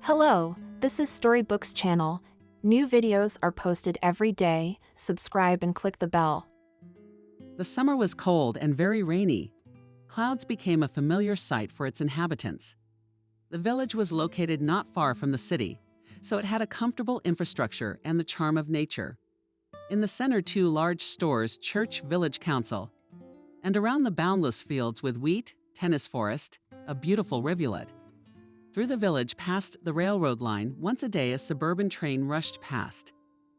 Hello, this is Storybooks channel. New videos are posted every day. Subscribe and click the bell. The summer was cold and very rainy. Clouds became a familiar sight for its inhabitants. The village was located not far from the city, so it had a comfortable infrastructure and the charm of nature. In the center, two large stores, church, village council, and around the boundless fields with wheat, tennis forest, a beautiful rivulet. Through the village past the railroad line, once a day a suburban train rushed past.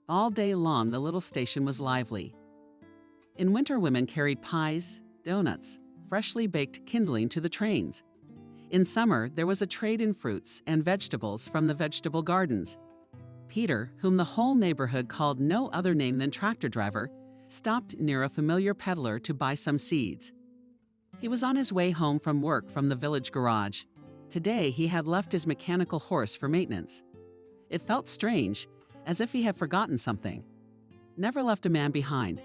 All day long the little station was lively. In winter women carried pies, donuts, freshly baked kindling to the trains. In summer there was a trade in fruits and vegetables from the vegetable gardens. Peter, whom the whole neighborhood called no other name than tractor driver, stopped near a familiar peddler to buy some seeds. He was on his way home from work from the village garage. Today he had left his mechanical horse for maintenance. It felt strange, as if he had forgotten something. Never left a man behind.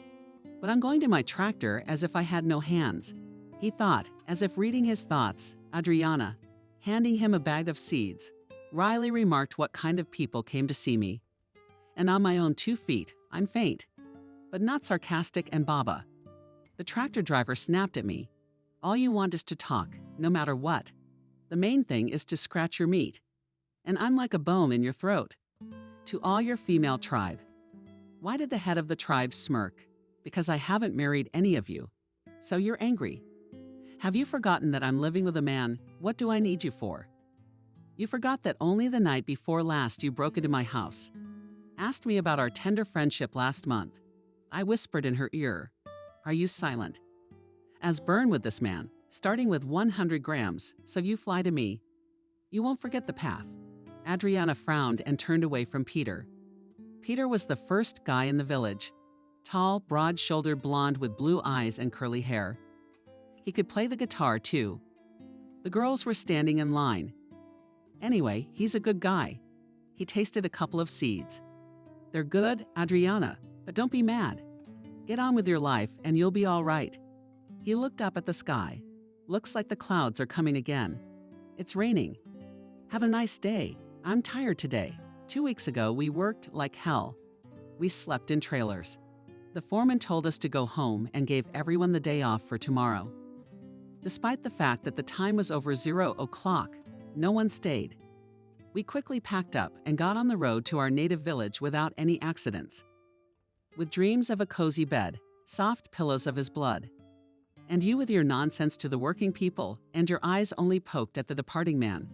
But I'm going to my tractor as if I had no hands, he thought, as if reading his thoughts. Adriana, handing him a bag of seeds, wryly remarked what kind of people came to see me. And on my own 2 feet, I'm faint, but not sarcastic and baba. The tractor driver snapped at me. All you want is to talk, no matter what. The main thing is to scratch your meat. And I'm like a bone in your throat. To all your female tribe. Why did the head of the tribe smirk? Because I haven't married any of you. So you're angry. Have you forgotten that I'm living with a man? What do I need you for? You forgot that only the night before last you broke into my house. Asked me about our tender friendship last month. I whispered in her ear. Are you silent? As burn with this man, starting with 100 grams, so you fly to me. You won't forget the path. Adriana frowned and turned away from Peter. Peter was the first guy in the village. Tall, broad-shouldered blonde with blue eyes and curly hair. He could play the guitar, too. The girls were standing in line. Anyway, he's a good guy. He tasted a couple of seeds. They're good, Adriana, but don't be mad. Get on with your life and you'll be all right. He looked up at the sky. Looks like the clouds are coming again. It's raining. Have a nice day. I'm tired today. 2 weeks ago, we worked like hell. We slept in trailers. The foreman told us to go home and gave everyone the day off for tomorrow. Despite the fact that the time was over 0 o'clock, no one stayed. We quickly packed up and got on the road to our native village without any accidents. With dreams of a cozy bed, soft pillows of his blood, and you with your nonsense to the working people and your eyes only poked at the departing man.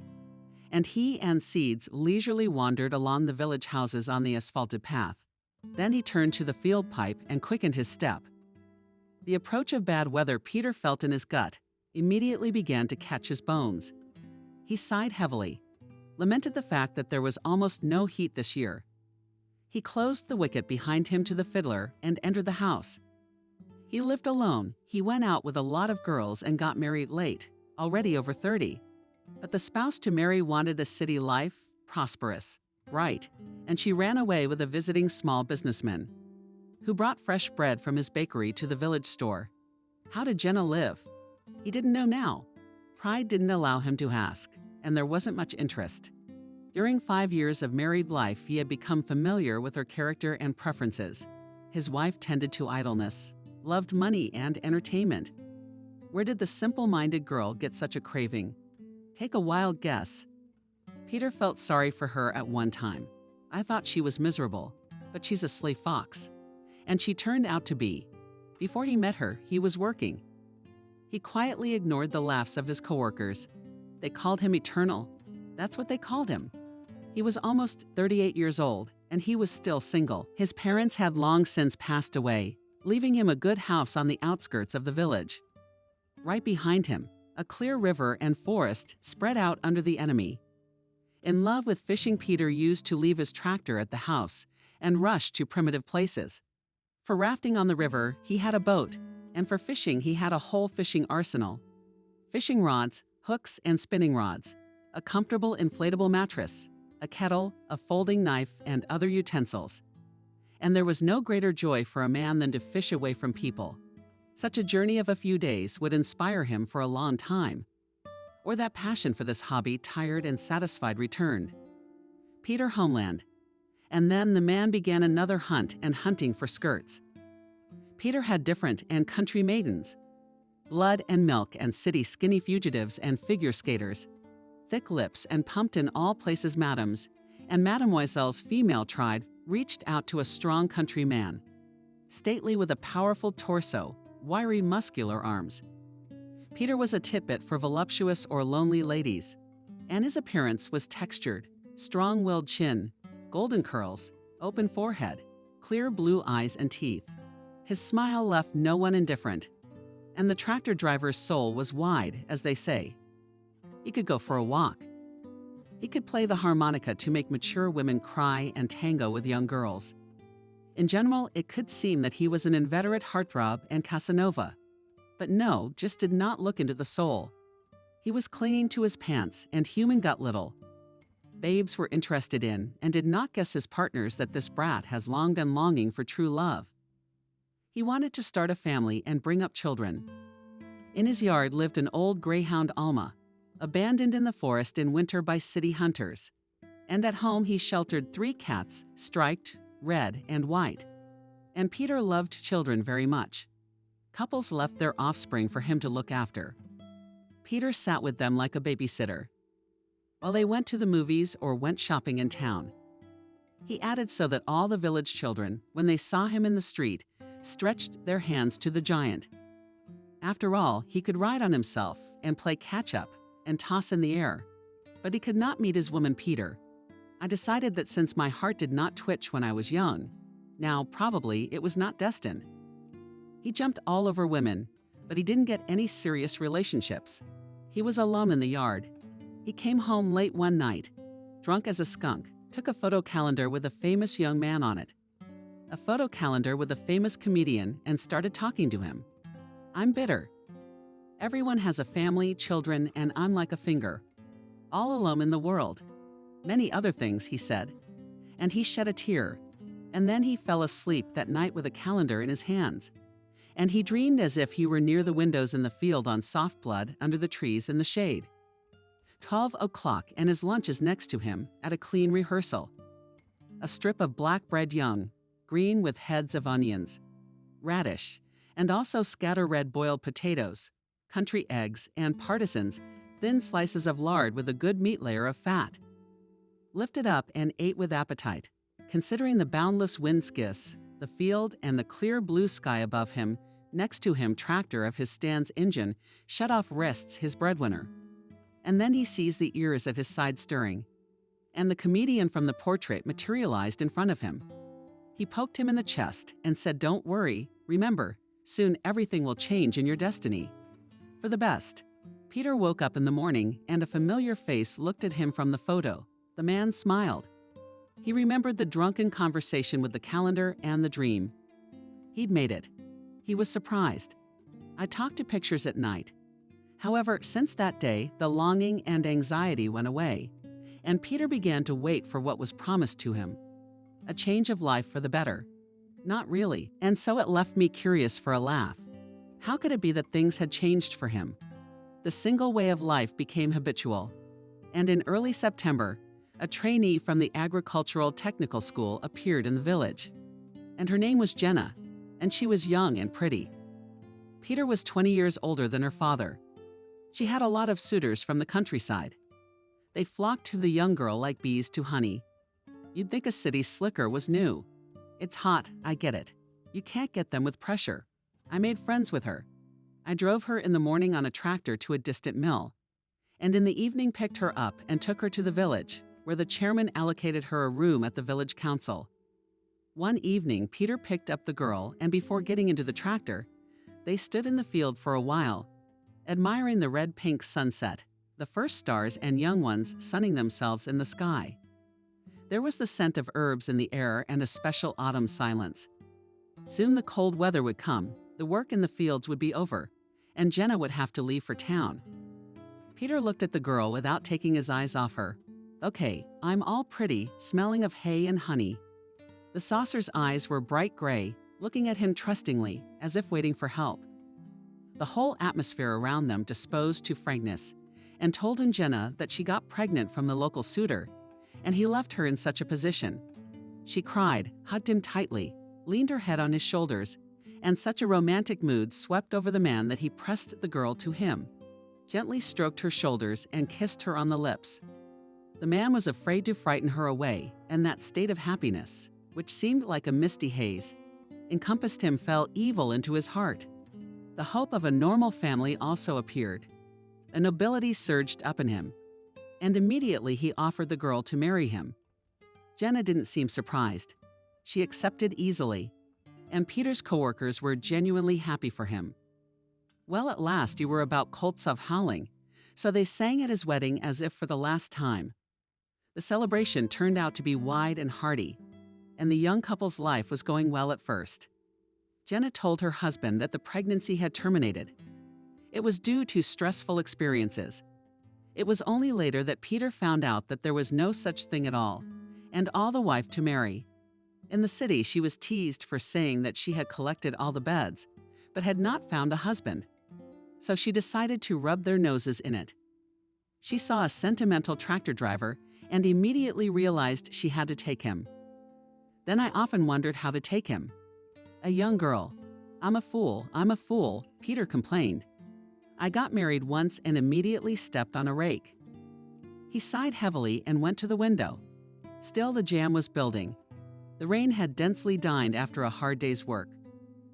And he and Seeds leisurely wandered along the village houses on the asphalted path. Then he turned to the field pipe and quickened his step. The approach of bad weather Peter felt in his gut immediately began to catch his bones. He sighed heavily, lamented the fact that there was almost no heat this year. He closed the wicket behind him to the fiddler and entered the house. He lived alone. He went out with a lot of girls and got married late, already over 30. But the spouse to marry wanted a city life, prosperous, bright, and she ran away with a visiting small businessman who brought fresh bread from his bakery to the village store. How did Jenna live? He didn't know now. Pride didn't allow him to ask, and there wasn't much interest. During 5 years of married life, he had become familiar with her character and preferences. His wife tended to idleness, loved money and entertainment. Where did the simple-minded girl get such a craving? Take a wild guess. Peter felt sorry for her at one time. I thought she was miserable, but she's a sly fox. And she turned out to be. Before he met her, he was working. He quietly ignored the laughs of his coworkers. They called him eternal. That's what they called him. He was almost 38 years old, and he was still single. His parents had long since passed away, leaving him a good house on the outskirts of the village. Right behind him, a clear river and forest spread out under the enemy. In love with fishing, Peter used to leave his tractor at the house and rush to primitive places. For rafting on the river, he had a boat, and for fishing, he had a whole fishing arsenal. Fishing rods, hooks, and spinning rods, a comfortable inflatable mattress, a kettle, a folding knife, and other utensils. And there was no greater joy for a man than to fish away from people. Such a journey of a few days would inspire him for a long time. Or that passion for this hobby, tired and satisfied, returned. Peter homeland. And then the man began another hunt and hunting for skirts. Peter had different and country maidens, blood and milk and city skinny fugitives and figure skaters, thick lips and pumped in all places madams, and mademoiselle's female tribe reached out to a strong country man, stately with a powerful torso, wiry muscular arms. Peter was a titbit for voluptuous or lonely ladies, and his appearance was textured, strong-willed chin, golden curls, open forehead, clear blue eyes and teeth. His smile left no one indifferent, and the tractor driver's soul was wide, as they say. He could go for a walk. He could play the harmonica to make mature women cry and tango with young girls. In general, it could seem that he was an inveterate heartthrob and Casanova. But no, just did not look into the soul. He was clinging to his pants and human gut little. Babes were interested in and did not guess his partners that this brat has long been longing for true love. He wanted to start a family and bring up children. In his yard lived an old greyhound Alma, abandoned in the forest in winter by city hunters. And at home he sheltered 3 cats, striped, red, and white. And Peter loved children very much. Couples left their offspring for him to look after. Peter sat with them like a babysitter, while they went to the movies or went shopping in town. He added so that all the village children, when they saw him in the street, stretched their hands to the giant. After all, he could ride on himself and play catch-up and toss in the air, but he could not meet his woman Peter. I decided that since my heart did not twitch when I was young, now probably it was not destined. He jumped all over women, but he didn't get any serious relationships. He was alone in the yard. He came home late one night, drunk as a skunk, took a photo calendar with a famous young man on it, a photo calendar with a famous comedian, and started talking to him. I'm bitter. Everyone has a family, children, and I'm like a finger, all alone in the world. Many other things, he said. And he shed a tear, and then he fell asleep that night with a calendar in his hands. And he dreamed as if he were near the windows in the field on soft blood under the trees in the shade. 12 o'clock, and his lunch is next to him at a clean rehearsal. A strip of black bread young, green with heads of onions, radish, and also scatter red boiled potatoes, country eggs, and partisans, thin slices of lard with a good meat layer of fat. Lifted up and ate with appetite, considering the boundless wind skiss, the field, and the clear blue sky above him. Next to him, tractor of his stand's engine shut off rests his breadwinner. And then he sees the ears at his side stirring, and the comedian from the portrait materialized in front of him. He poked him in the chest and said, "Don't worry, remember, soon everything will change in your destiny. For the best." Peter woke up in the morning and a familiar face looked at him from the photo. The man smiled. He remembered the drunken conversation with the calendar and the dream. He'd made it. He was surprised. I talked to pictures at night. However, since that day, the longing and anxiety went away, and Peter began to wait for what was promised to him. A change of life for the better. Not really, and so it left me curious for a laugh. How could it be that things had changed for him? The single way of life became habitual, and in early September, a trainee from the agricultural technical school appeared in the village. And her name was Jenna, and she was young and pretty. Peter was 20 years older than her father. She had a lot of suitors from the countryside. They flocked to the young girl like bees to honey. You'd think a city slicker was new. It's hot, I get it. You can't get them with pressure. I made friends with her. I drove her in the morning on a tractor to a distant mill, and in the evening picked her up and took her to the village, where the chairman allocated her a room at the village council. One evening, Peter picked up the girl, and before getting into the tractor, they stood in the field for a while, admiring the red-pink sunset, the first stars and young ones sunning themselves in the sky. There was the scent of herbs in the air and a special autumn silence. Soon the cold weather would come, the work in the fields would be over, and Jenna would have to leave for town. Peter looked at the girl without taking his eyes off her. Okay, I'm all pretty, smelling of hay and honey. The saucer's eyes were bright gray, looking at him trustingly, as if waiting for help. The whole atmosphere around them disposed to frankness, and told him Jenna that she got pregnant from the local suitor, and he left her in such a position. She cried, hugged him tightly, leaned her head on his shoulders, and such a romantic mood swept over the man that he pressed the girl to him, gently stroked her shoulders, and kissed her on the lips. The man was afraid to frighten her away, and that state of happiness, which seemed like a misty haze, encompassed him, fell evil into his heart. The hope of a normal family also appeared. A nobility surged up in him, and immediately he offered the girl to marry him. Jenna didn't seem surprised. She accepted easily, and Peter's coworkers were genuinely happy for him. Well, at last you were about Koltsov howling, so they sang at his wedding as if for the last time. The celebration turned out to be wide and hearty, and the young couple's life was going well at first. Jenna told her husband that the pregnancy had terminated. It was due to stressful experiences. It was only later that Peter found out that there was no such thing at all, and all the wife to marry. In the city, she was teased for saying that she had collected all the beds, but had not found a husband. So she decided to rub their noses in it. She saw a sentimental tractor driver and immediately realized she had to take him. Then I often wondered how to take him. A young girl. I'm a fool, Peter complained. I got married once and immediately stepped on a rake. He sighed heavily and went to the window. Still, the jam was building. The rain had densely dined after a hard day's work.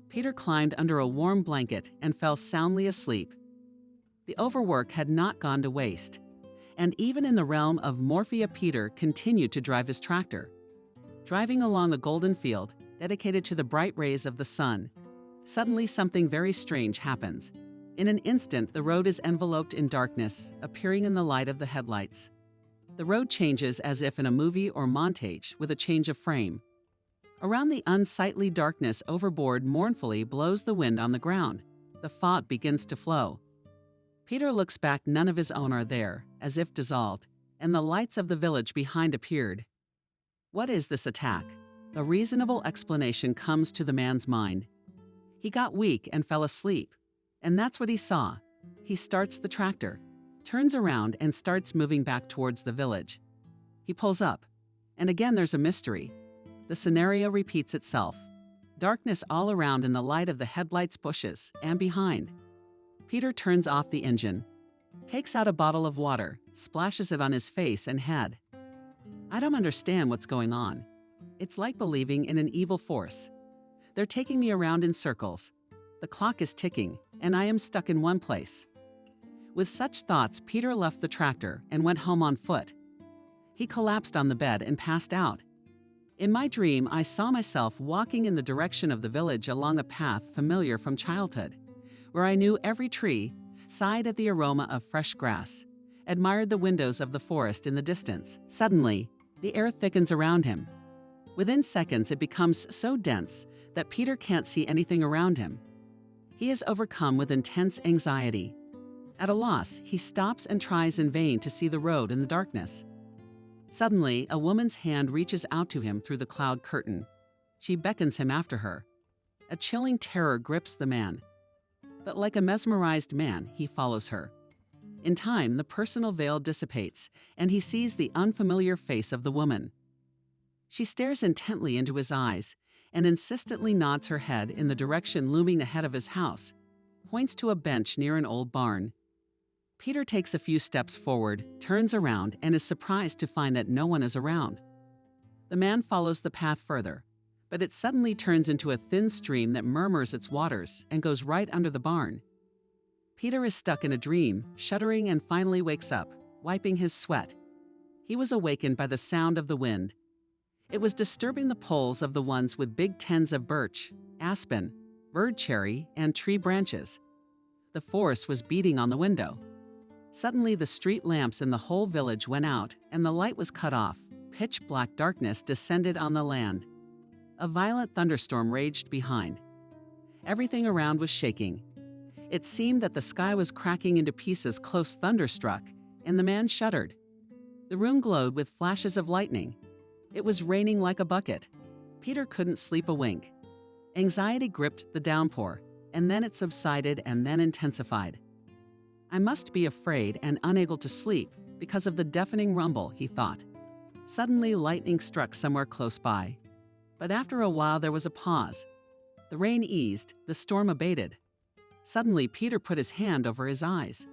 Peter climbed under a warm blanket and fell soundly asleep. The overwork had not gone to waste, and even in the realm of morphia, Peter continued to drive his tractor. Driving along a golden field, dedicated to the bright rays of the sun, suddenly something very strange happens. In an instant, the road is enveloped in darkness, appearing in the light of the headlights. The road changes as if in a movie or montage with a change of frame. Around the unsightly darkness, overboard mournfully blows the wind on the ground. The fog begins to flow. Peter looks back, none of his own are there, as if dissolved, and the lights of the village behind appeared. What is this attack? A reasonable explanation comes to the man's mind. He got weak and fell asleep, and that's what he saw. He starts the tractor, turns around and starts moving back towards the village. He pulls up, and again there's a mystery. The scenario repeats itself. Darkness all around in the light of the headlights, bushes, and behind. Peter turns off the engine, takes out a bottle of water, splashes it on his face and head. I don't understand what's going on. It's like believing in an evil force. They're taking me around in circles. The clock is ticking, and I am stuck in one place. With such thoughts, Peter left the tractor and went home on foot. He collapsed on the bed and passed out. In my dream, I saw myself walking in the direction of the village along a path familiar from childhood, where I knew every tree, sighed at the aroma of fresh grass, admired the windows of the forest in the distance. Suddenly, the air thickens around him. Within seconds, it becomes so dense that Peter can't see anything around him. He is overcome with intense anxiety. At a loss, he stops and tries in vain to see the road in the darkness. Suddenly, a woman's hand reaches out to him through the cloud curtain. She beckons him after her. A chilling terror grips the man. But like a mesmerized man, he follows her. In time, the personal veil dissipates, and he sees the unfamiliar face of the woman. She stares intently into his eyes and insistently nods her head in the direction looming ahead of his house, points to a bench near an old barn. Peter takes a few steps forward, turns around, and is surprised to find that no one is around. The man follows the path further, but it suddenly turns into a thin stream that murmurs its waters and goes right under the barn. Peter is stuck in a dream, shuddering, and finally wakes up, wiping his sweat. He was awakened by the sound of the wind. It was disturbing the poles of the ones with big tens of birch, aspen, bird cherry, and tree branches. The force was beating on the window. Suddenly, the street lamps in the whole village went out, and the light was cut off. Pitch-black darkness descended on the land. A violent thunderstorm raged behind. Everything around was shaking. It seemed that the sky was cracking into pieces. Close thunder struck, and the man shuddered. The room glowed with flashes of lightning. It was raining like a bucket. Peter couldn't sleep a wink. Anxiety gripped the downpour, and then it subsided and then intensified. I must be afraid and unable to sleep because of the deafening rumble, he thought. Suddenly, lightning struck somewhere close by. But after a while, there was a pause. The rain eased, the storm abated. Suddenly, Peter put his hand over his eyes.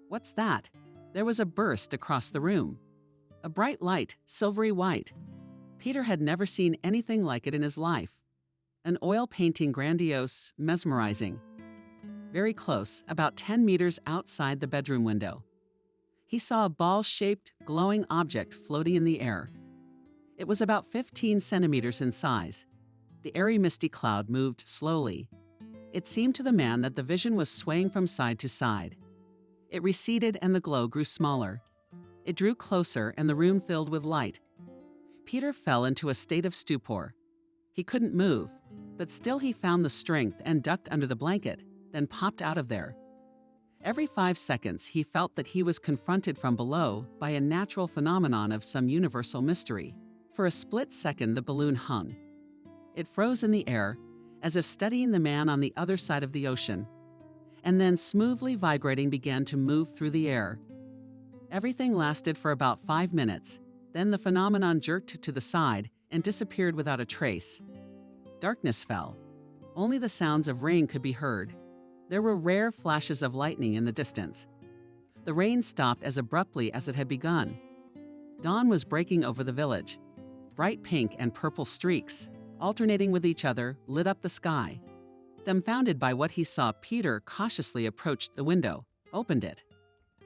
What's that? There was a burst across the room. A bright light, silvery white. Peter had never seen anything like it in his life. An oil painting, grandiose, mesmerizing. Very close, about 10 meters outside the bedroom window. He saw a ball-shaped, glowing object floating in the air. It was about 15 centimeters in size. The airy misty cloud moved slowly. It seemed to the man that the vision was swaying from side to side. It receded and the glow grew smaller. It drew closer and the room filled with light. Peter fell into a state of stupor. He couldn't move, but still he found the strength and ducked under the blanket, then popped out of there. Every 5 seconds, he felt that he was confronted from below by a natural phenomenon of some universal mystery. For a split second, the balloon hung. It froze in the air, as if studying the man on the other side of the ocean, and then smoothly vibrating began to move through the air. Everything lasted for about 5 minutes, then the phenomenon jerked to the side and disappeared without a trace. Darkness fell. Only the sounds of rain could be heard. There were rare flashes of lightning in the distance. The rain stopped as abruptly as it had begun. Dawn was breaking over the village. Bright pink and purple streaks, alternating with each other, lit up the sky. Dumbfounded by what he saw, Peter cautiously approached the window, opened it.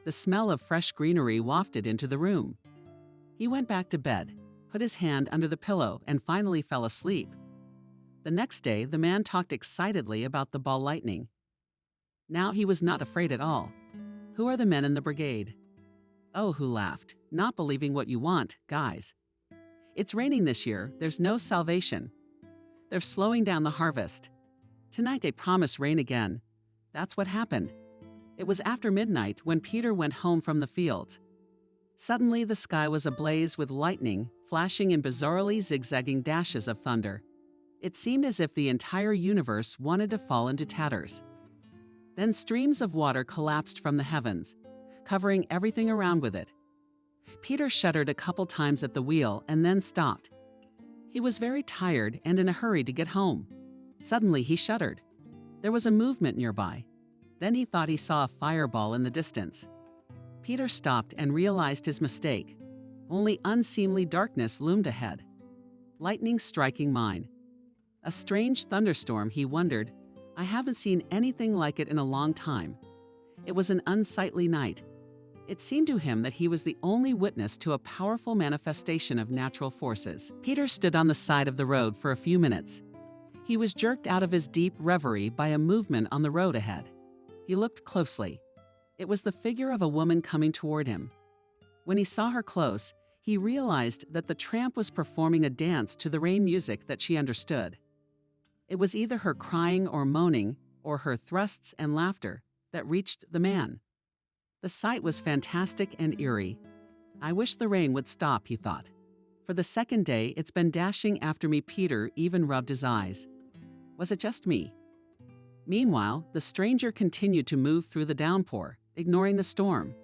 The smell of fresh greenery wafted into the room. He went back to bed, put his hand under the pillow, and finally fell asleep. The next day, the man talked excitedly about the ball lightning. Now he was not afraid at all. Who are the men in the brigade? Oh, who laughed, not believing what you want, guys. It's raining this year, there's no salvation. They're slowing down the harvest. Tonight they promise rain again. That's what happened. It was after midnight when Peter went home from the fields. Suddenly the sky was ablaze with lightning, flashing in bizarrely zigzagging dashes of thunder. It seemed as if the entire universe wanted to fall into tatters. Then streams of water collapsed from the heavens, covering everything around with it. Peter shuddered a couple times at the wheel and then stopped. He was very tired and in a hurry to get home. Suddenly he shuddered. There was a movement nearby. Then he thought he saw a fireball in the distance. Peter stopped and realized his mistake. Only unseemly darkness loomed ahead. Lightning striking mine. A strange thunderstorm, he wondered. I haven't seen anything like it in a long time. It was an unsightly night. It seemed to him that he was the only witness to a powerful manifestation of natural forces. Peter stood on the side of the road for a few minutes. He was jerked out of his deep reverie by a movement on the road ahead. He looked closely. It was the figure of a woman coming toward him. When he saw her close, he realized that the tramp was performing a dance to the rain music that she understood. It was either her crying or moaning, or her thrusts and laughter, that reached the man. The sight was fantastic and eerie. I wish the rain would stop, he thought. For the second day, it's been dashing after me. Peter even rubbed his eyes. Was it just me? Meanwhile, the stranger continued to move through the downpour, ignoring the storm.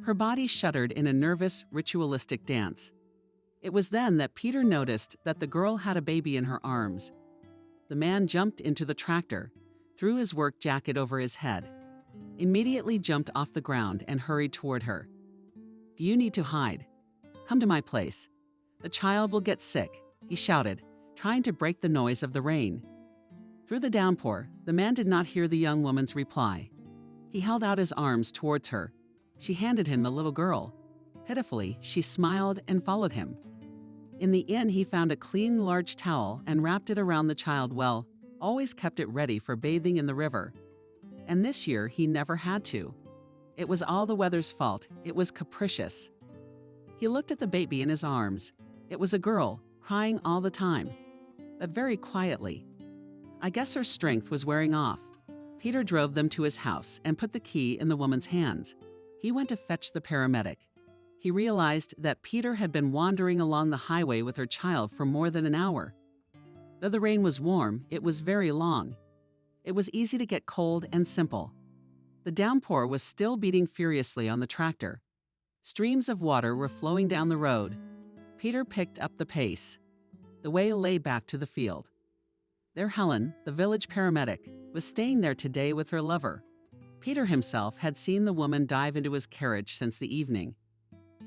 Her body shuddered in a nervous, ritualistic dance. It was then that Peter noticed that the girl had a baby in her arms. The man jumped into the tractor, threw his work jacket over his head, immediately jumped off the ground and hurried toward her. Do you need to hide? Come to my place. The child will get sick, he shouted, trying to break the noise of the rain. Through the downpour, the man did not hear the young woman's reply. He held out his arms towards her. She handed him the little girl. Pitifully, she smiled and followed him. In the inn, he found a clean, large towel and wrapped it around the child well, always kept it ready for bathing in the river. And this year, he never had to. It was all the weather's fault. It was capricious. He looked at the baby in his arms. It was a girl, crying all the time, but very quietly. I guess her strength was wearing off. Peter drove them to his house and put the key in the woman's hands. He went to fetch the paramedic. He realized that Peter had been wandering along the highway with her child for more than an hour. Though the rain was warm, it was very long. It was easy to get cold and simple. The downpour was still beating furiously on the tractor. Streams of water were flowing down the road. Peter picked up the pace. The way lay back to the field. There Helen, the village paramedic, was staying there today with her lover. Peter himself had seen the woman dive into his carriage since the evening.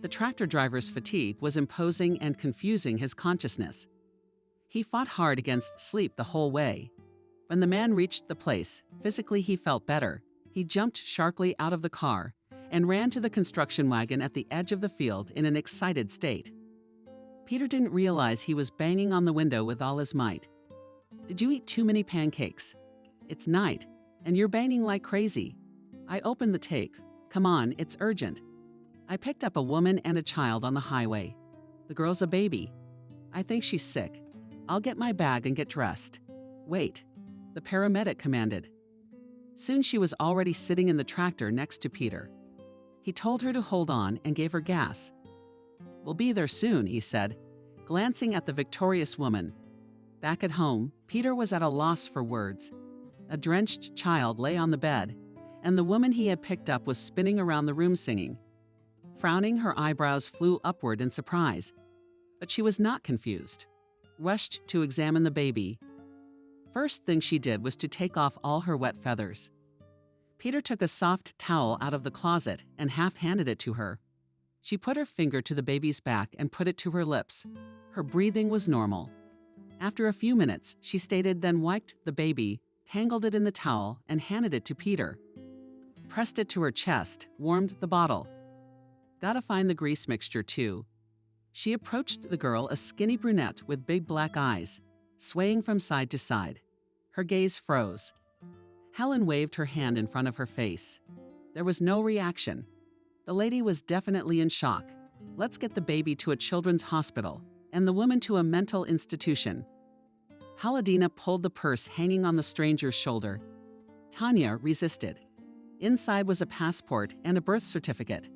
The tractor driver's fatigue was imposing and confusing his consciousness. He fought hard against sleep the whole way. When the man reached the place, physically he felt better. He jumped sharply out of the car and ran to the construction wagon at the edge of the field in an excited state. Peter didn't realize he was banging on the window with all his might. "Did you eat too many pancakes? It's night, and you're banging like crazy. I opened the tape. Come on, it's urgent. I picked up a woman and a child on the highway. The girl's a baby. I think she's sick. I'll get my bag and get dressed." "Wait," the paramedic commanded. Soon she was already sitting in the tractor next to Peter. He told her to hold on and gave her gas. "We'll be there soon," he said, glancing at the victorious woman. Back at home, Peter was at a loss for words. A drenched child lay on the bed, and the woman he had picked up was spinning around the room singing. Frowning, her eyebrows flew upward in surprise. But she was not confused. Rushed to examine the baby. First thing she did was to take off all her wet feathers. Peter took a soft towel out of the closet and half-handed it to her. She put her finger to the baby's back and put it to her lips. Her breathing was normal. After a few minutes, she stated, then wiped the baby, tangled it in the towel, and handed it to Peter. Pressed it to her chest, warmed the bottle. "Gotta find the grease mixture, too." She approached the girl, a skinny brunette with big black eyes, swaying from side to side. Her gaze froze. Helen waved her hand in front of her face. There was no reaction. The lady was definitely in shock. "Let's get the baby to a children's hospital, and the woman to a mental institution." Haladina pulled the purse hanging on the stranger's shoulder. Tanya resisted. Inside was a passport and a birth certificate.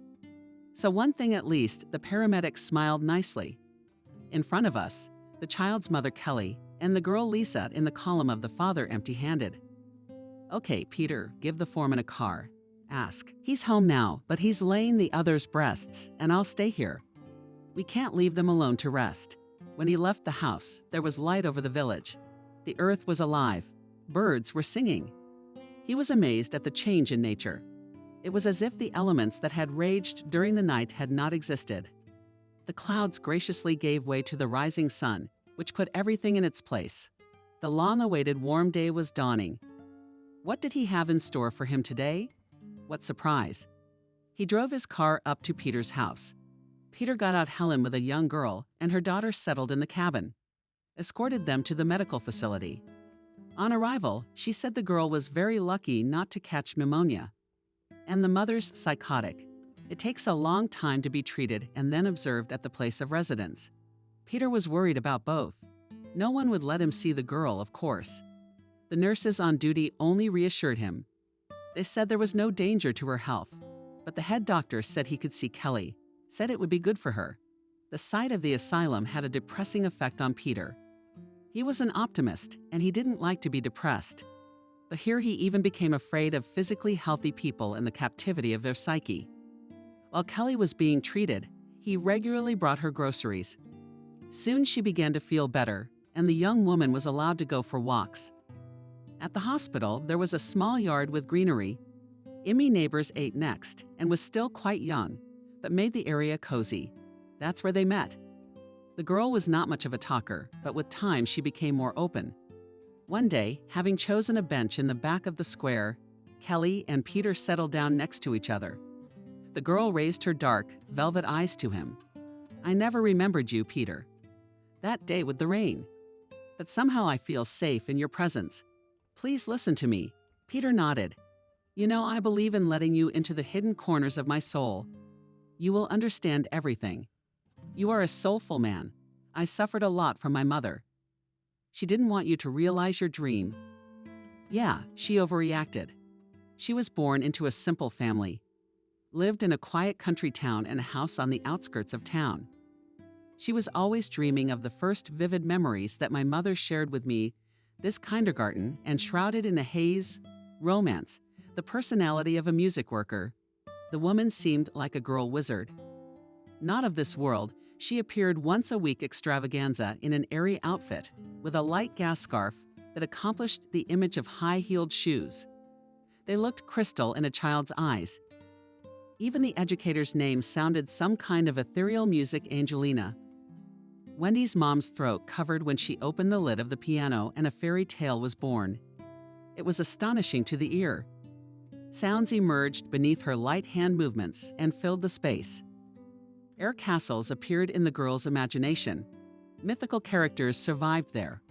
So one thing at least, the paramedic smiled nicely. In front of us, the child's mother Kelly and the girl Lisa in the column of the father empty-handed. "Okay, Peter, give the foreman a car. Ask. He's home now, but he's laying the other's breasts, and I'll stay here. We can't leave them alone to rest." When he left the house, there was light over the village. The earth was alive. Birds were singing. He was amazed at the change in nature. It was as if the elements that had raged during the night had not existed. The clouds graciously gave way to the rising sun, which put everything in its place. The long-awaited warm day was dawning. What did he have in store for him today? What surprise! He drove his car up to Peter's house. Peter got out Helen with a young girl, and her daughter settled in the cabin. Escorted them to the medical facility. On arrival, she said the girl was very lucky not to catch pneumonia. And the mother's psychotic. It takes a long time to be treated and then observed at the place of residence. Peter was worried about both. No one would let him see the girl, of course. The nurses on duty only reassured him. They said there was no danger to her health, but the head doctor said he could see Kelly, said it would be good for her. The sight of the asylum had a depressing effect on Peter. He was an optimist, and he didn't like to be depressed. But here he even became afraid of physically healthy people in the captivity of their psyche. While Kelly was being treated, he regularly brought her groceries. Soon she began to feel better, and the young woman was allowed to go for walks. At the hospital, there was a small yard with greenery. Immy neighbors ate next, and was still quite young, but made the area cozy. That's where they met. The girl was not much of a talker, but with time she became more open. One day, having chosen a bench in the back of the square, Kelly and Peter settled down next to each other. The girl raised her dark, velvet eyes to him. "I never remembered you, Peter. That day with the rain. But somehow I feel safe in your presence. Please listen to me." Peter nodded. "You know, I believe in letting you into the hidden corners of my soul. You will understand everything. You are a soulful man. I suffered a lot from my mother. She didn't want you to realize your dream. Yeah, she overreacted. She was born into a simple family. Lived in a quiet country town and a house on the outskirts of town. She was always dreaming of the first vivid memories that my mother shared with me, this kindergarten, and shrouded in a haze, romance, the personality of a music worker. The woman seemed like a girl wizard. Not of this world, She appeared once a week extravaganza in an airy outfit with a light gas scarf that accomplished the image of high-heeled shoes. They looked crystal in a child's eyes. Even the educator's name sounded some kind of ethereal music, Angelina. Wendy's mom's throat covered when she opened the lid of the piano and a fairy tale was born. It was astonishing to the ear. Sounds emerged beneath her light hand movements and filled the space. Air castles appeared in the girl's imagination. Mythical characters survived there.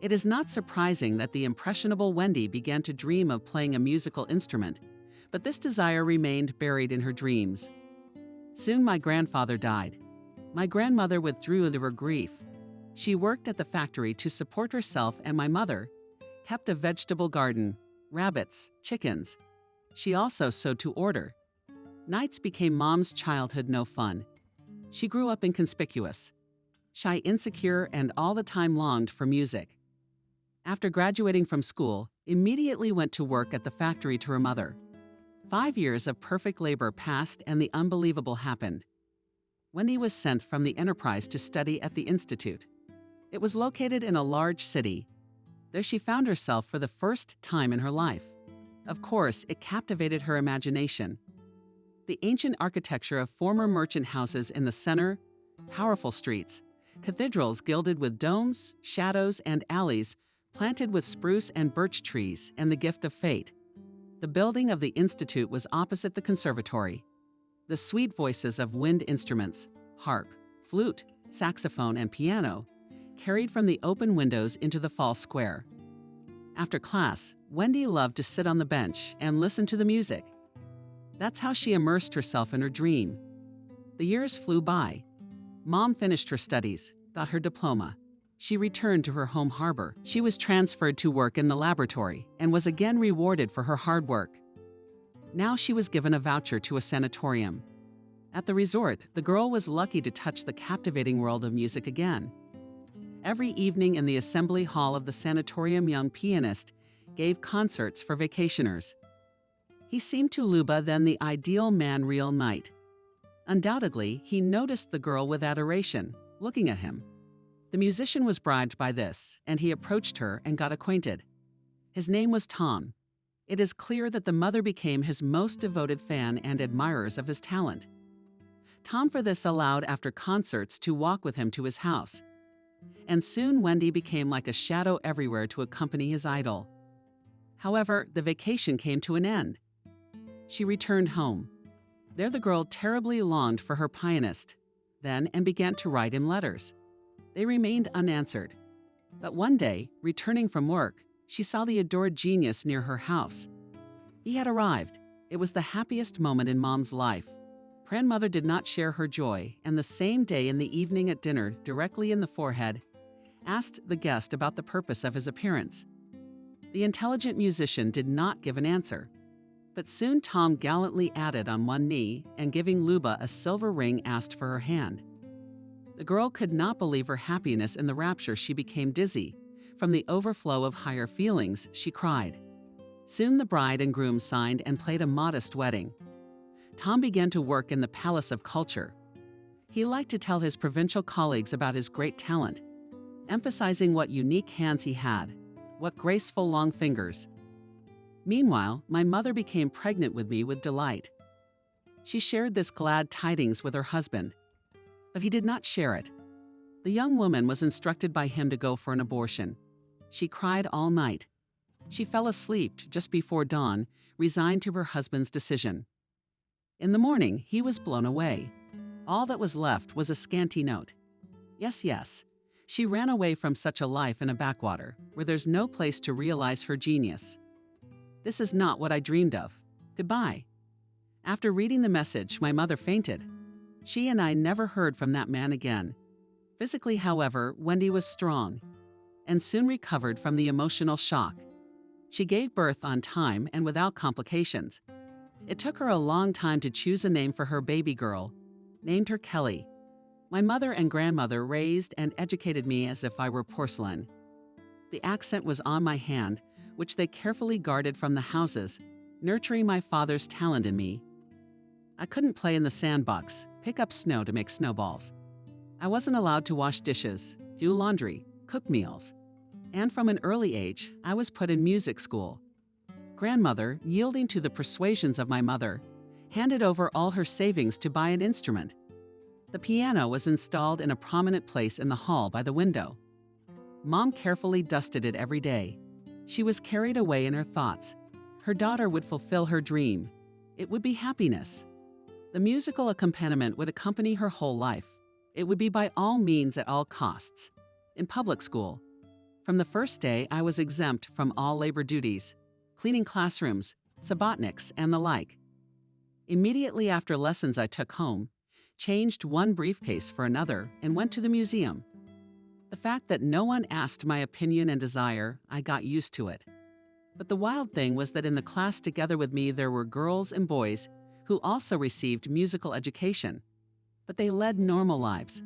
It is not surprising that the impressionable Wendy began to dream of playing a musical instrument, but this desire remained buried in her dreams. Soon my grandfather died. My grandmother withdrew into her grief. She worked at the factory to support herself, and my mother kept a vegetable garden, rabbits, chickens. She also sewed to order. Nights became Mom's childhood no fun. She grew up inconspicuous, shy, insecure, and all the time longed for music. After graduating from school, immediately went to work at the factory to her mother. 5 years of perfect labor passed and the unbelievable happened. Wendy was sent from the enterprise to study at the institute. It was located in a large city. There she found herself for the first time in her life. Of course, it captivated her imagination. The ancient architecture of former merchant houses in the center, powerful streets, cathedrals gilded with domes, shadows, and alleys planted with spruce and birch trees, and the gift of fate. The building of the institute was opposite the conservatory. The sweet voices of wind instruments, harp, flute, saxophone, and piano carried from the open windows into the fall square. After class, Wendy loved to sit on the bench and listen to the music. That's how she immersed herself in her dream. The years flew by. Mom finished her studies, got her diploma. She returned to her home harbor. She was transferred to work in the laboratory and was again rewarded for her hard work. Now she was given a voucher to a sanatorium. At the resort, the girl was lucky to touch the captivating world of music again. Every evening in the assembly hall of the sanatorium, young pianist gave concerts for vacationers. He seemed to Luba then the ideal man, real knight. Undoubtedly, he noticed the girl with adoration, looking at him. The musician was bribed by this, and he approached her and got acquainted. His name was Tom. It is clear that the mother became his most devoted fan and admirers of his talent. Tom for this allowed after concerts to walk with him to his house. And soon Wendy became like a shadow everywhere to accompany his idol. However, the vacation came to an end. She returned home. There the girl terribly longed for her pianist, then and began to write him letters. They remained unanswered. But one day, returning from work, she saw the adored genius near her house. He had arrived. It was the happiest moment in Mom's life. Grandmother did not share her joy, and the same day in the evening at dinner, directly in the forehead, asked the guest about the purpose of his appearance. The intelligent musician did not give an answer. But soon Tom gallantly added on one knee and giving Luba a silver ring asked for her hand. The girl could not believe her happiness. In the rapture she became dizzy. From the overflow of higher feelings, she cried. Soon the bride and groom signed and played a modest wedding. Tom began to work in the Palace of Culture. He liked to tell his provincial colleagues about his great talent, emphasizing what unique hands he had, what graceful long fingers. Meanwhile, my mother became pregnant with me with delight. She shared this glad tidings with her husband, but he did not share it. The young woman was instructed by him to go for an abortion. She cried all night. She fell asleep just before dawn, resigned to her husband's decision. In the morning, he was blown away. All that was left was a scanty note. Yes, yes, she ran away from such a life in a backwater, where there's no place to realize her genius. This is not what I dreamed of. Goodbye. After reading the message, my mother fainted. She and I never heard from that man again. Physically, however, Wendy was strong and soon recovered from the emotional shock. She gave birth on time and without complications. It took her a long time to choose a name for her baby girl, named her Kelly. My mother and grandmother raised and educated me as if I were porcelain. The accent was on my hand, which they carefully guarded from the houses, nurturing my father's talent in me. I couldn't play in the sandbox, pick up snow to make snowballs. I wasn't allowed to wash dishes, do laundry, cook meals. And from an early age, I was put in music school. Grandmother, yielding to the persuasions of my mother, handed over all her savings to buy an instrument. The piano was installed in a prominent place in the hall by the window. Mom carefully dusted it every day. She was carried away in her thoughts. Her daughter would fulfill her dream. It would be happiness. The musical accompaniment would accompany her whole life. It would be by all means at all costs. In public school, from the first day I was exempt from all labor duties, cleaning classrooms, sabotniks, and the like. Immediately after lessons I took home, changed one briefcase for another, and went to the museum. The fact that no one asked my opinion and desire, I got used to it. But the wild thing was that in the class together with me there were girls and boys who also received musical education. But they led normal lives.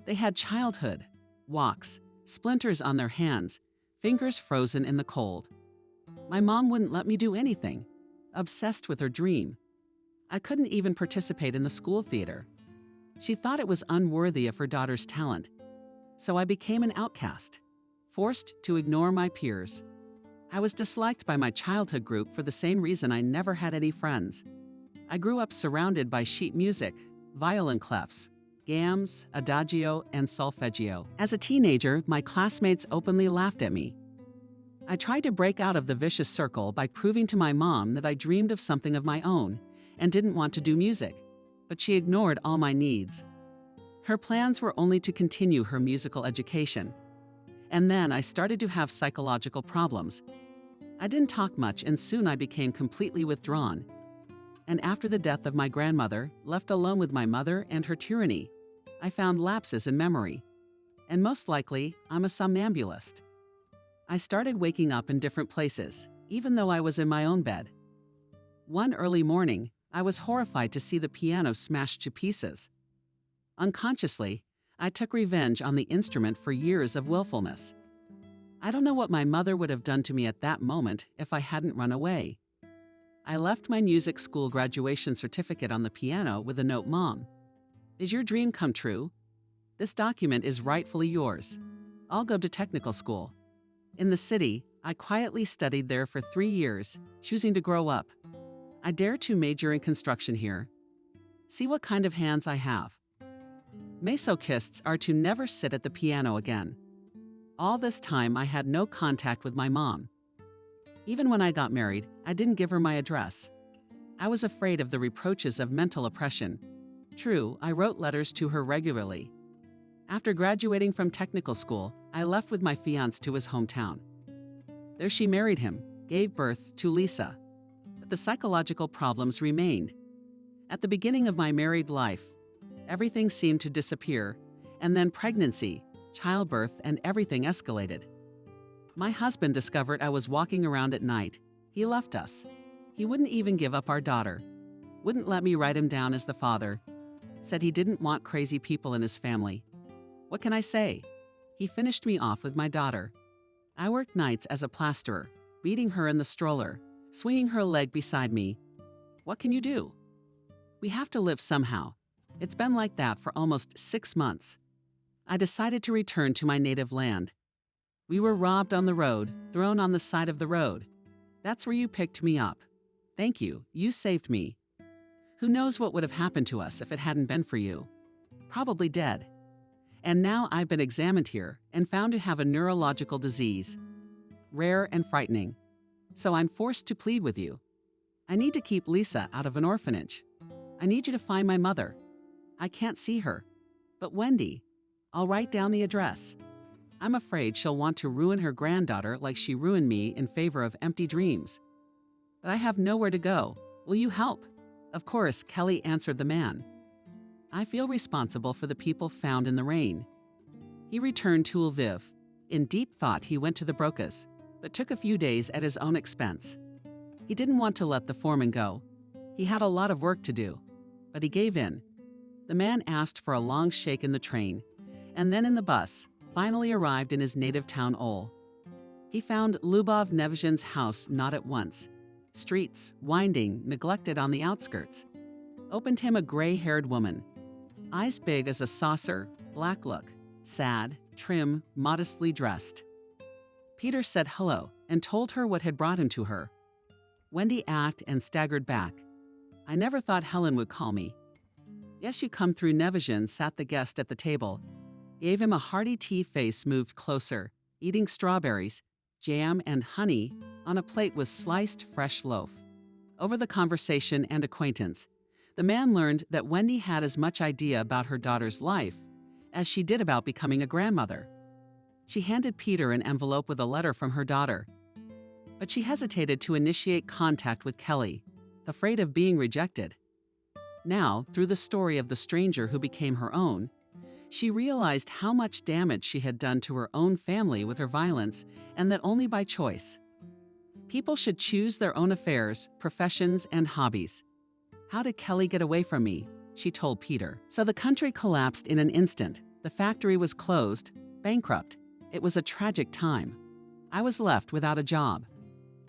They had childhood, walks, splinters on their hands, fingers frozen in the cold. My mom wouldn't let me do anything, obsessed with her dream. I couldn't even participate in the school theater. She thought it was unworthy of her daughter's talent. So I became an outcast, forced to ignore my peers. I was disliked by my childhood group for the same reason I never had any friends. I grew up surrounded by sheet music, violin clefs, gams, adagio, and solfeggio. As a teenager, my classmates openly laughed at me. I tried to break out of the vicious circle by proving to my mom that I dreamed of something of my own and didn't want to do music, but she ignored all my needs. Her plans were only to continue her musical education. And then I started to have psychological problems. I didn't talk much, and soon I became completely withdrawn. And after the death of my grandmother, left alone with my mother and her tyranny, I found lapses in memory. And most likely, I'm a somnambulist. I started waking up in different places, even though I was in my own bed. One early morning, I was horrified to see the piano smashed to pieces. Unconsciously, I took revenge on the instrument for years of willfulness. I don't know what my mother would have done to me at that moment if I hadn't run away. I left my music school graduation certificate on the piano with a note, "Mom, is your dream come true? This document is rightfully yours. I'll go to technical school." In the city, I quietly studied there for 3 years, choosing to grow up. I dare to major in construction here. See what kind of hands I have. Masochists are to never sit at the piano again. All this time, I had no contact with my mom. Even when I got married, I didn't give her my address. I was afraid of the reproaches of mental oppression. True, I wrote letters to her regularly. After graduating from technical school, I left with my fiancé to his hometown. There she married him, gave birth to Lisa. But the psychological problems remained. At the beginning of my married life, everything seemed to disappear, and then pregnancy, childbirth, and everything escalated. My husband discovered I was walking around at night. He left us. He wouldn't even give up our daughter. Wouldn't let me write him down as the father. Said he didn't want crazy people in his family. What can I say? He finished me off with my daughter. I worked nights as a plasterer, beating her in the stroller, swinging her leg beside me. What can you do? We have to live somehow. It's been like that for almost 6 months. I decided to return to my native land. We were robbed on the road, thrown on the side of the road. That's where you picked me up. Thank you, you saved me. Who knows what would have happened to us if it hadn't been for you? Probably dead. And now I've been examined here and found to have a neurological disease. Rare and frightening. So I'm forced to plead with you. I need to keep Lisa out of an orphanage. I need you to find my mother. I can't see her. But Wendy, I'll write down the address. I'm afraid she'll want to ruin her granddaughter like she ruined me in favor of empty dreams. But I have nowhere to go. Will you help? Of course, Kelly answered the man. I feel responsible for the people found in the rain. He returned to Lviv. In deep thought, he went to the Brokas, but took a few days at his own expense. He didn't want to let the foreman go. He had a lot of work to do, but he gave in. The man asked for a long shake in the train, and then in the bus, finally arrived in his native town Ol. He found Lubov Nevzhin's house not at once. Streets, winding, neglected on the outskirts. Opened him a gray-haired woman. Eyes big as a saucer, black look, sad, trim, modestly dressed. Peter said hello and told her what had brought him to her. Wendy acted and staggered back. I never thought Helen would call me. Yes, you come through. Nevasian sat the guest at the table, gave him a hearty tea face, moved closer, eating strawberries, jam, and honey on a plate with sliced fresh loaf. Over the conversation and acquaintance, the man learned that Wendy had as much idea about her daughter's life as she did about becoming a grandmother. She handed Peter an envelope with a letter from her daughter, but she hesitated to initiate contact with Kelly, afraid of being rejected. Now, through the story of the stranger who became her own, she realized how much damage she had done to her own family with her violence, and that only by choice. People should choose their own affairs, professions, and hobbies. How did Kelly get away from me? She told Peter. So the country collapsed in an instant. The factory was closed, bankrupt. It was a tragic time. I was left without a job.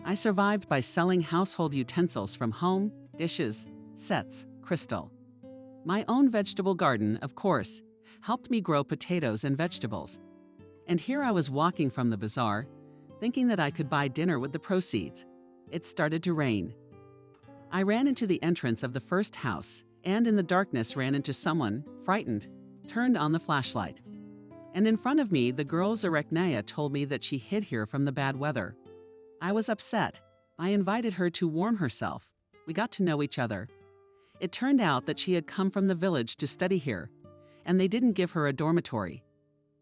I survived by selling household utensils from home, dishes, sets, crystal. My own vegetable garden, of course, helped me grow potatoes and vegetables. And here I was walking from the bazaar, thinking that I could buy dinner with the proceeds. It started to rain. I ran into the entrance of the first house, and in the darkness ran into someone, frightened, turned on the flashlight. And in front of me, the girl Zareknaya told me that she hid here from the bad weather. I was upset. I invited her to warm herself. We got to know each other. It turned out that she had come from the village to study here, and they didn't give her a dormitory.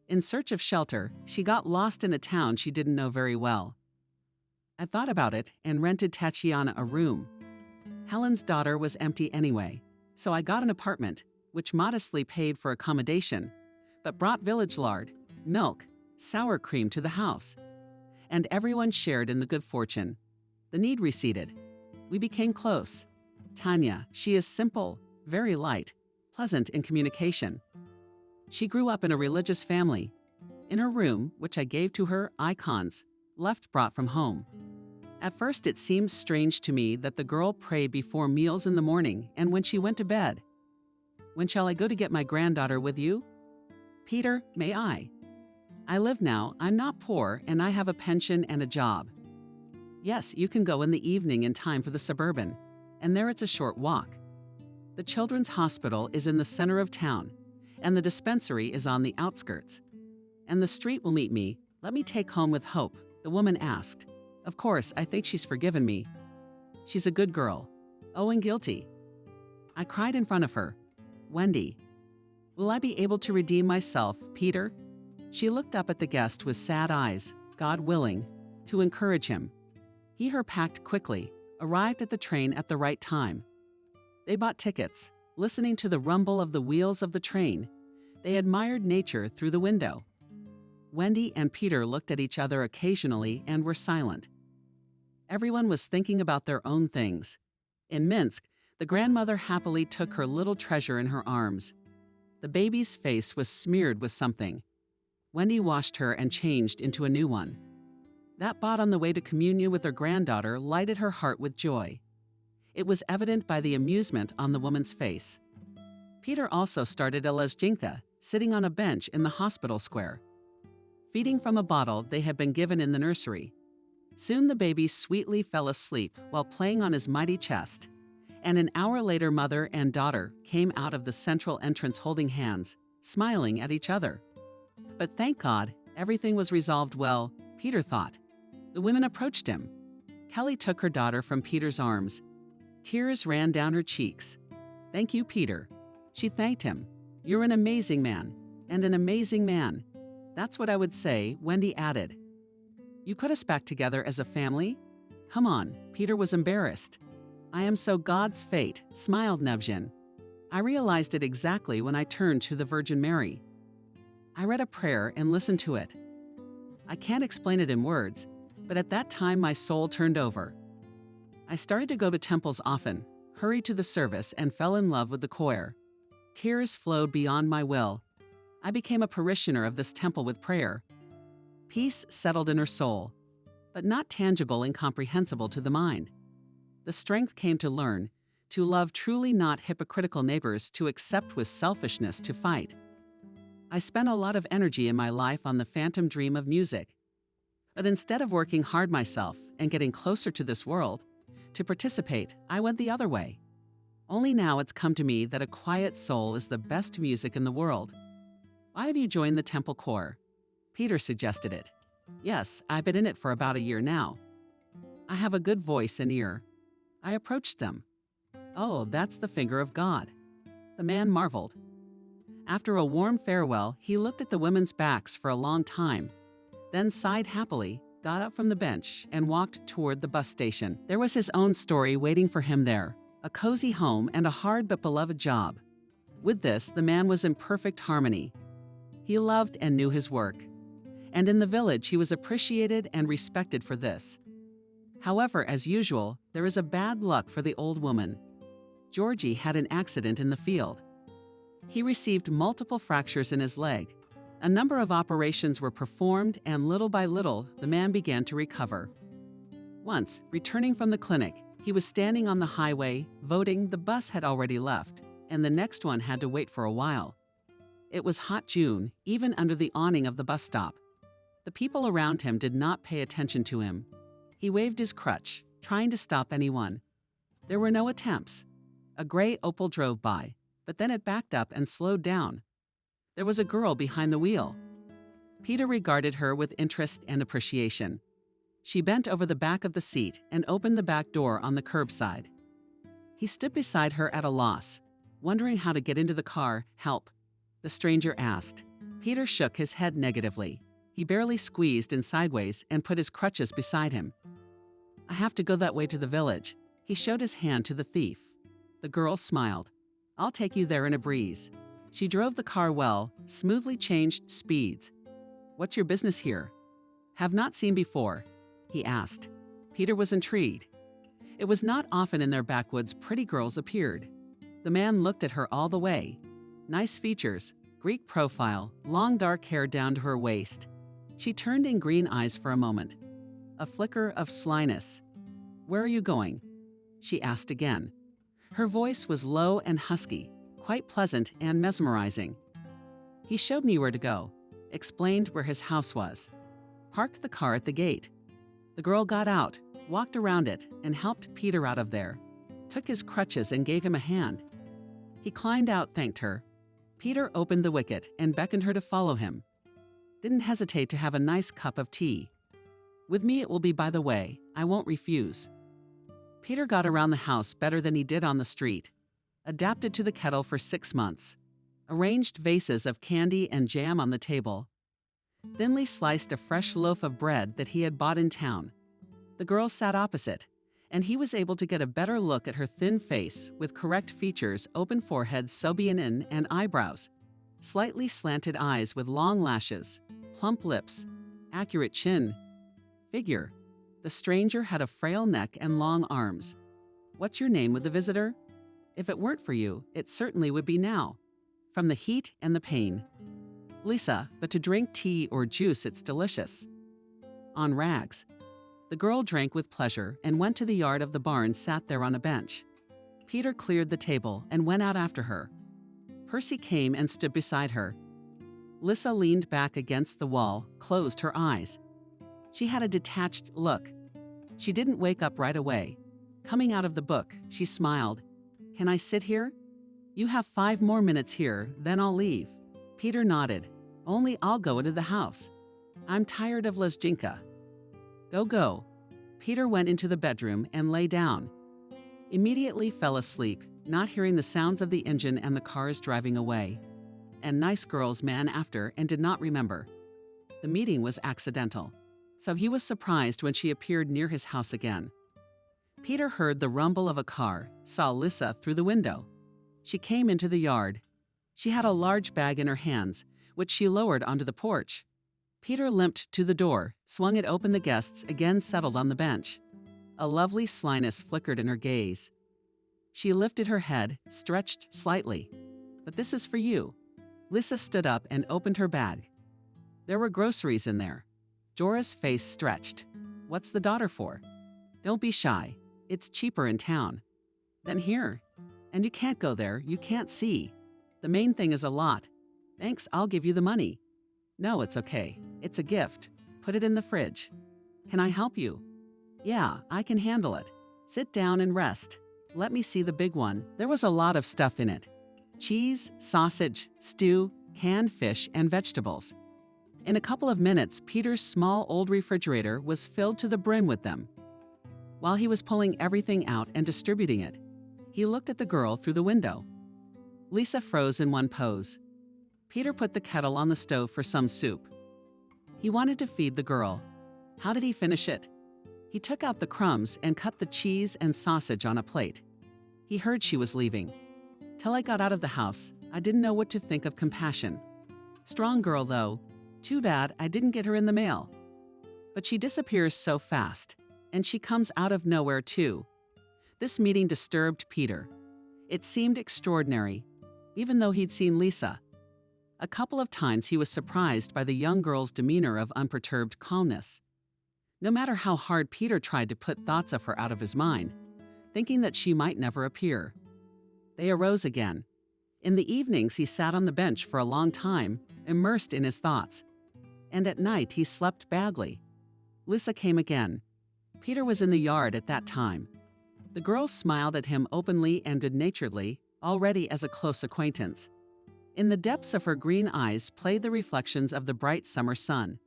In search of shelter, she got lost in a town she didn't know very well. I thought about it and rented Tatiana a room. Helen's daughter was empty anyway, so I got an apartment, which modestly paid for accommodation, but brought village lard, milk, sour cream to the house. And everyone shared in the good fortune. The need receded. We became close. Tanya, she is simple, very light, pleasant in communication. She grew up in a religious family. In her room, which I gave to her, icons, left brought from home. At first it seemed strange to me that the girl prayed before meals in the morning and when she went to bed. When shall I go to get my granddaughter with you? Peter, may I? I live now, I'm not poor, and I have a pension and a job. Yes, you can go in the evening in time for the suburban, and there it's a short walk. The children's hospital is in the center of town, and the dispensary is on the outskirts. And the street will meet me. Let me take home with Hope, the woman asked. Of course, I think she's forgiven me. She's a good girl. Oh, and guilty. I cried in front of her. Wendy, will I be able to redeem myself, Peter? She looked up at the guest with sad eyes, God willing, to encourage him. He her packed quickly, arrived at the train at the right time. They bought tickets, listening to the rumble of the wheels of the train. They admired nature through the window. Wendy and Peter looked at each other occasionally and were silent. Everyone was thinking about their own things. In Minsk, the grandmother happily took her little treasure in her arms. The baby's face was smeared with something. Wendy washed her and changed into a new one. That bought on the way to communion with her granddaughter lighted her heart with joy. It was evident by the amusement on the woman's face. Peter also started a lezginka, sitting on a bench in the hospital square. Feeding from a bottle they had been given in the nursery. Soon the baby sweetly fell asleep while playing on his mighty chest, and an hour later mother and daughter came out of the central entrance holding hands, smiling at each other. But thank God, everything was resolved well, Peter thought. The women approached him. Kelly took her daughter from Peter's arms. Tears ran down her cheeks. Thank you, Peter. She thanked him. You're an amazing man, and an amazing man. That's what I would say, Wendy added. You put us back together as a family? Come on, Peter was embarrassed. I am so God's fate, smiled Nevzhin. I realized it exactly when I turned to the Virgin Mary. I read a prayer and listened to it. I can't explain it in words, but at that time my soul turned over. I started to go to temples often, hurried to the service, and fell in love with the choir. Tears flowed beyond my will. I became a parishioner of this temple with prayer. Peace settled in her soul, but not tangible and comprehensible to the mind. The strength came to learn, to love truly not hypocritical neighbors, to accept with selfishness, to fight. I spent a lot of energy in my life on the phantom dream of music. But instead of working hard myself and getting closer to this world, to participate, I went the other way. Only now it's come to me that a quiet soul is the best music in the world. Why have you joined the temple choir? Peter suggested it. Yes, I've been in it for about a year now. I have a good voice and ear. I approached them. Oh, that's the finger of God. The man marveled. After a warm farewell, he looked at the women's backs for a long time, then sighed happily, got up from the bench, and walked toward the bus station. There was his own story waiting for him there, a cozy home and a hard but beloved job. With this, the man was in perfect harmony. He loved and knew his work. And in the village, he was appreciated and respected for this. However, as usual, there is a bad luck for the old woman. Georgie had an accident in the field. He received multiple fractures in his leg. A number of operations were performed, and little by little, the man began to recover. Once, returning from the clinic, he was standing on the highway, voting. The bus had already left, and the next one had to wait for a while. It was hot June, even under the awning of the bus stop. The people around him did not pay attention to him. He waved his crutch, trying to stop anyone. There were no attempts. A gray Opel drove by, but then it backed up and slowed down. There was a girl behind the wheel. Peter regarded her with interest and appreciation. She bent over the back of the seat and opened the back door on the curbside. He stood beside her at a loss, wondering how to get into the car. Help, the stranger asked. Peter shook his head negatively. He barely squeezed in sideways and put his crutches beside him. I have to go that way to the village. He showed his hand to the thief. The girl smiled. I'll take you there in a breeze. She drove the car well, smoothly changed speeds. What's your business here? Have not seen before, he asked. Peter was intrigued. It was not often in their backwoods pretty girls appeared. The man looked at her all the way. Nice features, Greek profile, long dark hair down to her waist. She turned in green eyes for a moment. A flicker of slyness. Where are you going? She asked again. Her voice was low and husky, quite pleasant and mesmerizing. He showed me where to go, explained where his house was. Parked the car at the gate. The girl got out, walked around it, and helped Peter out of there. Took his crutches and gave him a hand. He climbed out, thanked her. Peter opened the wicket and beckoned her to follow him. Didn't hesitate to have a nice cup of tea. With me it will be by the way, I won't refuse. Peter got around the house better than he did on the street. Adapted to the kettle for 6 months. Arranged vases of candy and jam on the table. Thinly sliced a fresh loaf of bread that he had bought in town. The girl sat opposite, and he was able to get a better look at her thin face with correct features, open forehead, sobianin, and eyebrows. Slightly slanted eyes with long lashes, plump lips, accurate chin. Figure. The stranger had a frail neck and long arms. What's your name with the visitor? If it weren't for you, it certainly would be now. From the heat and the pain. Lisa, but to drink tea or juice, it's delicious. On rags. The girl drank with pleasure and went to the yard of the barn, sat there on a bench. Peter cleared the table and went out after her. Percy came and stood beside her. Lisa leaned back against the wall, closed her eyes. She had a detached look. She didn't wake up right away. Coming out of the book, she smiled. Can I sit here? You have 5 more minutes here, then I'll leave. Peter nodded. Only I'll go into the house. I'm tired of Lezginka. Go. Peter went into the bedroom and lay down. Immediately fell asleep, not hearing the sounds of the engine and the cars driving away. And nice girl's man after, and did not remember. The meeting was accidental, so he was surprised when she appeared near his house again. Peter heard the rumble of a car, saw Lisa through the window. She came into the yard. She had a large bag in her hands, which she lowered onto the porch. Peter limped to the door, swung it open. The guests again settled on the bench. A lovely slyness flickered in her gaze. She lifted her head, stretched slightly. But this is for you. Lisa stood up and opened her bag. There were groceries in there. Jorah's face stretched. What's the daughter for? Don't be shy. It's cheaper in town. Then here. And you can't go there, you can't see. The main thing is a lot. Thanks, I'll give you the money. No, it's okay. It's a gift. Put it in the fridge. Can I help you? Yeah, I can handle it. Sit down and rest. Let me see the big one. There was a lot of stuff in it. Cheese, sausage, stew, canned fish, and vegetables. In a couple of minutes, Peter's small old refrigerator was filled to the brim with them. While he was pulling everything out and distributing it, he looked at the girl through the window. Lisa froze in one pose. Peter put the kettle on the stove for some soup. He wanted to feed the girl. How did he finish it? He took out the crumbs and cut the cheese and sausage on a plate. He heard she was leaving. Till I got out of the house, I didn't know what to think of compassion. Strong girl, though. Too bad I didn't get her in the mail. But she disappears so fast, and she comes out of nowhere, too. This meeting disturbed Peter. It seemed extraordinary, even though he'd seen Lisa. A couple of times he was surprised by the young girl's demeanor of unperturbed calmness. No matter how hard Peter tried to put thoughts of her out of his mind, thinking that she might never appear. They arose again. In the evenings he sat on the bench for a long time, immersed in his thoughts. And at night he slept badly. Lisa came again. Peter was in the yard at that time. The girl smiled at him openly and good-naturedly, already as a close acquaintance. In the depths of her green eyes played the reflections of the bright summer sun.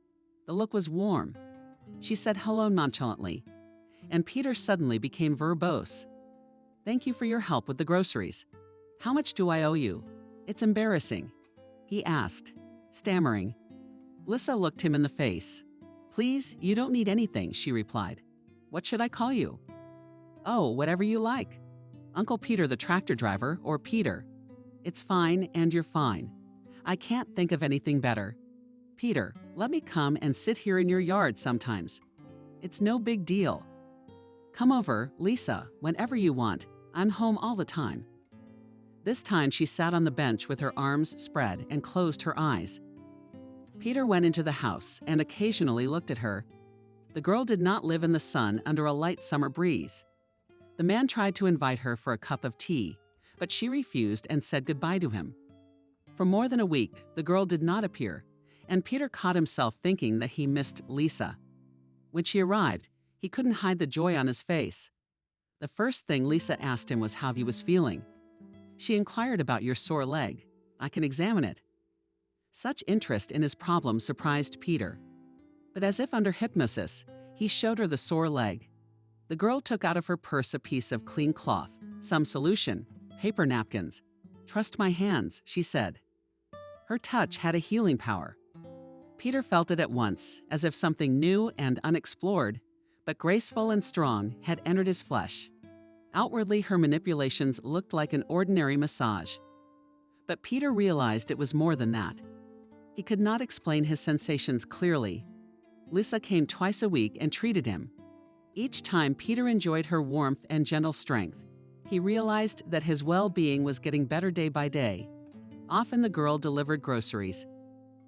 The look was warm. She said hello nonchalantly, and Peter suddenly became verbose. Thank you for your help with the groceries. How much do I owe you? It's embarrassing, he asked, stammering. Lisa looked him in the face. Please, you don't need anything, she replied. What should I call you? Oh, whatever you like. Uncle Peter the tractor driver, or Peter. It's fine, and you're fine. I can't think of anything better. Peter, let me come and sit here in your yard sometimes. It's no big deal. Come over, Lisa, whenever you want. I'm home all the time. This time she sat on the bench with her arms spread and closed her eyes. Peter went into the house and occasionally looked at her. The girl did not live in the sun under a light summer breeze. The man tried to invite her for a cup of tea, but she refused and said goodbye to him. For more than a week, the girl did not appear, and Peter caught himself thinking that he missed Lisa. When she arrived, he couldn't hide the joy on his face. The first thing Lisa asked him was how he was feeling. She inquired about your sore leg. I can examine it. Such interest in his problem surprised Peter. But as if under hypnosis, he showed her the sore leg. The girl took out of her purse a piece of clean cloth, some solution, paper napkins. Trust my hands, she said. Her touch had a healing power. Peter felt it at once, as if something new and unexplored, but graceful and strong, had entered his flesh. Outwardly, her manipulations looked like an ordinary massage. But Peter realized it was more than that. He could not explain his sensations clearly. Lisa came twice a week and treated him. Each time Peter enjoyed her warmth and gentle strength. He realized that his well-being was getting better day by day. Often the girl delivered groceries.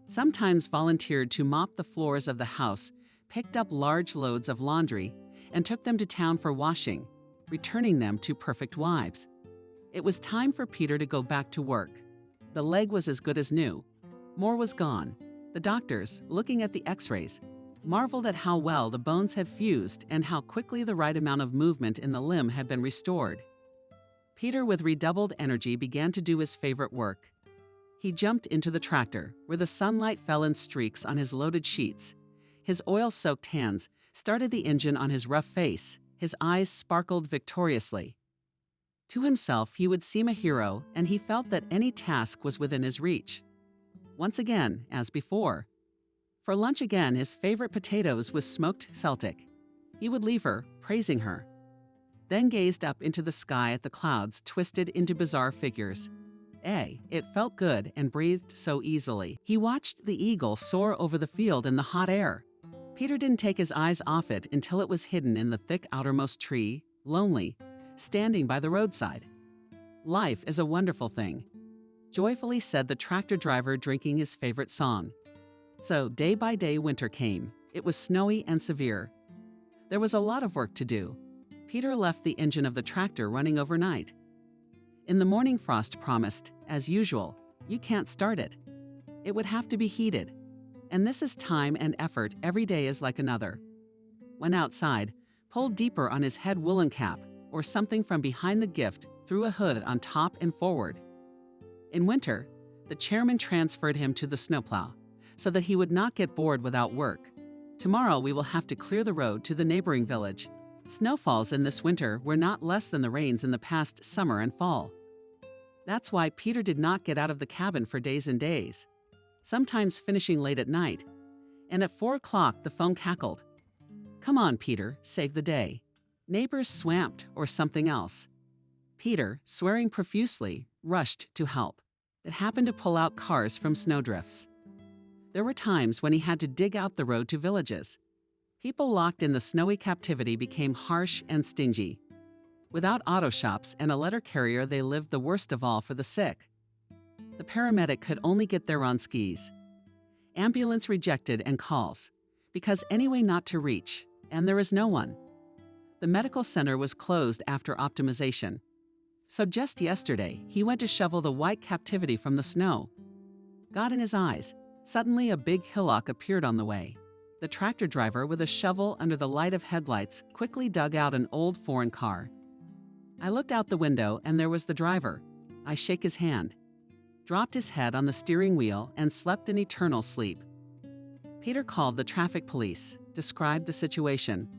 Sometimes volunteered to mop the floors of the house, picked up large loads of laundry, and took them to town for washing, returning them to perfect wives. It was time for Peter to go back to work. The leg was as good as new. More was gone. The doctors, looking at the x-rays, marveled at how well the bones had fused and how quickly the right amount of movement in the limb had been restored. Peter, with redoubled energy, began to do his favorite work. He jumped into the tractor, where the sunlight fell in streaks on his loaded sheets. His oil-soaked hands started the engine on his rough face. His eyes sparkled victoriously. To himself, he would seem a hero, and he felt that any task was within his reach. Once again, as before. For lunch again, his favorite potatoes with smoked Celtic. He would leave her, praising her. Then gazed up into the sky at the clouds twisted into bizarre figures. It felt good and breathed so easily. He watched the eagle soar over the field in the hot air. Peter didn't take his eyes off it until it was hidden in the thick outermost tree, lonely, standing by the roadside. Life is a wonderful thing, joyfully said the tractor driver, drinking his favorite song. So day by day winter came. It was snowy and severe. There was a lot of work to do. Peter left the engine of the tractor running overnight. In the morning, frost promised, as usual, you can't start it. It would have to be heated. And this is time and effort. Every day is like another. When outside, pulled deeper on his head woolen cap or something from behind the gift, threw a hood on top and forward. In winter, the chairman transferred him to the snowplow so that he would not get bored without work. Tomorrow we will have to clear the road to the neighboring village. Snowfalls in this winter were not less than the rains in the past summer and fall. That's why Peter did not get out of the cabin for days and days, sometimes finishing late at night. And at 4 o'clock the phone cackled. "Come on, Peter, save the day. Neighbors swamped or something else." Peter, swearing profusely, rushed to help. It happened to pull out cars from snowdrifts. There were times when he had to dig out the road to villages. People locked in the snowy captivity became harsh and stingy. Without auto shops and a letter carrier, they lived the worst of all for the sick. The paramedic could only get there on skis. Ambulance rejected and calls, because anyway not to reach, and there is no one. The medical center was closed after optimization. So just yesterday, he went to shovel the white captivity from the snow. Got in his eyes. Suddenly a big hillock appeared on the way. The tractor driver, with a shovel under the light of headlights, quickly dug out an old foreign car. I looked out the window and there was the driver. I shake his hand, dropped his head on the steering wheel and slept an eternal sleep. Peter called the traffic police, described the situation.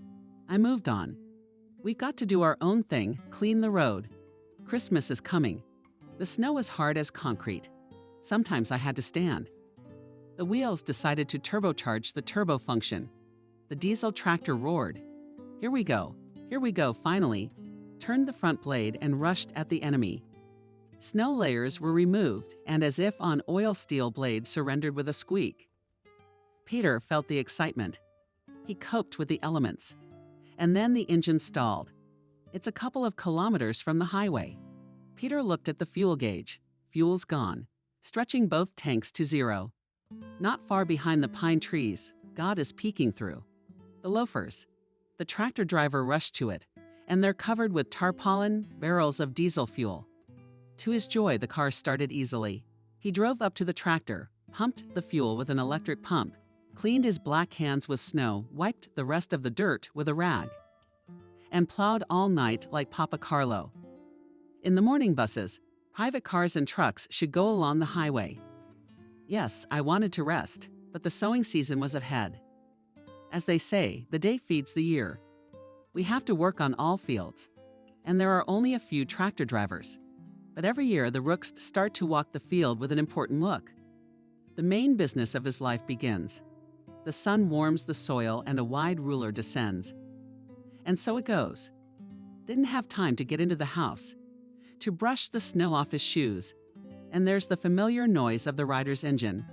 I moved on. We've got to do our own thing, clean the road. Christmas is coming. The snow is hard as concrete. Sometimes I had to stand. The wheels decided to turbocharge the turbo function. The diesel tractor roared. Here we go, finally. Turned the front blade and rushed at the enemy. Snow layers were removed, and as if on oil steel blades surrendered with a squeak. Peter felt the excitement. He coped with the elements. And then the engine stalled. It's a couple of kilometers from the highway. Peter looked at the fuel gauge. Fuel's gone, stretching both tanks to zero. Not far behind the pine trees, God is peeking through. The loafers. The tractor driver rushed to it, and they're covered with tarpaulin, barrels of diesel fuel. To his joy, the car started easily. He drove up to the tractor, pumped the fuel with an electric pump, cleaned his black hands with snow, wiped the rest of the dirt with a rag, and plowed all night like Papa Carlo. In the morning buses, private cars and trucks should go along the highway. Yes, I wanted to rest, but the sowing season was ahead. As they say, the day feeds the year. We have to work on all fields, and there are only a few tractor drivers. But every year the rooks start to walk the field with an important look. The main business of his life begins. The sun warms the soil and a wide ruler descends. And so it goes. Didn't have time to get into the house, to brush the snow off his shoes, and there's the familiar noise of the rider's engine.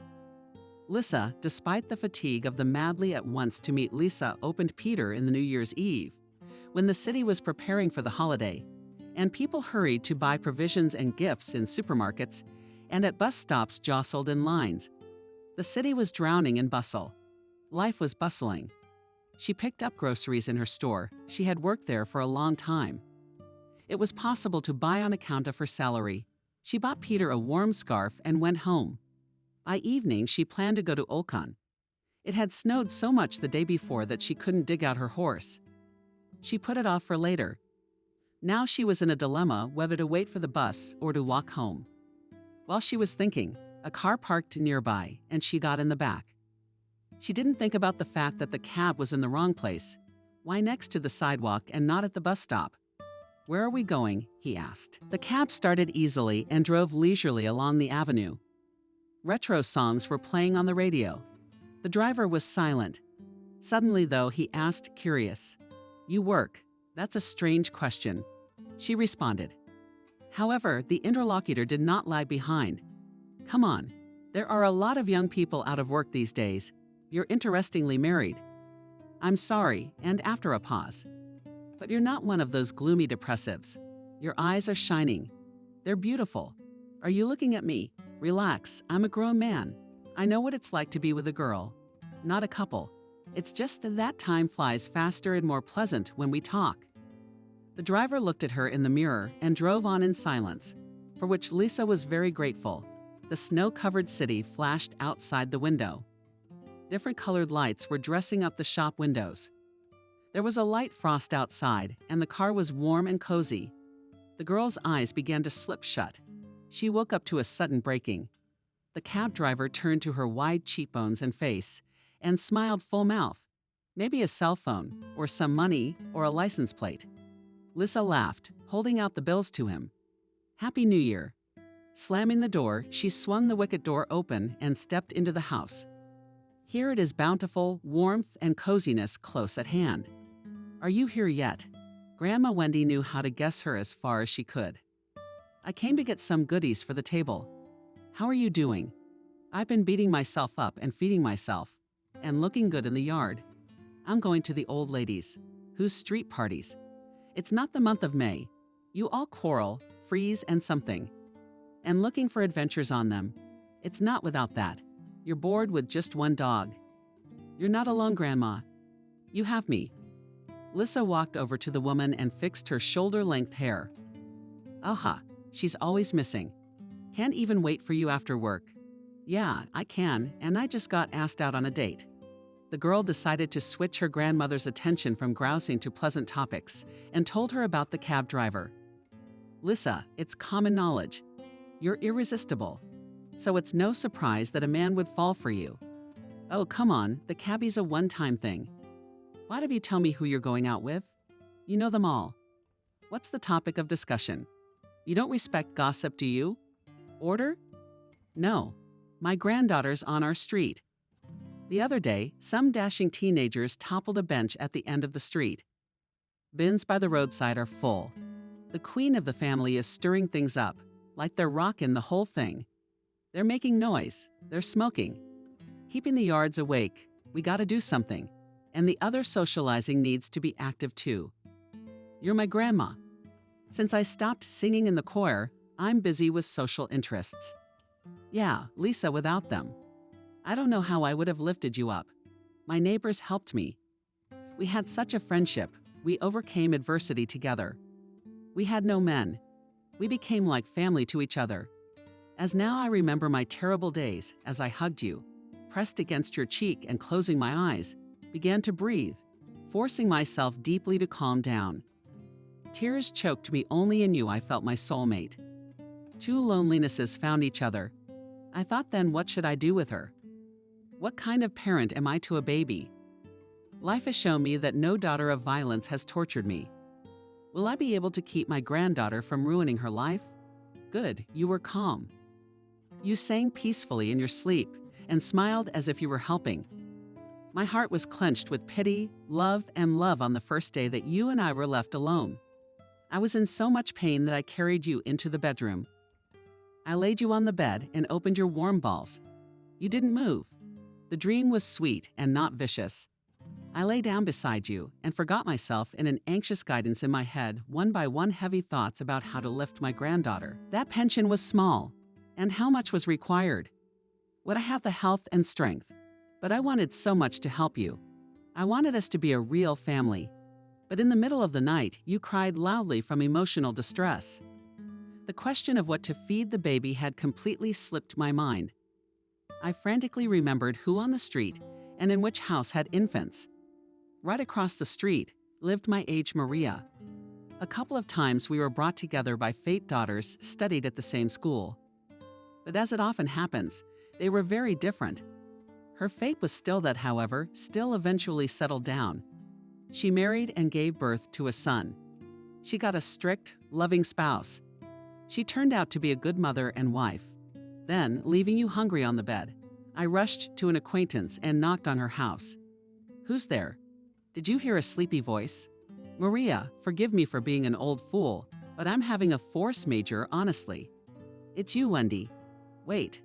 Lisa, despite the fatigue of the madly at once to meet Lisa, opened Peter in the New Year's Eve, when the city was preparing for the holiday, and people hurried to buy provisions and gifts in supermarkets, and at bus stops jostled in lines. The city was drowning in bustle. Life was bustling. She picked up groceries in her store. She had worked there for a long time. It was possible to buy on account of her salary. She bought Peter a warm scarf and went home. By evening, she planned to go to Olkan. It had snowed so much the day before that she couldn't dig out her horse. She put it off for later. Now she was in a dilemma whether to wait for the bus or to walk home. While she was thinking, a car parked nearby, and she got in the back. She didn't think about the fact that the cab was in the wrong place. Why next to the sidewalk and not at the bus stop? "Where are we going?" he asked. The cab started easily and drove leisurely along the avenue. Retro songs were playing on the radio. The driver was silent. Suddenly, though, he asked, curious, "You work? That's a strange question." She responded. However, the interlocutor did not lag behind. "Come on. There are a lot of young people out of work these days. You're interestingly married." "I'm sorry," and after a pause. "But you're not one of those gloomy depressives. Your eyes are shining. They're beautiful. Are you looking at me? Relax, I'm a grown man. I know what it's like to be with a girl, not a couple. It's just that time flies faster and more pleasant when we talk." The driver looked at her in the mirror and drove on in silence, for which Lisa was very grateful. the snow-covered city flashed outside the window. Different colored lights were dressing up the shop windows. There was a light frost outside, and the car was warm and cozy. The girl's eyes began to slip shut. She woke up to a sudden breaking. The cab driver turned to her wide cheekbones and face and smiled full mouth. Maybe a cell phone, or some money, or a license plate. Lisa laughed, holding out the bills to him. "Happy New Year." Slamming the door, she swung the wicket door open and stepped into the house. Here it is bountiful, warmth, and coziness close at hand. "Are you here yet?" Grandma Wendy knew how to guess her as far as she could. "I came to get some goodies for the table." "How are you doing?" "I've been beating myself up and feeding myself, and looking good in the yard. I'm going to the old ladies." "Whose street parties?" "It's not the month of May. You all quarrel, freeze, and something. And looking for adventures on them. It's not without that. You're bored with just one dog." "You're not alone, Grandma. You have me." Lisa walked over to the woman and fixed her shoulder-length hair. "Aha, she's always missing. Can't even wait for you after work." "Yeah, I can, and I just got asked out on a date." The girl decided to switch her grandmother's attention from grousing to pleasant topics and told her about the cab driver. "Lisa, it's common knowledge. You're irresistible. So it's no surprise that a man would fall for you." "Oh, come on, the cabbie's a one-time thing." "Why don't you tell me who you're going out with? You know them all." "What's the topic of discussion? You don't respect gossip, do you?" "Order?" "No. My granddaughter's on our street." The other day, some dashing teenagers toppled a bench at the end of the street. Bins by the roadside are full. The queen of the family is stirring things up, like they're rocking the whole thing. They're making noise. They're smoking. Keeping the yards awake. We gotta do something. And the other socializing needs to be active too. "You're my grandma." "Since I stopped singing in the choir, I'm busy with social interests." "Yeah, Lisa without them. I don't know how I would have lifted you up. My neighbors helped me. We had such a friendship. We overcame adversity together. We had no men. We became like family to each other. As now I remember my terrible days as I hugged you, pressed against your cheek and closing my eyes, began to breathe, forcing myself deeply to calm down. Tears choked me. Only in you I felt my soulmate. Two lonelinesses found each other. I thought then, what should I do with her? What kind of parent am I to a baby? Life has shown me that no daughter of violence has tortured me. Will I be able to keep my granddaughter from ruining her life? Good, you were calm. You sang peacefully in your sleep and smiled as if you were helping. My heart was clenched with pity, love, and love on the first day that you and I were left alone. I was in so much pain that I carried you into the bedroom. I laid you on the bed and opened your warm balls. You didn't move. The dream was sweet and not vicious. I lay down beside you and forgot myself in an anxious guidance in my head, one by one heavy thoughts about how to lift my granddaughter. That pension was small, and how much was required? Would I have the health and strength? But I wanted so much to help you. I wanted us to be a real family. But in the middle of the night, you cried loudly from emotional distress. The question of what to feed the baby had completely slipped my mind. I frantically remembered who on the street and in which house had infants. Right across the street lived my age Maria. A couple of times we were brought together by fate. Daughters studied at the same school. But as it often happens, they were very different. Her fate was still that, however, still eventually settled down. She married and gave birth to a son. She got a strict, loving spouse. She turned out to be a good mother and wife. Then, leaving you hungry on the bed, I rushed to an acquaintance and knocked on her house. "Who's there?" "Did you hear a sleepy voice?" "Maria, forgive me for being an old fool, but I'm having a force major, honestly." "It's you, Wendy." "Wait.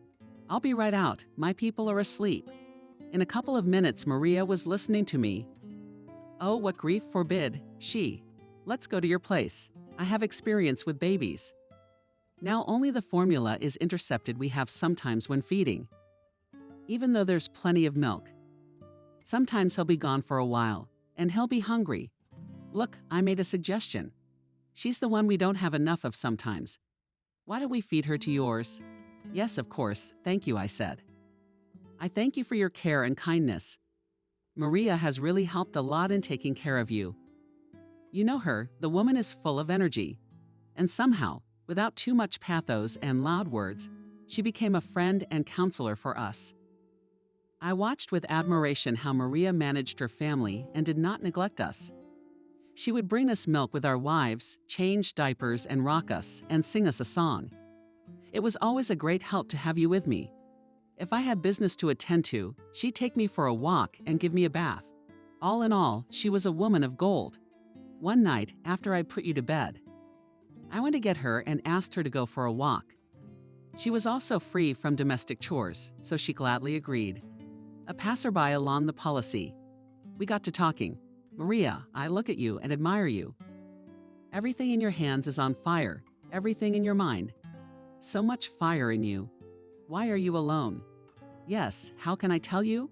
I'll be right out. My people are asleep." In a couple of minutes, Maria was listening to me. "Oh, what grief forbid, she. Let's go to your place. I have experience with babies. Now only the formula is intercepted we have sometimes when feeding. Even though there's plenty of milk. Sometimes he'll be gone for a while, and he'll be hungry. Look, I made a suggestion. She's the one we don't have enough of sometimes. Why don't we feed her to yours? Yes, of course, thank you, I said. I thank you for your care and kindness. Maria has really helped a lot in taking care of you. You know her, the woman is full of energy. And somehow, without too much pathos and loud words, she became a friend and counselor for us. I watched with admiration how Maria managed her family and did not neglect us. She would bring us milk with our wives, change diapers and rock us and sing us a song. It was always a great help to have you with me. If I had business to attend to, she'd take me for a walk and give me a bath. All in all, she was a woman of gold. One night, after I'd put you to bed, I went to get her and asked her to go for a walk. She was also free from domestic chores, so she gladly agreed. A passerby along the policy. We got to talking. Maria, I look at you and admire you. Everything in your hands is on fire, everything in your mind. So much fire in you. Why are you alone? Yes, how can I tell you?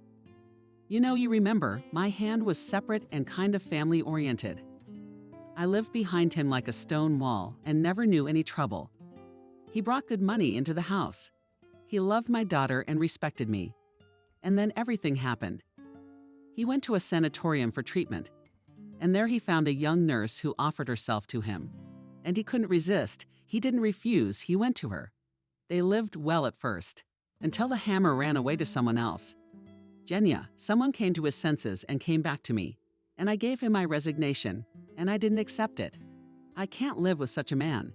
You remember, my hand was separate and kind of family-oriented. I lived behind him like a stone wall and never knew any trouble. He brought good money into the house. He loved my daughter and respected me. And then everything happened. He went to a sanatorium for treatment, and there he found a young nurse who offered herself to him. And he couldn't resist. He didn't refuse. He went to her. They lived well at first, until the hammer ran away to someone else. Genya, someone came to his senses and came back to me, and I gave him my resignation, and I didn't accept it. I can't live with such a man.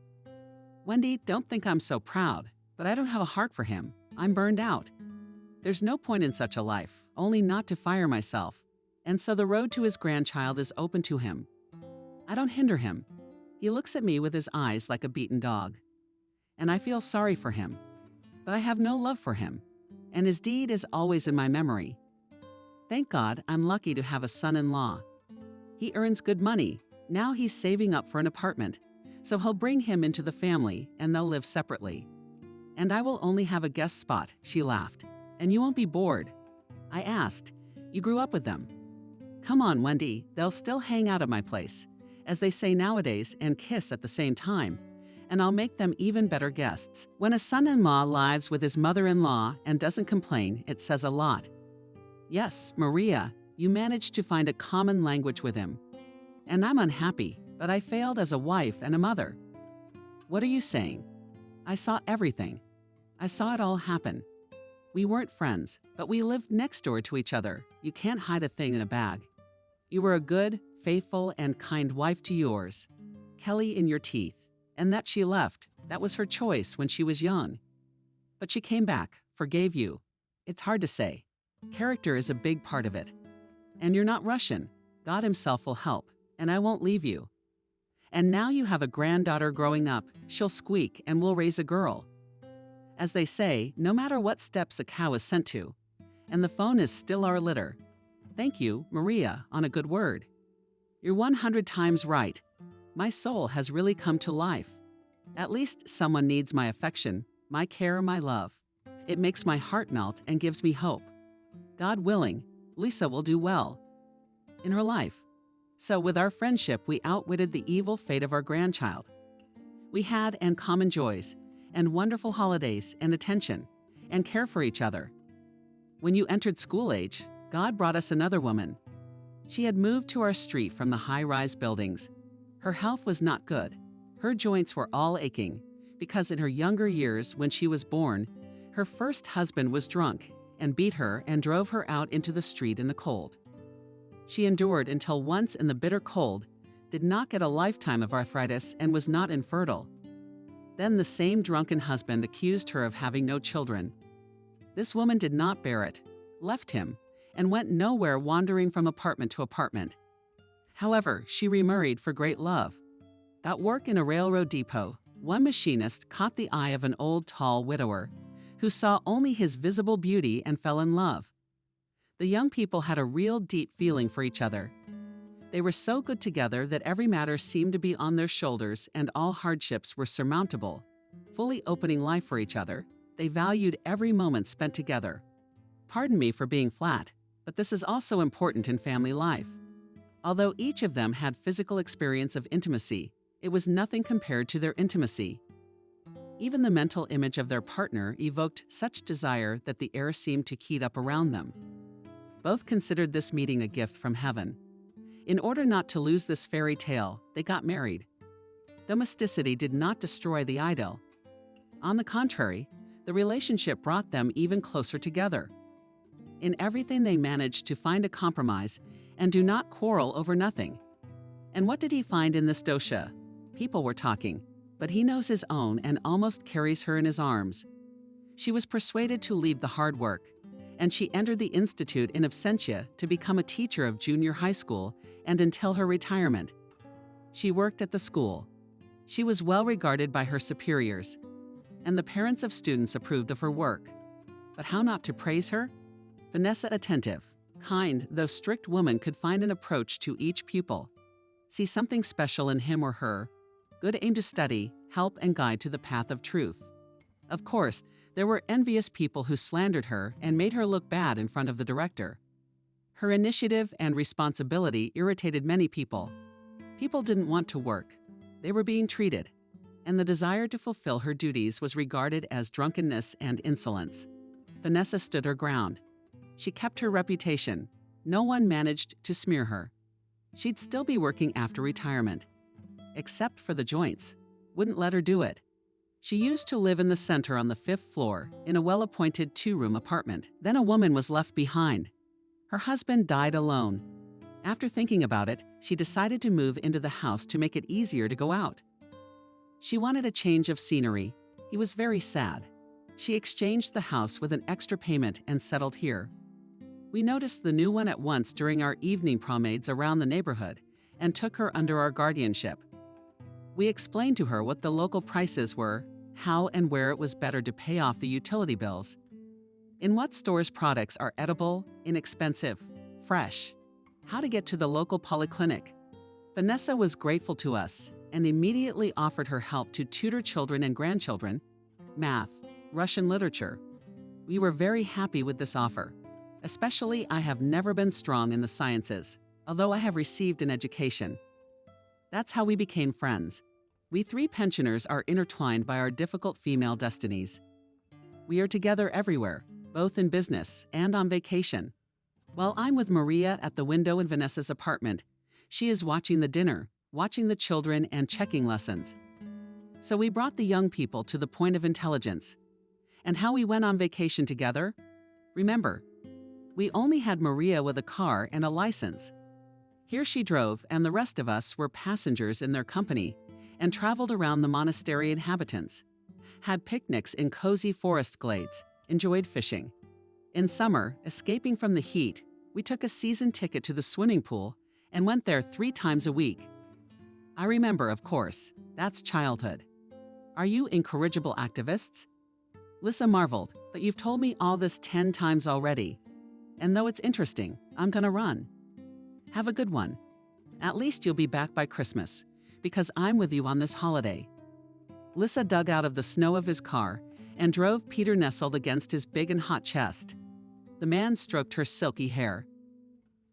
Wendy, don't think I'm so proud, but I don't have a heart for him. I'm burned out. There's no point in such a life, only not to fire myself, and so the road to his grandchild is open to him. I don't hinder him. He looks at me with his eyes like a beaten dog, and I feel sorry for him, but I have no love for him, and his deed is always in my memory. Thank God I'm lucky to have a son-in-law. He earns good money. Now he's saving up for an apartment, so he'll bring him into the family and they'll live separately. And I will only have a guest spot, she laughed. And you won't be bored. I asked, you grew up with them. Come on, Wendy, they'll still hang out at my place, as they say nowadays, and kiss at the same time. And I'll make them even better guests. When a son-in-law lives with his mother-in-law and doesn't complain, it says a lot. Yes, Maria, you managed to find a common language with him. And I'm unhappy, but I failed as a wife and a mother. What are you saying? I saw everything. I saw it all happen. We weren't friends, but we lived next door to each other. You can't hide a thing in a bag. You were a good, faithful, and kind wife to yours. Kelly in your teeth. And that she left, that was her choice when she was young. But she came back, forgave you. It's hard to say. Character is a big part of it. And you're not Russian. God himself will help, and I won't leave you. And now you have a granddaughter growing up. She'll squeak and we'll raise a girl. As they say, no matter what steps a cow is sent to, and the phone is still our litter. Thank you, Maria, on a good word. You're 100 times right. My soul has really come to life. At least someone needs my affection, my care, my love. It makes my heart melt and gives me hope. God willing, Lisa will do well in her life. So with our friendship, we outwitted the evil fate of our grandchild. We had and common joys, and wonderful holidays and attention, and care for each other. When you entered school age, God brought us another woman. She had moved to our street from the high-rise buildings. Her health was not good. Her joints were all aching, because in her younger years, when she was born, her first husband was drunk and beat her and drove her out into the street in the cold. She endured until once in the bitter cold, did not get a lifetime of arthritis, and was not infertile. Then the same drunken husband accused her of having no children. This woman did not bear it, left him, and went nowhere, wandering from apartment to apartment. However, she remarried for great love. Got work in a railroad depot. One machinist caught the eye of an old, tall widower, who saw only his visible beauty and fell in love. The young people had a real deep feeling for each other. They were so good together that every matter seemed to be on their shoulders and all hardships were surmountable. Fully opening life for each other, they valued every moment spent together. Pardon me for being flat, but this is also important in family life. Although each of them had physical experience of intimacy, it was nothing compared to their intimacy. Even the mental image of their partner evoked such desire that the air seemed to heat up around them. Both considered this meeting a gift from heaven. In order not to lose this fairy tale, they got married. Domesticity did not destroy the idyll. On the contrary, the relationship brought them even closer together. In everything they managed to find a compromise and do not quarrel over nothing. And what did he find in this dosha? People were talking, but he knows his own and almost carries her in his arms. She was persuaded to leave the hard work, and she entered the institute in absentia to become a teacher of junior high school and until her retirement. She worked at the school. She was well regarded by her superiors, and the parents of students approved of her work. But how not to praise her? Vanessa, attentive, kind, though strict woman, could find an approach to each pupil. See something special in him or her. Good aim to study, help, and guide to the path of truth. Of course, there were envious people who slandered her and made her look bad in front of the director. Her initiative and responsibility irritated many people. People didn't want to work. They were being treated, and the desire to fulfill her duties was regarded as drunkenness and insolence. Vanessa stood her ground. She kept her reputation. No one managed to smear her. She'd still be working after retirement. Except for the joints. Wouldn't let her do it. She used to live in the center on the 5th floor in a well-appointed 2-room apartment. Then a woman was left behind. Her husband died alone. After thinking about it, she decided to move into the house to make it easier to go out. She wanted a change of scenery. He was very sad. She exchanged the house with an extra payment and settled here. We noticed the new one at once during our evening promenades around the neighborhood and took her under our guardianship. We explained to her what the local prices were, how and where it was better to pay off the utility bills, in what stores products are edible, inexpensive, fresh, how to get to the local polyclinic. Vanessa was grateful to us and immediately offered her help to tutor children and grandchildren, math, Russian literature. We were very happy with this offer. Especially, I have never been strong in the sciences, although I have received an education. That's how we became friends. We 3 pensioners are intertwined by our difficult female destinies. We are together everywhere, both in business and on vacation. While I'm with Maria at the window in Vanessa's apartment, she is watching the dinner, watching the children, and checking lessons. So we brought the young people to the point of intelligence. And how we went on vacation together? Remember, we only had Maria with a car and a license. Here she drove, and the rest of us were passengers in their company, and traveled around the monastery inhabitants, had picnics in cozy forest glades, enjoyed fishing. In summer, escaping from the heat, we took a season ticket to the swimming pool and went there 3 times a week. I remember, of course, that's childhood. Are you incorrigible activists? Lissa marveled, but you've told me all this 10 times already. And though it's interesting, I'm gonna run. Have a good one. At least you'll be back by Christmas, because I'm with you on this holiday. Lissa dug out of the snow of his car and drove Peter nestled against his big and hot chest. The man stroked her silky hair.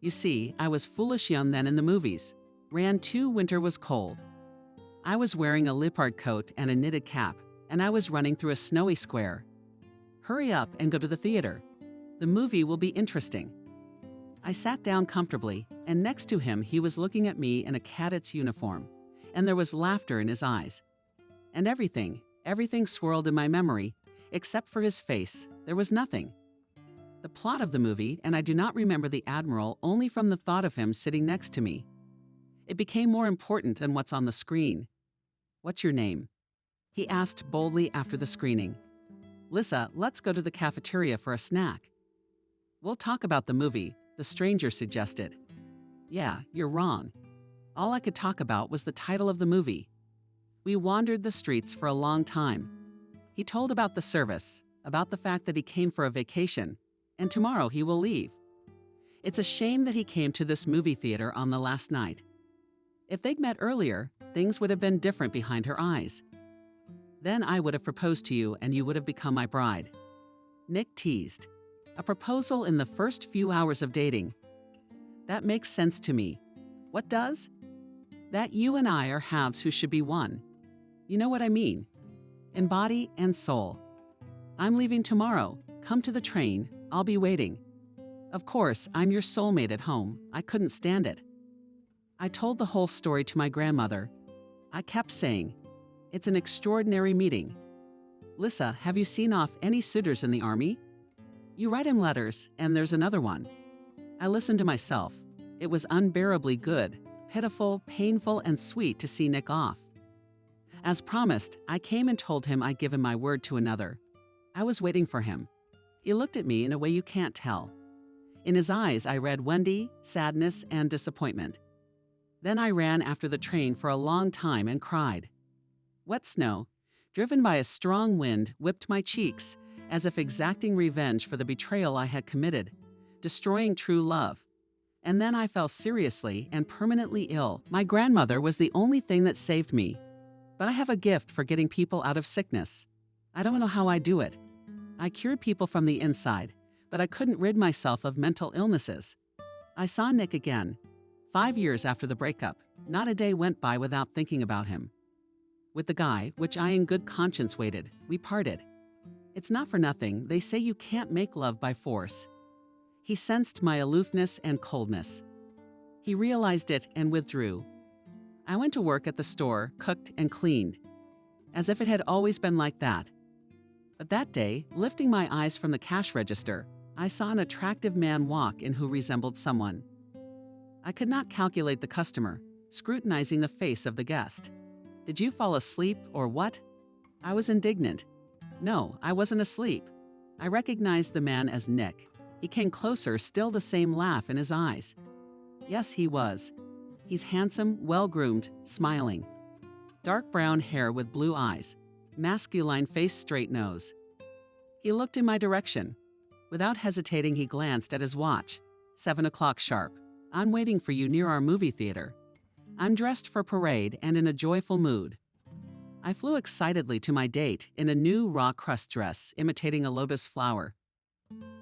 You see, I was foolish young then in the movies. Ran 2 winter was cold. I was wearing a leopard coat and a knitted cap, and I was running through a snowy square. Hurry up and go to the theater. The movie will be interesting. I sat down comfortably, and next to him he was looking at me in a cadet's uniform, and there was laughter in his eyes. And everything swirled in my memory, except for his face. There was nothing. The plot of the movie, and I do not remember the Admiral only from the thought of him sitting next to me. It became more important than what's on the screen. What's your name? He asked boldly after the screening. Lissa, let's go to the cafeteria for a snack. We'll talk about the movie, the stranger suggested. Yeah, you're wrong. All I could talk about was the title of the movie. We wandered the streets for a long time. He told about the service, about the fact that he came for a vacation, and tomorrow he will leave. It's a shame that he came to this movie theater on the last night. If they'd met earlier, things would have been different behind her eyes. Then I would have proposed to you and you would have become my bride. Nick teased. A proposal in the first few hours of dating. That makes sense to me. What does? That you and I are halves who should be one. You know what I mean? in body and soul. I'm leaving tomorrow. Come to the train. I'll be waiting. Of course, I'm your soulmate at home. I couldn't stand it. I told the whole story to my grandmother. I kept saying, "It's an extraordinary meeting. Lissa, have you seen off any suitors in the army? You write him letters, and there's another one." I listened to myself. It was unbearably good, pitiful, painful, and sweet to see Nick off. As promised, I came and told him I'd given my word to another. I was waiting for him. He looked at me in a way you can't tell. In his eyes, I read Wendy, sadness, and disappointment. Then I ran after the train for a long time and cried. Wet snow, driven by a strong wind, whipped my cheeks, as if exacting revenge for the betrayal I had committed, destroying true love. And then I fell seriously and permanently ill. My grandmother was the only thing that saved me. But I have a gift for getting people out of sickness. I don't know how I do it. I cured people from the inside, but I couldn't rid myself of mental illnesses. I saw Nick again. 5 years after the breakup, not a day went by without thinking about him. With the guy, which I in good conscience waited, we parted. It's not for nothing, they say you can't make love by force. He sensed my aloofness and coldness. He realized it and withdrew. I went to work at the store, cooked and cleaned, as if it had always been like that. But that day, lifting my eyes from the cash register, I saw an attractive man walk in who resembled someone. I could not calculate the customer, scrutinizing the face of the guest. Did you fall asleep or what? I was indignant. No, I wasn't asleep. I recognized the man as Nick. He came closer, still the same laugh in his eyes. Yes, he was. He's handsome, well-groomed, smiling. Dark brown hair with blue eyes, masculine face, straight nose. He looked in my direction. Without hesitating, he glanced at his watch. 7 o'clock sharp. I'm waiting for you near our movie theater. I'm dressed for parade and in a joyful mood. I flew excitedly to my date in a new raw crust dress imitating a lotus flower.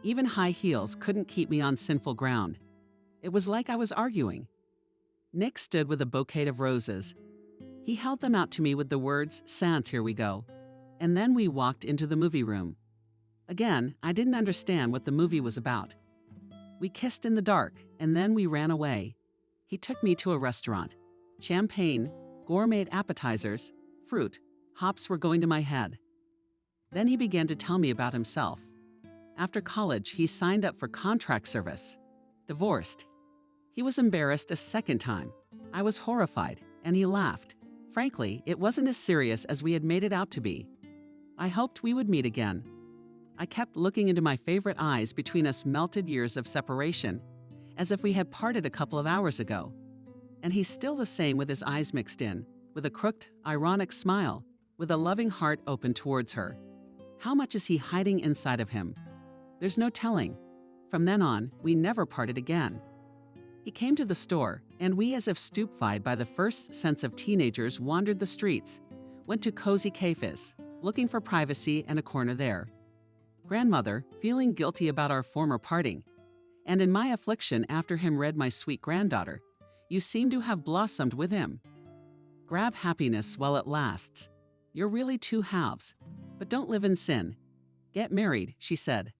Even high heels couldn't keep me on sinful ground. It was like I was arguing. Nick stood with a bouquet of roses. He held them out to me with the words, "Sans, here we go." And then we walked into the movie room. Again, I didn't understand what the movie was about. We kissed in the dark, and then we ran away. He took me to a restaurant. Champagne, gourmet appetizers, fruit, hops were going to my head. Then he began to tell me about himself. After college, he signed up for contract service. Divorced. He was embarrassed a second time. I was horrified, and he laughed. Frankly, it wasn't as serious as we had made it out to be. I hoped we would meet again. I kept looking into my favorite eyes between us melted years of separation, as if we had parted a couple of hours ago. And he's still the same with his eyes mixed in, with a crooked, ironic smile, with a loving heart open towards her. How much is he hiding inside of him? There's no telling. From then on, we never parted again. He came to the store, and we, as if stupefied by the first sense of teenagers, wandered the streets, went to cozy cafes, looking for privacy and a corner there. Grandmother, feeling guilty about our former parting, and in my affliction after him read my sweet granddaughter, "You seem to have blossomed with him. Grab happiness while it lasts. You're really two halves, but don't live in sin. Get married," she said.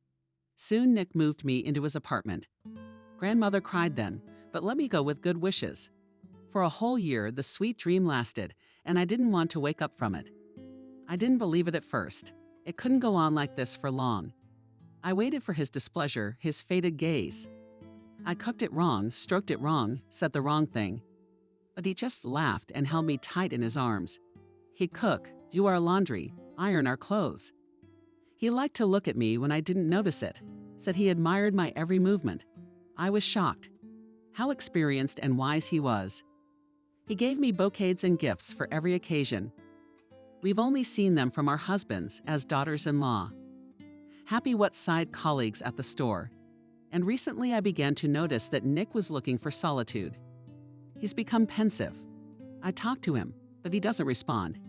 Soon Nick moved me into his apartment. Grandmother cried then, but let me go with good wishes. For a whole year, the sweet dream lasted, and I didn't want to wake up from it. I didn't believe it at first. It couldn't go on like this for long. I waited for his displeasure, his fated gaze. I cooked it wrong, stroked it wrong, said the wrong thing. But he just laughed and held me tight in his arms. He'd cook, do our laundry, iron our clothes. He liked to look at me when I didn't notice it, said he admired my every movement. I was shocked. How experienced and wise he was. He gave me bouquets and gifts for every occasion. We've only seen them from our husbands as daughters-in-law. Happy West Side colleagues at the store. And recently I began to notice that Nick was looking for solitude. He's become pensive. I talk to him, but he doesn't respond.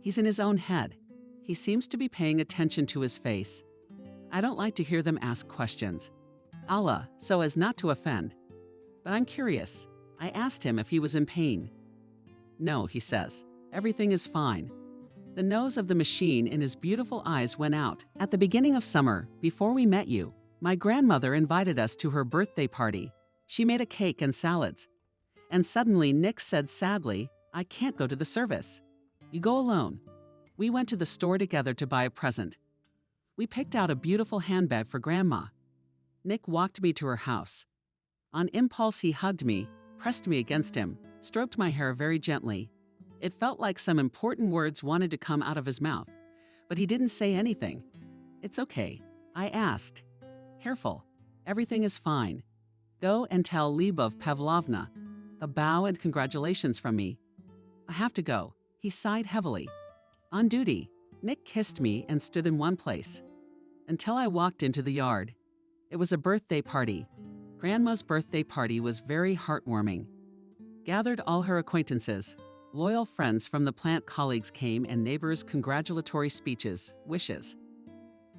He's in his own head. He seems to be paying attention to his face. I don't like to hear them ask questions. Allah, so as not to offend. But I'm curious. I asked him if he was in pain. No, he says. Everything is fine. The nose of the machine in his beautiful eyes went out. At the beginning of summer, before we met you, my grandmother invited us to her birthday party. She made a cake and salads. And suddenly Nick said sadly, "I can't go to the service. You go alone." We went to the store together to buy a present. We picked out a beautiful handbag for Grandma. Nick walked me to her house. On impulse, he hugged me, pressed me against him, stroked my hair very gently. It felt like some important words wanted to come out of his mouth, but he didn't say anything. "It's okay," I asked. "Careful. Everything is fine. Go and tell Lyubov Pavlovna." A bow and congratulations from me. "I have to go." He sighed heavily. On duty, Nick kissed me and stood in one place. Until I walked into the yard. It was a birthday party. Grandma's birthday party was very heartwarming. Gathered all her acquaintances. Loyal friends from the plant colleagues came and neighbors' congratulatory speeches, wishes.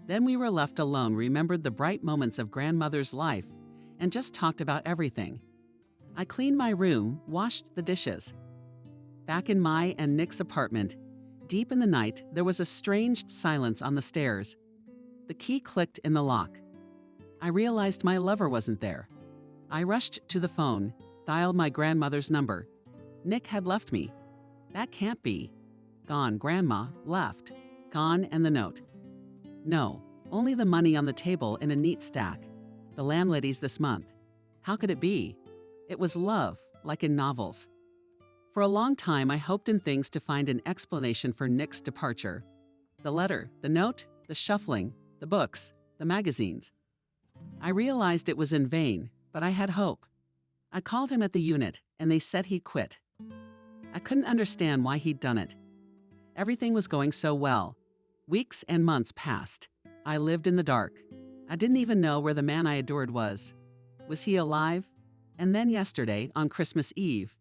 Then we were left alone, remembered the bright moments of grandmother's life, and just talked about everything. I cleaned my room, washed the dishes. Back in my and Nick's apartment, deep in the night, there was a strange silence on the stairs. The key clicked in the lock. I realized my lover wasn't there. I rushed to the phone, dialed my grandmother's number. Nick had left me. That can't be. Gone, Grandma, left. Gone, and the note. No, only the money on the table in a neat stack. The landlady's this month. How could it be? It was love, like in novels. For a long time, I hoped in things to find an explanation for Nick's departure. The letter, the note, the shuffling, the books, the magazines. I realized it was in vain, but I had hope. I called him at the unit, and they said he quit. I couldn't understand why he'd done it. Everything was going so well. Weeks and months passed. I lived in the dark. I didn't even know where the man I adored was. Was he alive? And then yesterday, on Christmas Eve,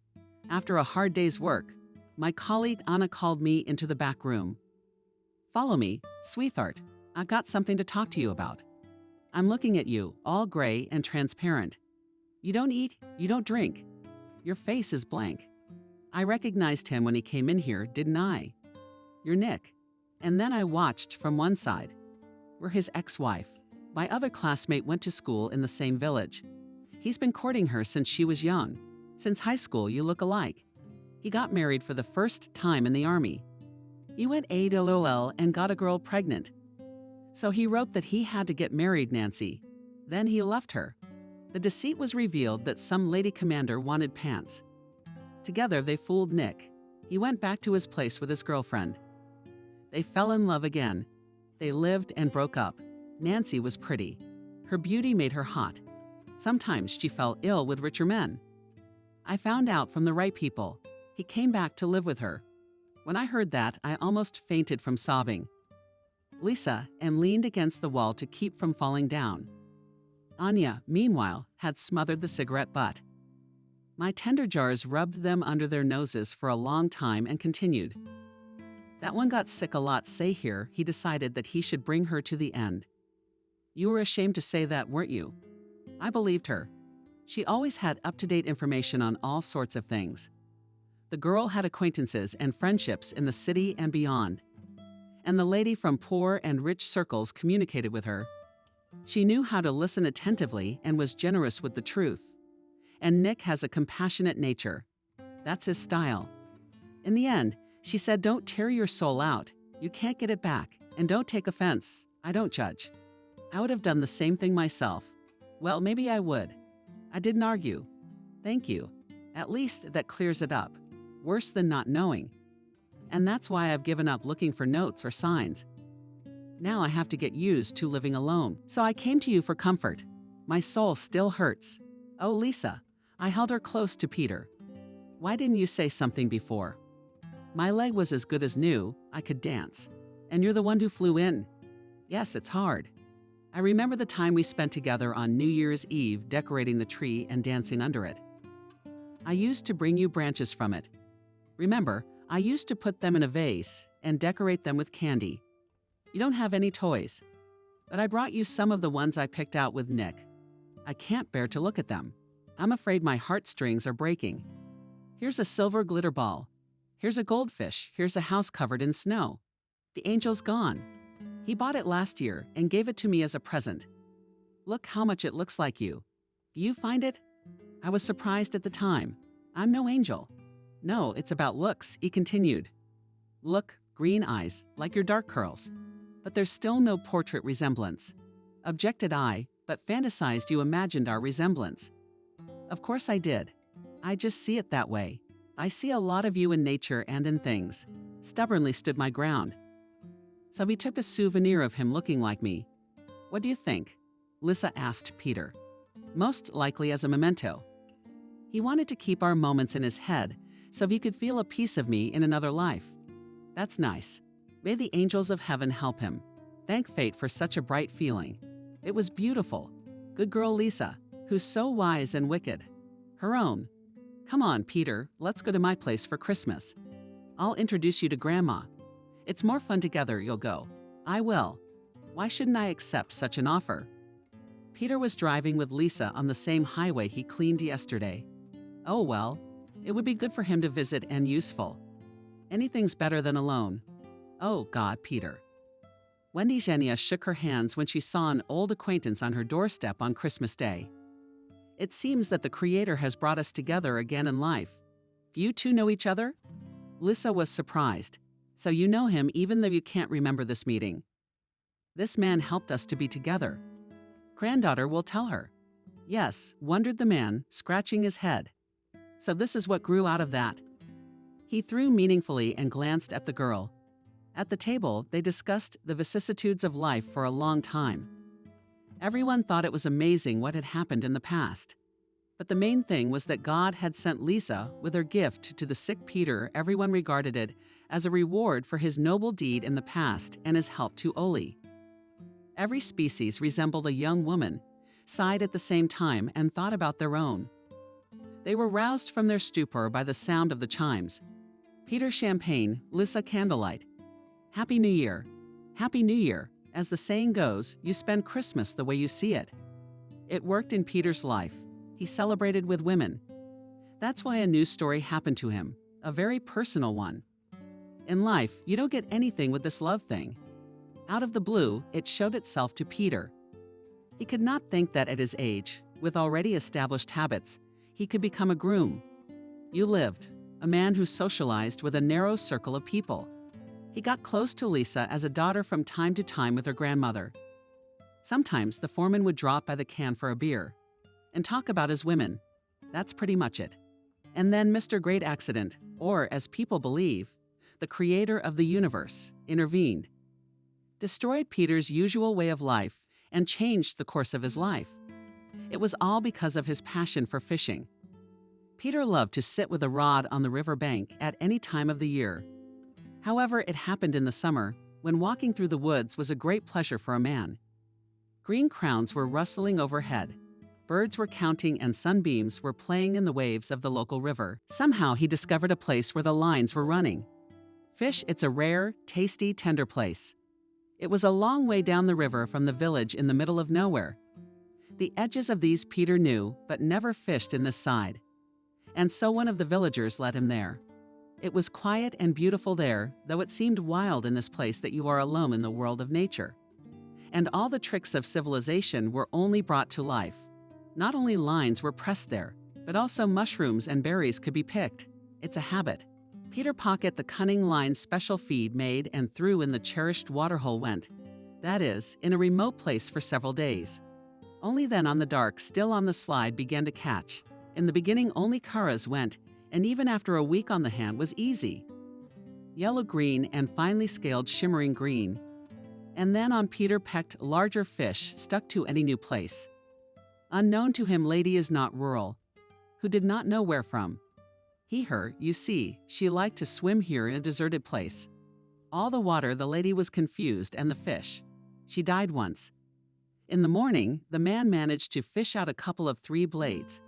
after a hard day's work, my colleague Anna called me into the back room. "Follow me, sweetheart. I got something to talk to you about. I'm looking at you, all gray and transparent. You don't eat, you don't drink. Your face is blank. I recognized him when he came in here, didn't I? You're Nick." And then I watched from one side. We're his ex-wife. My other classmate went to school in the same village. He's been courting her since she was young. Since high school, you look alike. He got married for the first time in the army. He went AWOL and got a girl pregnant. So he wrote that he had to get married, Nancy. Then he left her. The deceit was revealed that some lady commander wanted pants. Together, they fooled Nick. He went back to his place with his girlfriend. They fell in love again. They lived and broke up. Nancy was pretty. Her beauty made her hot. Sometimes she fell ill with richer men. I found out from the right people. He came back to live with her. When I heard that, I almost fainted from sobbing. Lisa, and leaned against the wall to keep from falling down. Anya, meanwhile, had smothered the cigarette butt. My tender jars rubbed them under their noses for a long time and continued. That one got sick a lot, say here, he decided that he should bring her to the end. You were ashamed to say that, weren't you? I believed her. She always had up-to-date information on all sorts of things. The girl had acquaintances and friendships in the city and beyond. And the lady from poor and rich circles communicated with her. She knew how to listen attentively and was generous with the truth. And Nick has a compassionate nature. That's his style. In the end, she said, don't tear your soul out. You can't get it back. And don't take offense. I don't judge. I would have done the same thing myself. Well, maybe I would. I didn't argue. Thank you. At least that clears it up. Worse than not knowing. And that's why I've given up looking for notes or signs. Now I have to get used to living alone. So I came to you for comfort. My soul still hurts. Oh, Lisa. I held her close to Peter. Why didn't you say something before? My leg was as good as new. I could dance. And you're the one who flew in. Yes, it's hard. I remember the time we spent together on New Year's Eve decorating the tree and dancing under it. I used to bring you branches from it. Remember, I used to put them in a vase and decorate them with candy. You don't have any toys, but I brought you some of the ones I picked out with Nick. I can't bear to look at them. I'm afraid my heartstrings are breaking. Here's a silver glitter ball. Here's a goldfish, here's a house covered in snow. The angel's gone. He bought it last year and gave it to me as a present. Look how much it looks like you. Do you find it? I was surprised at the time. I'm no angel. No, it's about looks, he continued. Look, green eyes, like your dark curls. But there's still no portrait resemblance. Objected I, but fantasized you imagined our resemblance. Of course I did. I just see it that way. I see a lot of you in nature and in things. Stubbornly stood my ground. So he took a souvenir of him looking like me. What do you think? Lisa asked Peter. Most likely as a memento. He wanted to keep our moments in his head so he could feel a piece of me in another life. That's nice. May the angels of heaven help him. Thank fate for such a bright feeling. It was beautiful. Good girl Lisa, who's so wise and wicked. Her own. Come on, Peter, let's go to my place for Christmas. I'll introduce you to Grandma. It's more fun together, you'll go. I will. Why shouldn't I accept such an offer? Peter was driving with Lisa on the same highway he cleaned yesterday. Oh well, it would be good for him to visit and useful. Anything's better than alone. Oh God, Peter. Wendy Genia shook her hands when she saw an old acquaintance on her doorstep on Christmas Day. It seems that the Creator has brought us together again in life. Do you two know each other? Lisa was surprised. So you know him even though you can't remember this meeting. This man helped us to be together. Granddaughter will tell her. Yes, wondered the man, scratching his head. So this is what grew out of that. He threw meaningfully and glanced at the girl. At the table, they discussed the vicissitudes of life for a long time. Everyone thought it was amazing what had happened in the past. But the main thing was that God had sent Lisa with her gift to the sick Peter. Everyone regarded it as a reward for his noble deed in the past and his help to Oli. Every species resembled a young woman, sighed at the same time and thought about their own. They were roused from their stupor by the sound of the chimes. Peter champagne, Lisa candlelight. Happy New Year. Happy New Year. As the saying goes, you spend Christmas the way you see it. It worked in Peter's life. He celebrated with women. That's why a news story happened to him, a very personal one. In life, you don't get anything with this love thing. Out of the blue, it showed itself to Peter. He could not think that at his age, with already established habits, he could become a groom. You lived, a man who socialized with a narrow circle of people. He got close to Lisa as a daughter from time to time with her grandmother. Sometimes the foreman would drop by the can for a beer and talk about his women. That's pretty much it. And then Mr. Great Accident, or as people believe, the creator of the universe, intervened, destroyed Peter's usual way of life, and changed the course of his life. It was all because of his passion for fishing. Peter loved to sit with a rod on the river bank at any time of the year. However, it happened in the summer, when walking through the woods was a great pleasure for a man. Green crowns were rustling overhead. Birds were counting and sunbeams were playing in the waves of the local river. Somehow he discovered a place where the lines were running. Fish, it's a rare, tasty, tender place. It was a long way down the river from the village in the middle of nowhere. The edges of these Peter knew, but never fished in this side. And so one of the villagers led him there. It was quiet and beautiful there, though it seemed wild in this place that you are alone in the world of nature. And all the tricks of civilization were only brought to life. Not only lines were pressed there, but also mushrooms and berries could be picked. It's a habit. Peter Pocket the cunning line's special feed made and threw in the cherished waterhole went. That is, in a remote place for several days. Only then on the dark, still on the slide, began to catch. In the beginning only Kara's went, and even after a week on the hand was easy. Yellow-green and finely scaled shimmering green. And then on Peter pecked larger fish stuck to any new place. Unknown to him lady is not rural, who did not know where from. He her, you see, she liked to swim here in a deserted place. All the water the lady was confused and the fish. She died once. In the morning, the man managed to fish out a couple of 3 blades.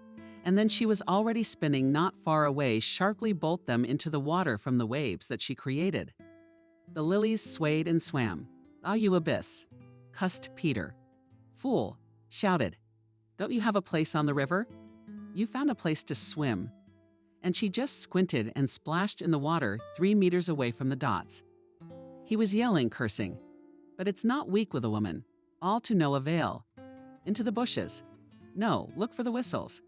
And then she was already spinning not far away, sharply bolt them into the water from the waves that she created. The lilies swayed and swam. Ah, you abyss, cussed Peter. Fool, shouted. Don't you have a place on the river? You found a place to swim. and she just squinted and splashed in the water 3 meters away from the dots. He was yelling, cursing. But it's not weak with a woman. All to no avail. Into the bushes. No, look for the whistles.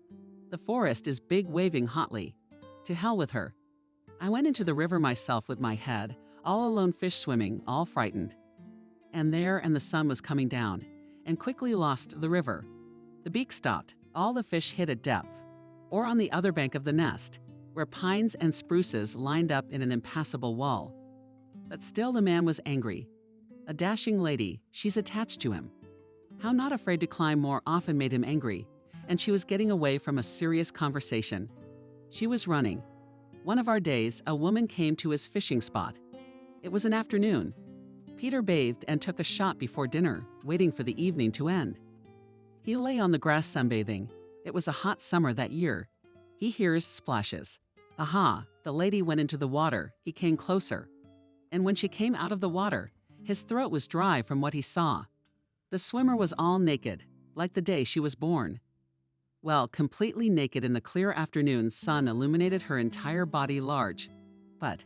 The forest is big waving hotly. To hell with her. I went into the river myself with my head, all alone fish swimming, all frightened. And there and the sun was coming down, and quickly lost the river. The beak stopped, all the fish hid at depth, or on the other bank of the nest, where pines and spruces lined up in an impassable wall. But still the man was angry. A dashing lady, she's attached to him. How not afraid to climb more often made him angry, and she was getting away from a serious conversation. She was running. One of our days, a woman came to his fishing spot. It was an afternoon. Peter bathed and took a shot before dinner, waiting for the evening to end. He lay on the grass sunbathing. It was a hot summer that year. He hears splashes. Aha, the lady went into the water. He came closer. And when she came out of the water, his throat was dry from what he saw. The swimmer was all naked, like the day she was born. Well, completely naked in the clear afternoon sun illuminated her entire body large. But,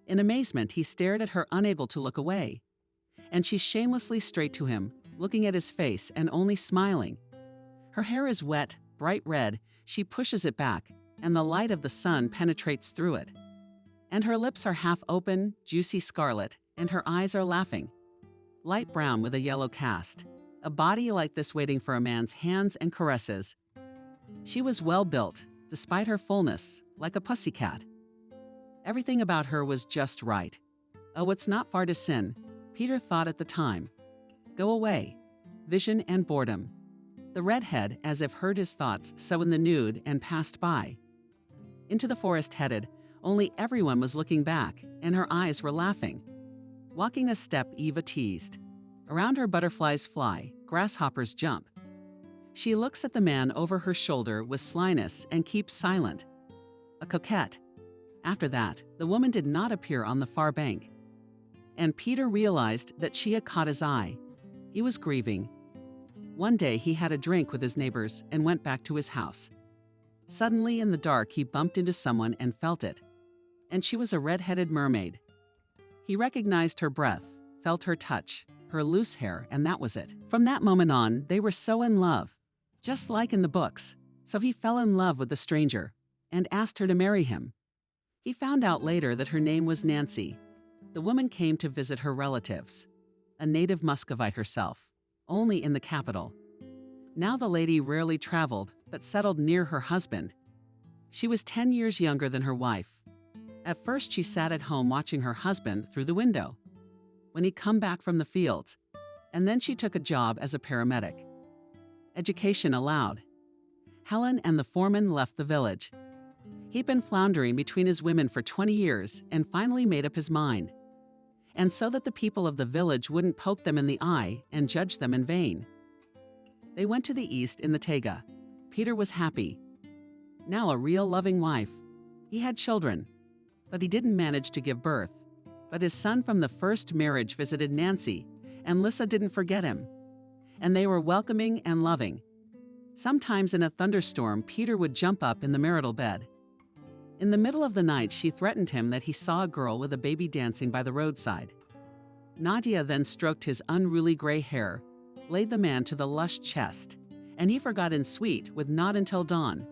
in amazement, he stared at her, unable to look away. And she shamelessly straight to him, looking at his face and only smiling. Her hair is wet, bright red, she pushes it back, and the light of the sun penetrates through it. And her lips are half open, juicy scarlet, and her eyes are laughing. Light brown with a yellow cast. A body like this waiting for a man's hands and caresses. She was well built, despite her fullness, like a pussycat. Everything about her was just right. Oh, it's not far to sin, Peter thought at the time. Go away. Vision and boredom. The redhead, as if heard his thoughts, so in the nude and passed by. Into the forest headed, only everyone was looking back, and her eyes were laughing. Walking a step, Eva teased. Around her butterflies fly, grasshoppers jump. She looks at the man over her shoulder with slyness and keeps silent. A coquette. After that, the woman did not appear on the far bank. And Peter realized that she had caught his eye. He was grieving. One day he had a drink with his neighbors and went back to his house. Suddenly in the dark he bumped into someone and felt it. And she was a red-headed mermaid. He recognized her breath, felt her touch, her loose hair, and that was it. From that moment on, they were so in love, just like in the books. So he fell in love with the stranger and asked her to marry him. He found out later that her name was Nancy. The woman came to visit her relatives, a native Muscovite herself, only in the capital. Now the lady rarely traveled, but settled near her husband. She was 10 years younger than her wife. At first she sat at home watching her husband through the window when he'd come back from the fields, and then she took a job as a paramedic. Education allowed. Helen and the foreman left the village. He'd been floundering between his women for 20 years and finally made up his mind. And so that the people of the village wouldn't poke them in the eye and judge them in vain. They went to the east in the taiga. Peter was happy. Now a real loving wife. He had children, but he didn't manage to give birth. But his son from the first marriage visited Nancy, and Lissa didn't forget him. And they were welcoming and loving. Sometimes in a thunderstorm, Peter would jump up in the marital bed. In the middle of the night, she threatened him that he saw a girl with a baby dancing by the roadside. Nadia then stroked his unruly gray hair, laid the man to the lush chest, and he forgot in sweet with not until dawn.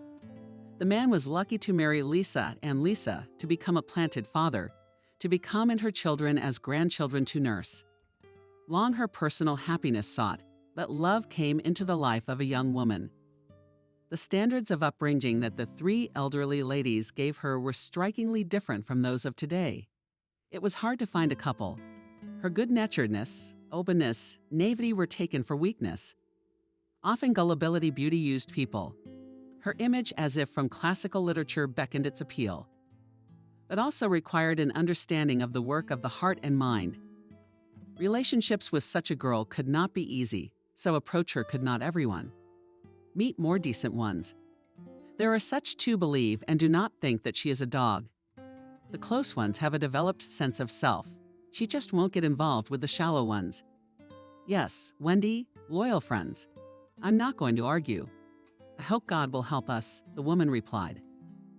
The man was lucky to marry Lisa and Lisa to become a planted father, to become and her children as grandchildren to nurse. Long her personal happiness sought, but love came into the life of a young woman. The standards of upbringing that the 3 elderly ladies gave her were strikingly different from those of today. It was hard to find a couple. Her good-naturedness, openness, naivety were taken for weakness. Often gullibility beauty used people. Her image, as if from classical literature, beckoned its appeal, but also required an understanding of the work of the heart and mind. Relationships with such a girl could not be easy, so approach her could not everyone. Meet more decent ones. There are such too believe and do not think that she is a dog. The close ones have a developed sense of self. She just won't get involved with the shallow ones. Yes, Wendy, loyal friends. I'm not going to argue. I hope God will help us, the woman replied.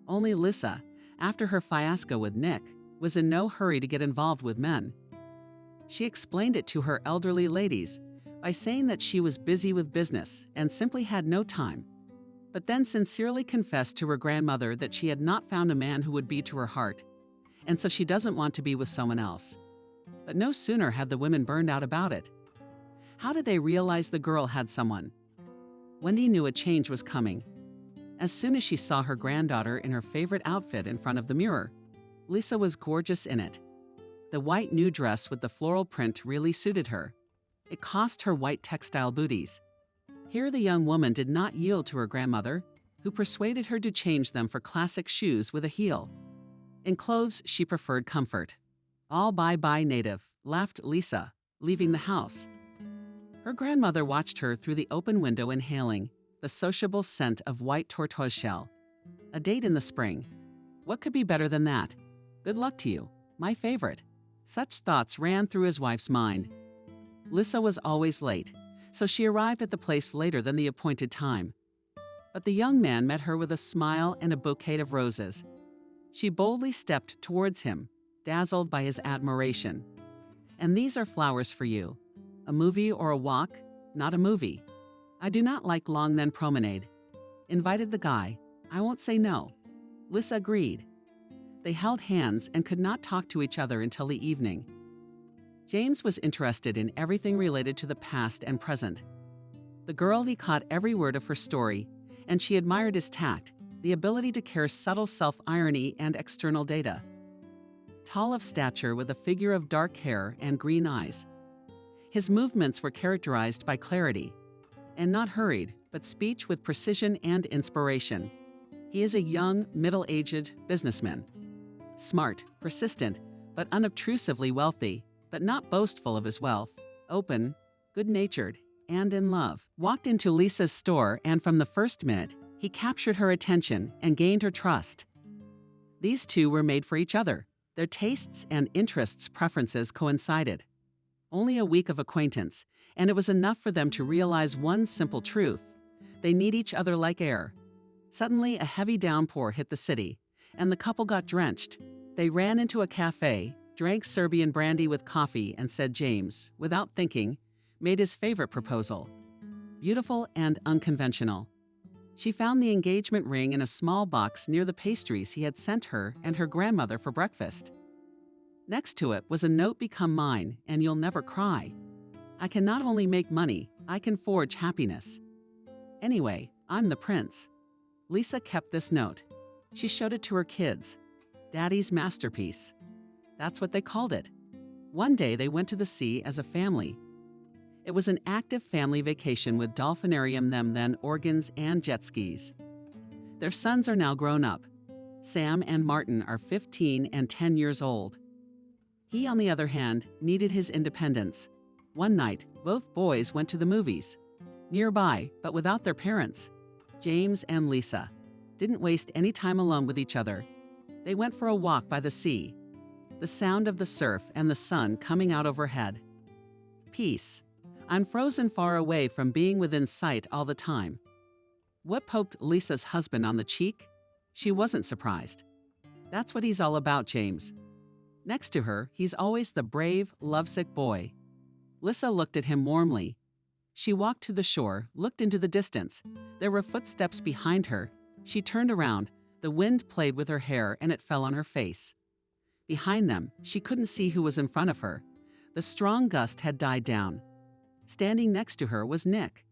Only Lisa, after her fiasco with Nick, was in no hurry to get involved with men. She explained it to her elderly ladies by saying that she was busy with business and simply had no time, but then sincerely confessed to her grandmother that she had not found a man who would be to her heart, and so she doesn't want to be with someone else. But no sooner had the women burned out about it. How did they realize the girl had someone? Wendy knew a change was coming. As soon as she saw her granddaughter in her favorite outfit in front of the mirror, Lisa was gorgeous in it. The white new dress with the floral print really suited her. It cost her white textile booties. Here the young woman did not yield to her grandmother, who persuaded her to change them for classic shoes with a heel. In clothes, she preferred comfort. All bye-bye native, laughed Lisa, leaving the house. Her grandmother watched her through the open window inhaling the sociable scent of white tortoise shell. A date in the spring. What could be better than that? Good luck to you, my favorite. Such thoughts ran through his wife's mind. Lisa was always late, so she arrived at the place later than the appointed time. But the young man met her with a smile and a bouquet of roses. She boldly stepped towards him, dazzled by his admiration. And these are flowers for you. A movie or a walk? Not a movie. I do not like long then promenade. Invited the guy. I won't say no. Lisa agreed. They held hands and could not talk to each other until the evening. James was interested in everything related to the past and present. The girl he caught every word of her story, and she admired his tact, the ability to care subtle self-irony and external data. Tall of stature with a figure of dark hair and green eyes. His movements were characterized by clarity, and not hurried, but speech with precision and inspiration. He is a young, middle-aged businessman. Smart, persistent, but unobtrusively wealthy, but not boastful of his wealth, open, good-natured, and in love. Walked into Lisa's store, and from the first minute, he captured her attention and gained her trust. These two were made for each other. Their tastes and interests preferences coincided. Only a week of acquaintance, and it was enough for them to realize one simple truth. They need each other like air. Suddenly, a heavy downpour hit the city, and the couple got drenched. They ran into a cafe, drank Serbian brandy with coffee, and said James, without thinking, made his favorite proposal. Beautiful and unconventional. She found the engagement ring in a small box near the pastries he had sent her and her grandmother for breakfast. Next to it was a note: "Become mine, and you'll never cry. I can not only make money, I can forge happiness. Anyway, I'm the prince." Lisa kept this note. She showed it to her kids. Daddy's masterpiece. That's what they called it. One day they went to the sea as a family. It was an active family vacation with dolphinarium, then organs and jet skis. Their sons are now grown up. Sam and Martin are 15 and 10 years old. He, on the other hand, needed his independence. One night, both boys went to the movies. Nearby, but without their parents. James and Lisa didn't waste any time alone with each other. They went for a walk by the sea. The sound of the surf and the sun coming out overhead. Peace. I'm frozen far away from being within sight all the time. What poked Lisa's husband on the cheek? She wasn't surprised. That's what he's all about, James. Next to her, he's always the brave, lovesick boy. Lisa looked at him warmly. She walked to the shore, looked into the distance. There were footsteps behind her. She turned around. The wind played with her hair and it fell on her face. Behind them, she couldn't see who was in front of her. The strong gust had died down. Standing next to her was Nick.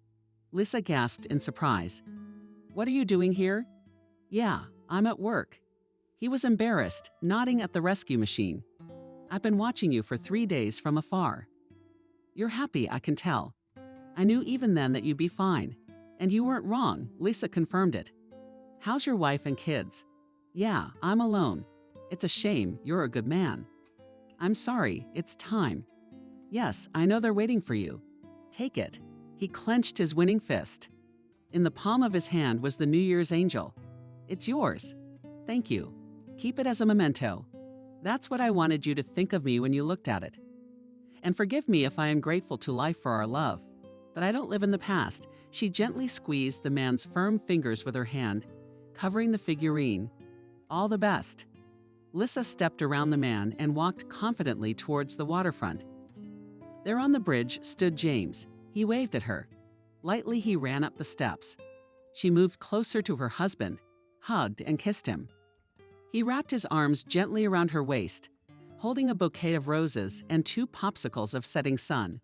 Lisa gasped in surprise. "What are you doing here?" "Yeah, I'm at work." He was embarrassed, nodding at the rescue machine. "I've been watching you for 3 days from afar." "You're happy, I can tell. I knew even then that you'd be fine. And you weren't wrong," Lisa confirmed it. "How's your wife and kids?" "Yeah, I'm alone. It's a shame, you're a good man." "I'm sorry, it's time." "Yes, I know they're waiting for you. Take it." He clenched his winning fist. In the palm of his hand was the New Year's angel. "It's yours. Thank you. Keep it as a memento. That's what I wanted you to think of me when you looked at it. And forgive me if I am grateful to life for our love. But I don't live in the past." She gently squeezed the man's firm fingers with her hand, covering the figurine. All the best. Lissa stepped around the man and walked confidently towards the waterfront. There on the bridge stood James. He waved at her. Lightly he ran up the steps. She moved closer to her husband, hugged and kissed him. He wrapped his arms gently around her waist, holding a bouquet of roses and 2 popsicles of setting sun.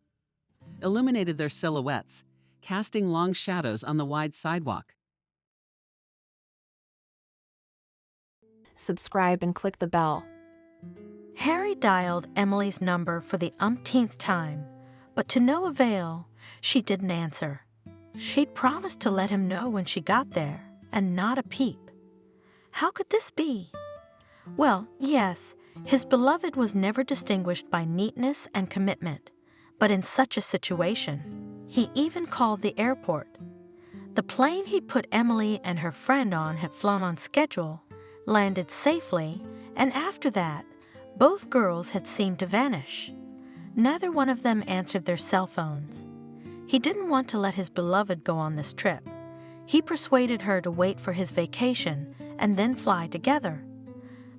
Illuminated their silhouettes, casting long shadows on the wide sidewalk. Subscribe and click the bell. Harry dialed Emily's number for the umpteenth time, but to no avail. She didn't answer. She'd promised to let him know when she got there, and not a peep. How could this be? Well, yes, his beloved was never distinguished by neatness and commitment, but in such a situation, he even called the airport. The plane he'd put Emily and her friend on had flown on schedule, landed safely, and after that, both girls had seemed to vanish. Neither one of them answered their cell phones. He didn't want to let his beloved go on this trip. He persuaded her to wait for his vacation and then fly together.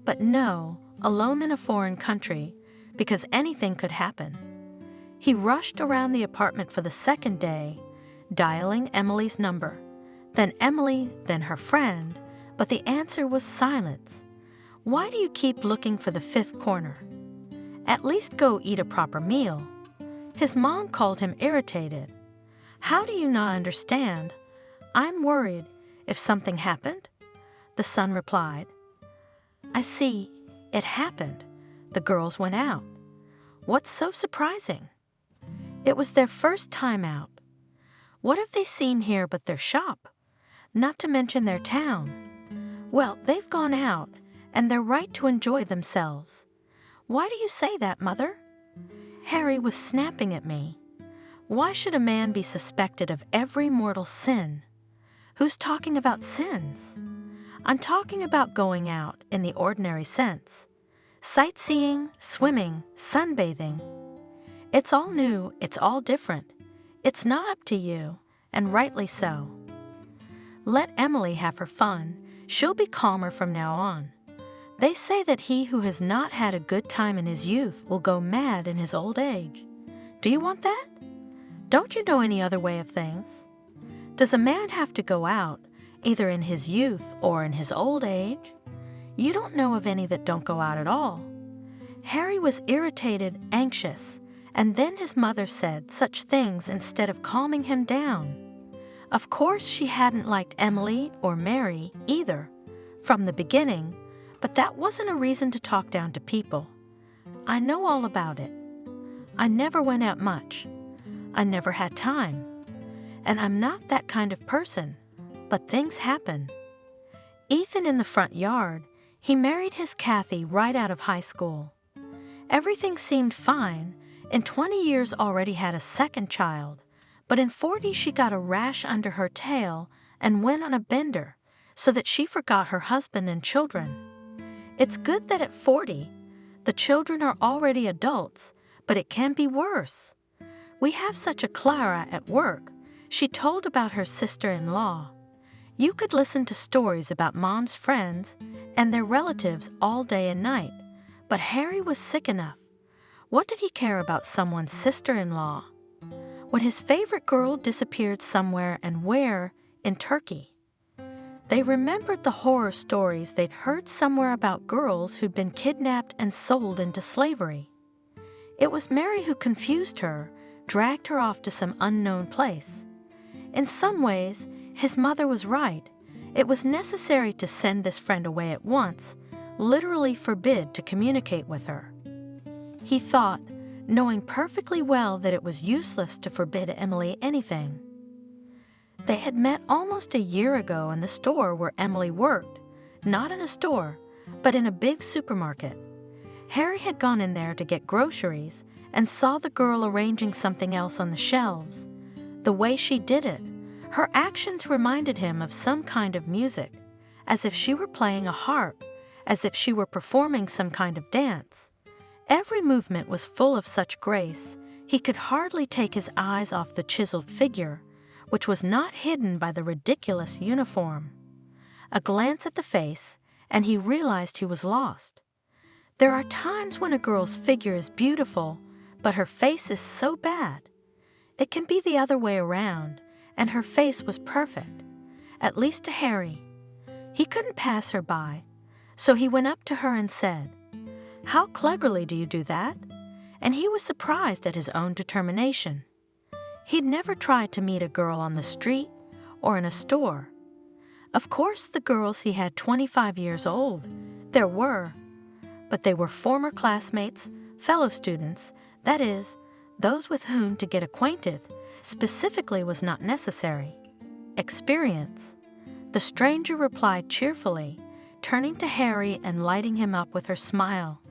But no, alone in a foreign country, because anything could happen. He rushed around the apartment for the second day, dialing Emily's number. Then Emily, then her friend, but the answer was silence. Why do you keep looking for the 5th corner? At least go eat a proper meal. His mom called him irritated. How do you not understand? I'm worried. If something happened? The son replied. I see. It happened. The girls went out. What's so surprising? It was their first time out. What have they seen here but their shop? Not to mention their town. Well, they've gone out, and they're right to enjoy themselves. Why do you say that, Mother? Harry was snapping at me. Why should a man be suspected of every mortal sin? Who's talking about sins? I'm talking about going out in the ordinary sense. Sightseeing, swimming, sunbathing. It's all new, it's all different. It's not up to you, and rightly so. Let Emily have her fun. She'll be calmer from now on. They say that he who has not had a good time in his youth will go mad in his old age. Do you want that? Don't you know any other way of things? Does a man have to go out, either in his youth or in his old age? You don't know of any that don't go out at all. Harry was irritated, anxious, and then his mother said such things instead of calming him down. Of course she hadn't liked Emily or Mary either, from the beginning, but that wasn't a reason to talk down to people. I know all about it. I never went out much. I never had time. And I'm not that kind of person, but things happen. Ethan in the front yard, he married his Kathy right out of high school. Everything seemed fine. In 20 years already had a second child, but in 40 she got a rash under her tail and went on a bender so that she forgot her husband and children. It's good that at 40, the children are already adults, but it can be worse. We have such a Clara at work. She told about her sister-in-law. You could listen to stories about Mom's friends and their relatives all day and night, but Harry was sick enough. What did he care about someone's sister-in-law? When his favorite girl disappeared somewhere, and where? In Turkey. They remembered the horror stories they'd heard somewhere about girls who'd been kidnapped and sold into slavery. It was Mary who confused her, dragged her off to some unknown place. In some ways, his mother was right. It was necessary to send this friend away at once, literally forbid to communicate with her. He thought, knowing perfectly well that it was useless to forbid Emily anything. They had met almost a year ago in the store where Emily worked, not in a store, but in a big supermarket. Harry had gone in there to get groceries and saw the girl arranging something else on the shelves. The way she did it, her actions reminded him of some kind of music, as if she were playing a harp, as if she were performing some kind of dance. Every movement was full of such grace, he could hardly take his eyes off the chiseled figure, which was not hidden by the ridiculous uniform. A glance at the face, and he realized he was lost. There are times when a girl's figure is beautiful, but her face is so bad. It can be the other way around, and her face was perfect, at least to Harry. He couldn't pass her by, so he went up to her and said, "How cleverly do you do that?" And he was surprised at his own determination. He'd never tried to meet a girl on the street or in a store. Of course, the girls he had 25 years old, there were, but they were former classmates, fellow students, that is, those with whom to get acquainted specifically was not necessary. Experience. The stranger replied cheerfully, turning to Harry and lighting him up with her smile.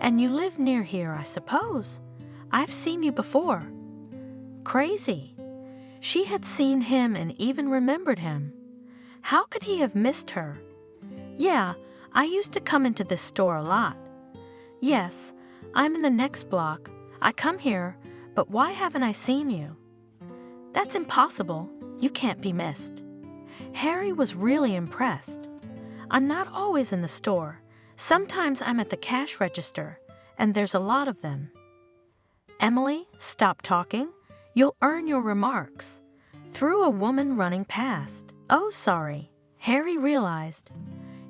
"And you live near here, I suppose? I've seen you before." Crazy. She had seen him and even remembered him. How could he have missed her? "Yeah, I used to come into this store a lot." "Yes, I'm in the next block. I come here, but why haven't I seen you?" "That's impossible. You can't be missed." Harry was really impressed. "I'm not always in the store. Sometimes I'm at the cash register, and there's a lot of them." "Emily, stop talking. You'll earn your remarks." Through a woman running past. "Oh, sorry." Harry realized.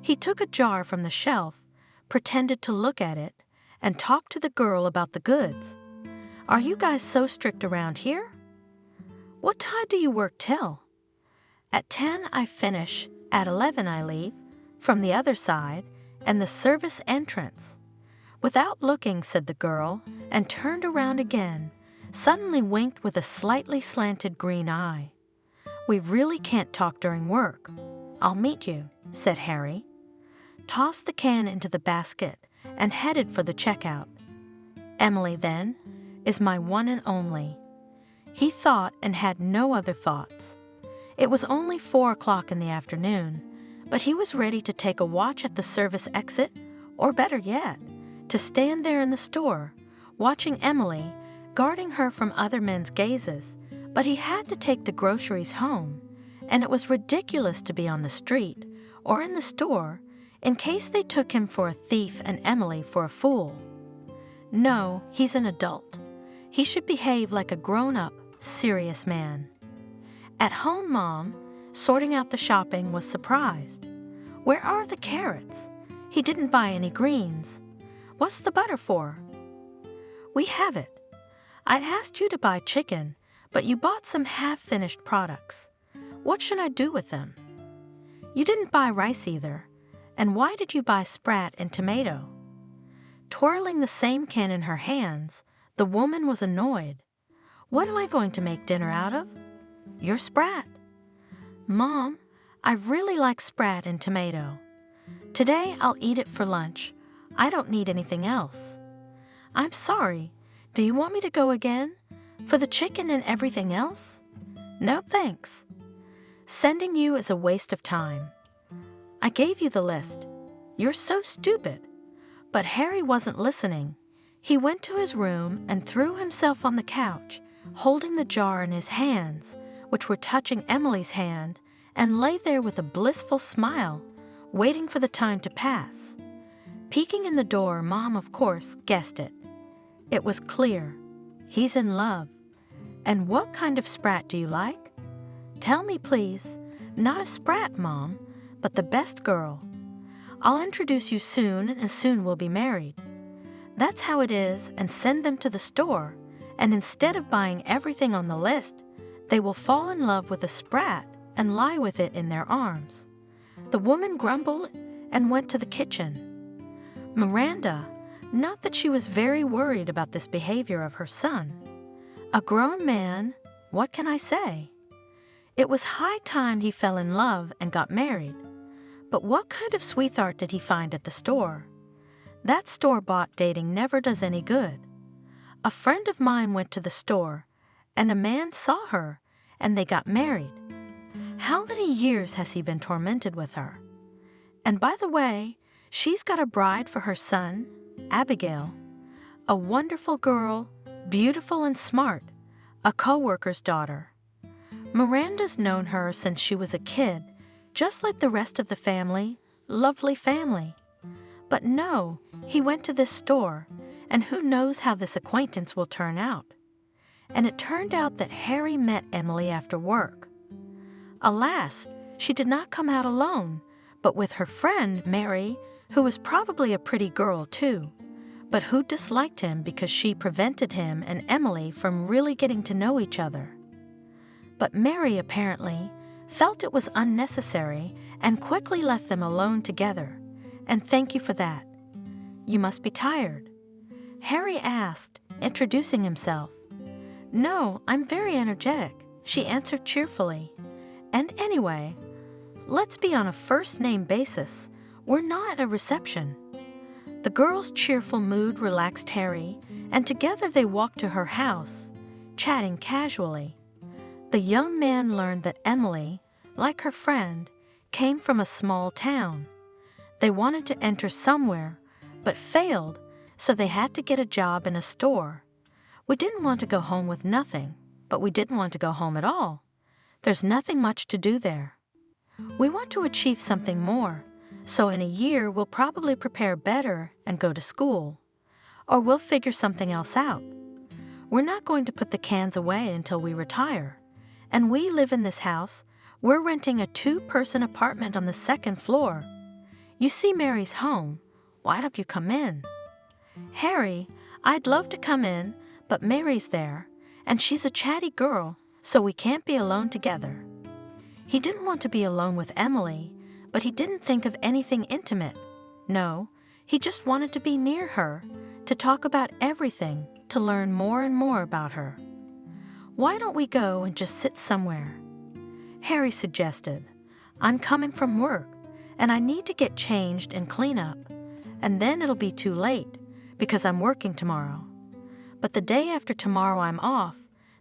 He took a jar from the shelf, pretended to look at it, and talked to the girl about the goods. "Are you guys so strict around here?" "What time do you work till?" "At 10 I finish, at 11 I leave, from the other side, and the service entrance." Without looking, said the girl, and turned around again, suddenly winked with a slightly slanted green eye. "We really can't talk during work. I'll meet you," said Harry. Tossed the can into the basket and headed for the checkout. Emily, then, is my one and only. He thought and had no other thoughts. It was only 4 o'clock in the afternoon, but he was ready to take a watch at the service exit, or better yet, to stand there in the store, watching Emily, guarding her from other men's gazes. But he had to take the groceries home, and it was ridiculous to be on the street or in the store in case they took him for a thief and Emily for a fool. No, he's an adult. He should behave like a grown-up, serious man. At home, Mom, sorting out the shopping, was surprised. "Where are the carrots? He didn't buy any greens. What's the butter for?" "We have it. I'd asked you to buy chicken, but you bought some half-finished products. What should I do with them?" "You didn't buy rice either. And why did you buy sprat and tomato?" Twirling the same can in her hands, the woman was annoyed. "What am I going to make dinner out of?" "Your sprat." "Mom, I really like sprat and tomato. Today I'll eat it for lunch. I don't need anything else." "I'm sorry. Do you want me to go again? For the chicken and everything else?" "No, thanks. Sending you is a waste of time. I gave you the list. You're so stupid." But Harry wasn't listening. He went to his room and threw himself on the couch, holding the jar in his hands, which were touching Emily's hand, and lay there with a blissful smile, waiting for the time to pass. Peeking in the door, Mom, of course, guessed it. It was clear. He's in love. "And what kind of sprat do you like?" "Tell me, please. Not a sprat, Mom, but the best girl. I'll introduce you soon, and soon we'll be married." That's how it is, and send them to the store, and instead of buying everything on the list, they will fall in love with a sprat and lie with it in their arms. The woman grumbled and went to the kitchen. Miranda, not that she was very worried about this behavior of her son. A grown man, what can I say? It was high time he fell in love and got married. But what kind of sweetheart did he find at the store? That store-bought dating never does any good. A friend of mine went to the store, and a man saw her, and they got married. How many years has he been tormented with her? And by the way, she's got a bride for her son, Abigail, a wonderful girl, beautiful and smart, a co-worker's daughter. Miranda's known her since she was a kid, just like the rest of the family, lovely family. But no, he went to this store, and who knows how this acquaintance will turn out. And it turned out that Harry met Emily after work. Alas, she did not come out alone, but with her friend Mary, who was probably a pretty girl too, but who disliked him because she prevented him and Emily from really getting to know each other. But Mary apparently felt it was unnecessary and quickly left them alone together, and thank you for that. You must be tired. Harry asked, introducing himself. No, I'm very energetic, she answered cheerfully. And anyway, let's be on a first-name basis. We're not at a reception. The girl's cheerful mood relaxed Harry, and together they walked to her house, chatting casually. The young man learned that Emily, like her friend, came from a small town. They wanted to enter somewhere, but failed, so they had to get a job in a store. We didn't want to go home with nothing, but we didn't want to go home at all. There's nothing much to do there. We want to achieve something more, so in a year we'll probably prepare better and go to school. Or we'll figure something else out. We're not going to put the cans away until we retire. And we live in this house. We're renting a 2-person apartment on the 2nd floor. You see Mary's home. Why don't you come in? Harry, I'd love to come in, but Mary's there, and she's a chatty girl, so we can't be alone together. He didn't want to be alone with Emily, but he didn't think of anything intimate. No, he just wanted to be near her, to talk about everything, to learn more and more about her. Why don't we go and just sit somewhere? Harry suggested. I'm coming from work, and I need to get changed and clean up, and then it'll be too late, because I'm working tomorrow. But the day after tomorrow I'm off,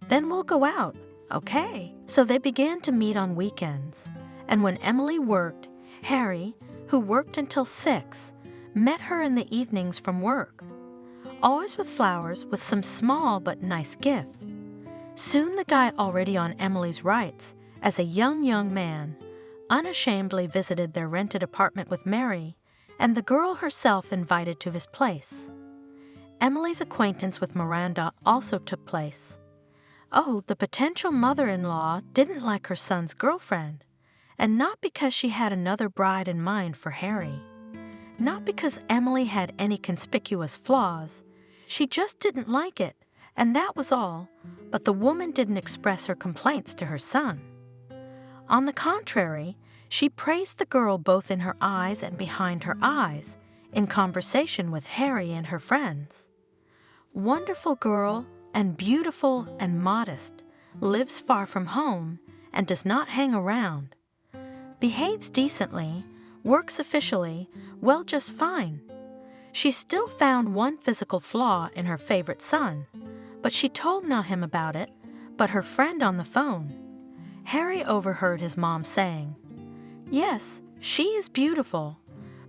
then we'll go out, okay? So they began to meet on weekends, and when Emily worked, Harry, who worked until 6, met her in the evenings from work, always with flowers with some small but nice gift. Soon the guy already on Emily's rights, as a young man, unashamedly visited their rented apartment with Mary, and the girl herself invited to his place. Emily's acquaintance with Miranda also took place. Oh, the potential mother-in-law didn't like her son's girlfriend, and not because she had another bride in mind for Harry. Not because Emily had any conspicuous flaws. She just didn't like it, and that was all, but the woman didn't express her complaints to her son. On the contrary, she praised the girl both in her eyes and behind her eyes, in conversation with Harry and her friends. Wonderful girl, and beautiful and modest, lives far from home, and does not hang around. Behaves decently, works officially, well, just fine. She still found one physical flaw in her favorite son, but she told not him about it, but her friend on the phone. Harry overheard his mom saying, "Yes, she is beautiful,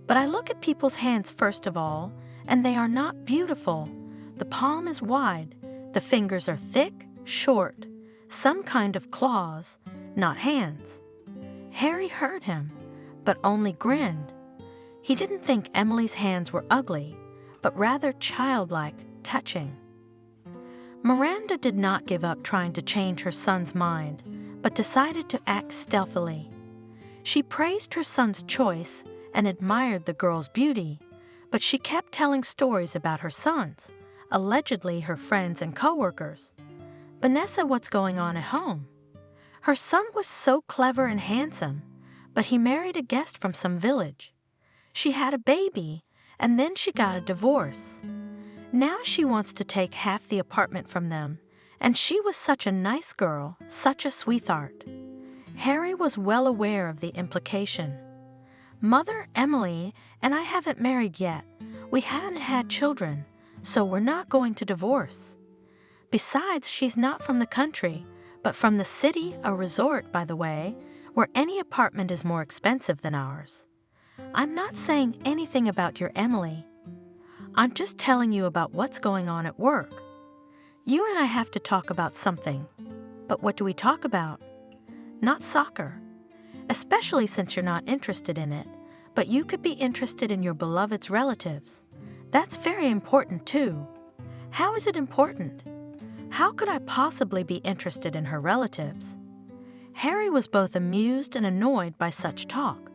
but I look at people's hands first of all, and they are not beautiful. The palm is wide, the fingers are thick, short, some kind of claws, not hands." Harry heard him, but only grinned. He didn't think Emily's hands were ugly, but rather childlike, touching. Miranda did not give up trying to change her son's mind, but decided to act stealthily. She praised her son's choice and admired the girl's beauty, but she kept telling stories about her sons, allegedly her friends and co-workers. "Vanessa, what's going on at home? Her son was so clever and handsome, but he married a guest from some village. She had a baby, and then she got a divorce. Now she wants to take half the apartment from them, and she was such a nice girl, such a sweetheart." Harry was well aware of the implication. "Mother, Emily, and I haven't married yet. We hadn't had children, so we're not going to divorce. Besides, she's not from the country, but from the city, a resort, by the way, where any apartment is more expensive than ours. I'm not saying anything about your Emily. I'm just telling you about what's going on at work. You and I have to talk about something. But what do we talk about? Not soccer, especially since you're not interested in it, but you could be interested in your beloved's relatives. That's very important too. How is it important? How could I possibly be interested in her relatives? Harry was both amused and annoyed by such talk,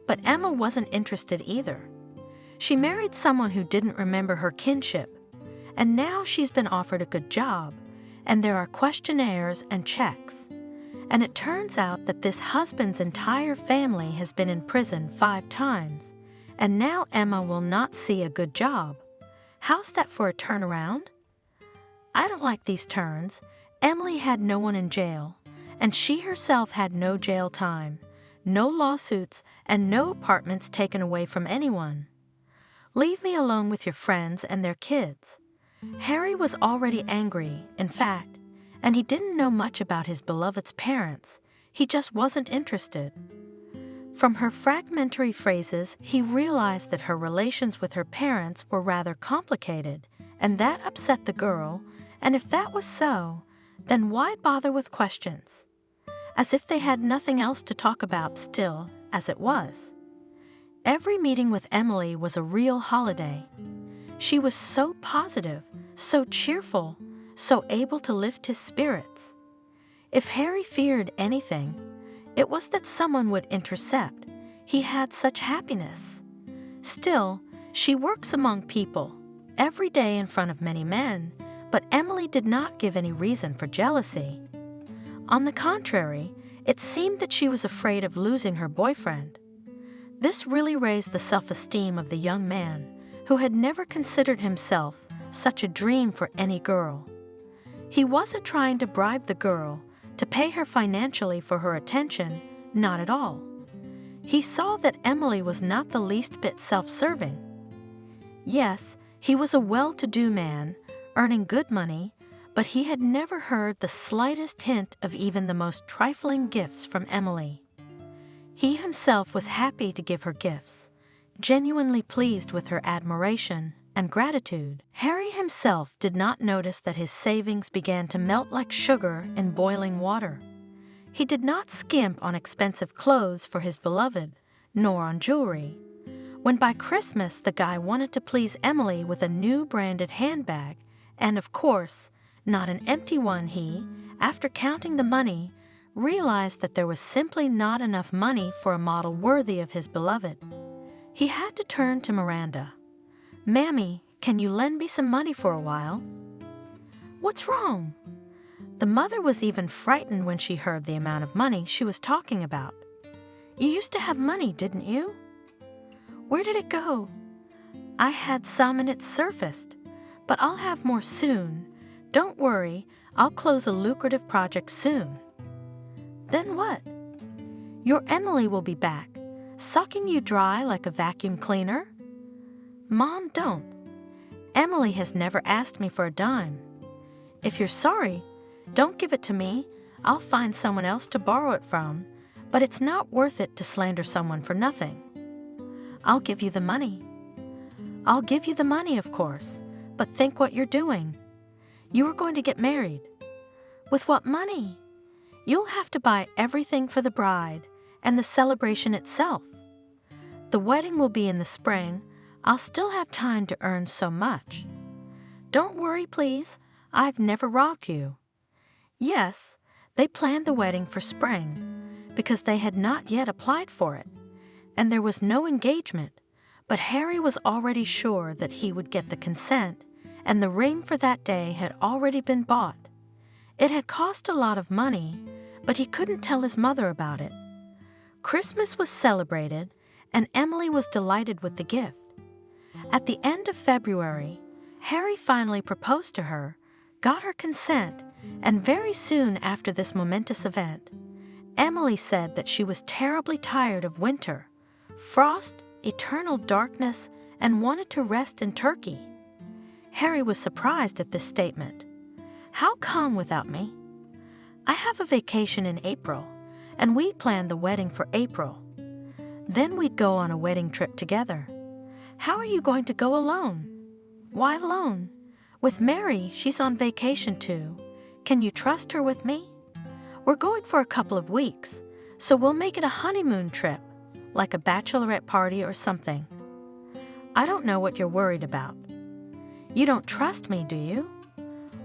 but Emma wasn't interested either. She married someone who didn't remember her kinship, and now she's been offered a good job, and there are questionnaires and checks. And it turns out that this husband's entire family has been in prison 5 times, and now Emma will not see a good job. How's that for a turnaround? I don't like these turns. Emily had no one in jail, and she herself had no jail time, no lawsuits, and no apartments taken away from anyone. Leave me alone with your friends and their kids. Harry was already angry, in fact, and he didn't know much about his beloved's parents. He just wasn't interested. From her fragmentary phrases, he realized that her relations with her parents were rather complicated, and that upset the girl, and if that was so, then why bother with questions? As if they had nothing else to talk about still, as it was. Every meeting with Emily was a real holiday. She was so positive, so cheerful, so able to lift his spirits. If Harry feared anything, it was that someone would intercept. He had such happiness. Still, she works among people, every day in front of many men, but Emily did not give any reason for jealousy. On the contrary, it seemed that she was afraid of losing her boyfriend. This really raised the self-esteem of the young man, who had never considered himself such a dream for any girl. He wasn't trying to bribe the girl, to pay her financially for her attention, not at all. He saw that Emily was not the least bit self-serving. Yes, he was a well-to-do man, earning good money, but he had never heard the slightest hint of even the most trifling gifts from Emily. He himself was happy to give her gifts, genuinely pleased with her admiration and gratitude. Harry himself did not notice that his savings began to melt like sugar in boiling water. He did not skimp on expensive clothes for his beloved, nor on jewelry. When by Christmas the guy wanted to please Emily with a new branded handbag, and of course, not an empty one, he, after counting the money, realized that there was simply not enough money for a model worthy of his beloved. He had to turn to Miranda. "Mammy, can you lend me some money for a while?" "What's wrong?" The mother was even frightened when she heard the amount of money she was talking about. "You used to have money, didn't you?" "Where did it go?" "I had some and it surfaced, but I'll have more soon. Don't worry, I'll close a lucrative project soon." "Then what?" "Your Emily will be back, sucking you dry like a vacuum cleaner." "Mom, don't. Emily has never asked me for a dime. If you're sorry, don't give it to me. I'll find someone else to borrow it from, but it's not worth it to slander someone for nothing." "I'll give you the money." "I'll give you the money, of course, but think what you're doing. You are going to get married." "With what money?" "You'll have to buy everything for the bride and the celebration itself. The wedding will be in the spring. I'll still have time to earn so much." "Don't worry, please. I've never robbed you." Yes, they planned the wedding for spring, because they had not yet applied for it, and there was no engagement, but Harry was already sure that he would get the consent, and the ring for that day had already been bought. It had cost a lot of money, but he couldn't tell his mother about it. Christmas was celebrated, and Emily was delighted with the gift. At the end of February, Harry finally proposed to her, got her consent, and very soon after this momentous event, Emily said that she was terribly tired of winter, frost, eternal darkness, and wanted to rest in Turkey. Harry was surprised at this statement. "How come without me?" "I have a vacation in April, and we planned the wedding for April. Then we'd go on a wedding trip together." "How are you going to go alone?" "Why alone? With Mary, she's on vacation too. Can you trust her with me? We're going for a couple of weeks, so we'll make it a honeymoon trip, like a bachelorette party or something. I don't know what you're worried about. You don't trust me, do you?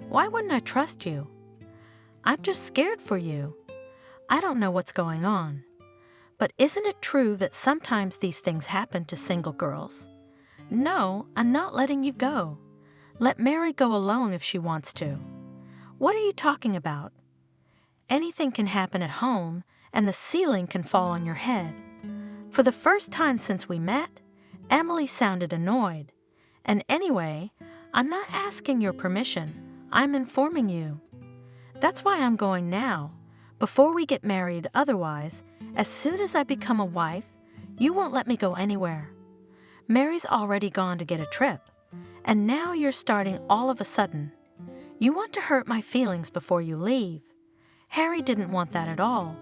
Why wouldn't I trust you? I'm just scared for you. I don't know what's going on. But isn't it true that sometimes these things happen to single girls? No, I'm not letting you go. Let Mary go alone if she wants to. What are you talking about? Anything can happen at home, and the ceiling can fall on your head. For the first time since we met, Emily sounded annoyed. And anyway, I'm not asking your permission. I'm informing you. That's why I'm going now, before we get married. Otherwise, as soon as I become a wife, you won't let me go anywhere. Mary's already gone to get a trip, and now you're starting all of a sudden. You want to hurt my feelings before you leave. Harry didn't want that at all,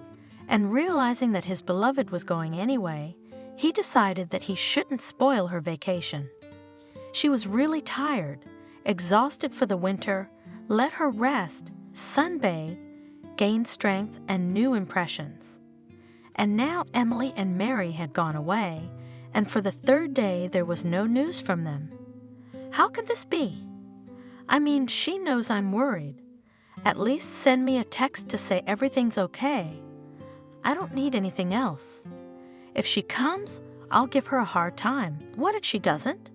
and realizing that his beloved was going anyway, he decided that he shouldn't spoil her vacation. She was really tired, exhausted for the winter. Let her rest, sunbathe, gain strength and new impressions. And now Emily and Mary had gone away, and for the third day there was no news from them. How could this be? I mean, she knows I'm worried. At least send me a text to say everything's okay. I don't need anything else. If she comes, I'll give her a hard time. What if she doesn't?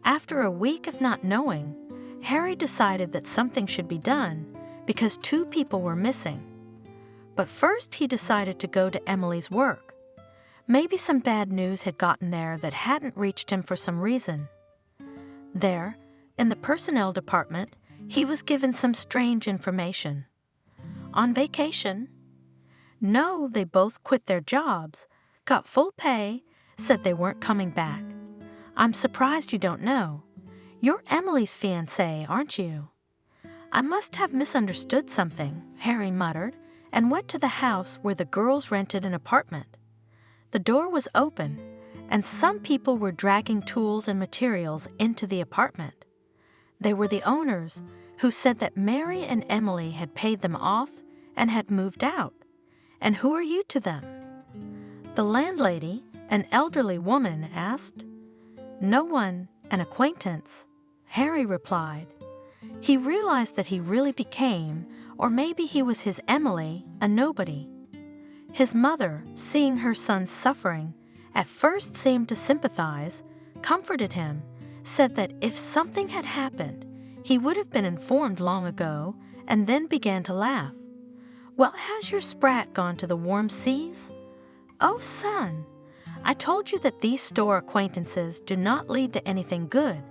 After a week of not knowing, Harry decided that something should be done because 2 people were missing. But first he decided to go to Emily's work. Maybe some bad news had gotten there that hadn't reached him for some reason. There, in the personnel department, he was given some strange information. On vacation? No, they both quit their jobs, got full pay, said they weren't coming back. I'm surprised you don't know. You're Emily's fiancé, aren't you? I must have misunderstood something, Harry muttered, and went to the house where the girls rented an apartment. The door was open, and some people were dragging tools and materials into the apartment. They were the owners, who said that Mary and Emily had paid them off and had moved out. And who are you to them? The landlady, an elderly woman, asked. No one, an acquaintance, Harry replied. He realized that he really became, or maybe he was his Emily, a nobody. His mother, seeing her son suffering, at first seemed to sympathize, comforted him, said that if something had happened, he would have been informed long ago, and then began to laugh. Well, has your sprat gone to the warm seas? Oh, son, I told you that these store acquaintances do not lead to anything good.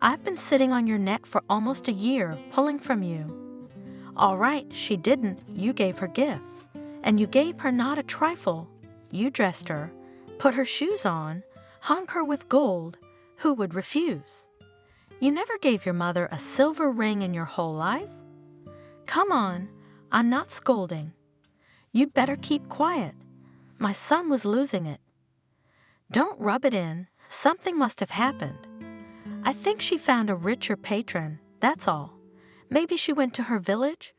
I've been sitting on your neck for almost a year, pulling from you. All right, she didn't. You gave her gifts. And you gave her not a trifle. You dressed her, put her shoes on, hung her with gold. Who would refuse? You never gave your mother a silver ring in your whole life? Come on, I'm not scolding. You'd better keep quiet. My son was losing it. Don't rub it in. Something must have happened. I think she found a richer patron, that's all. Maybe she went to her village,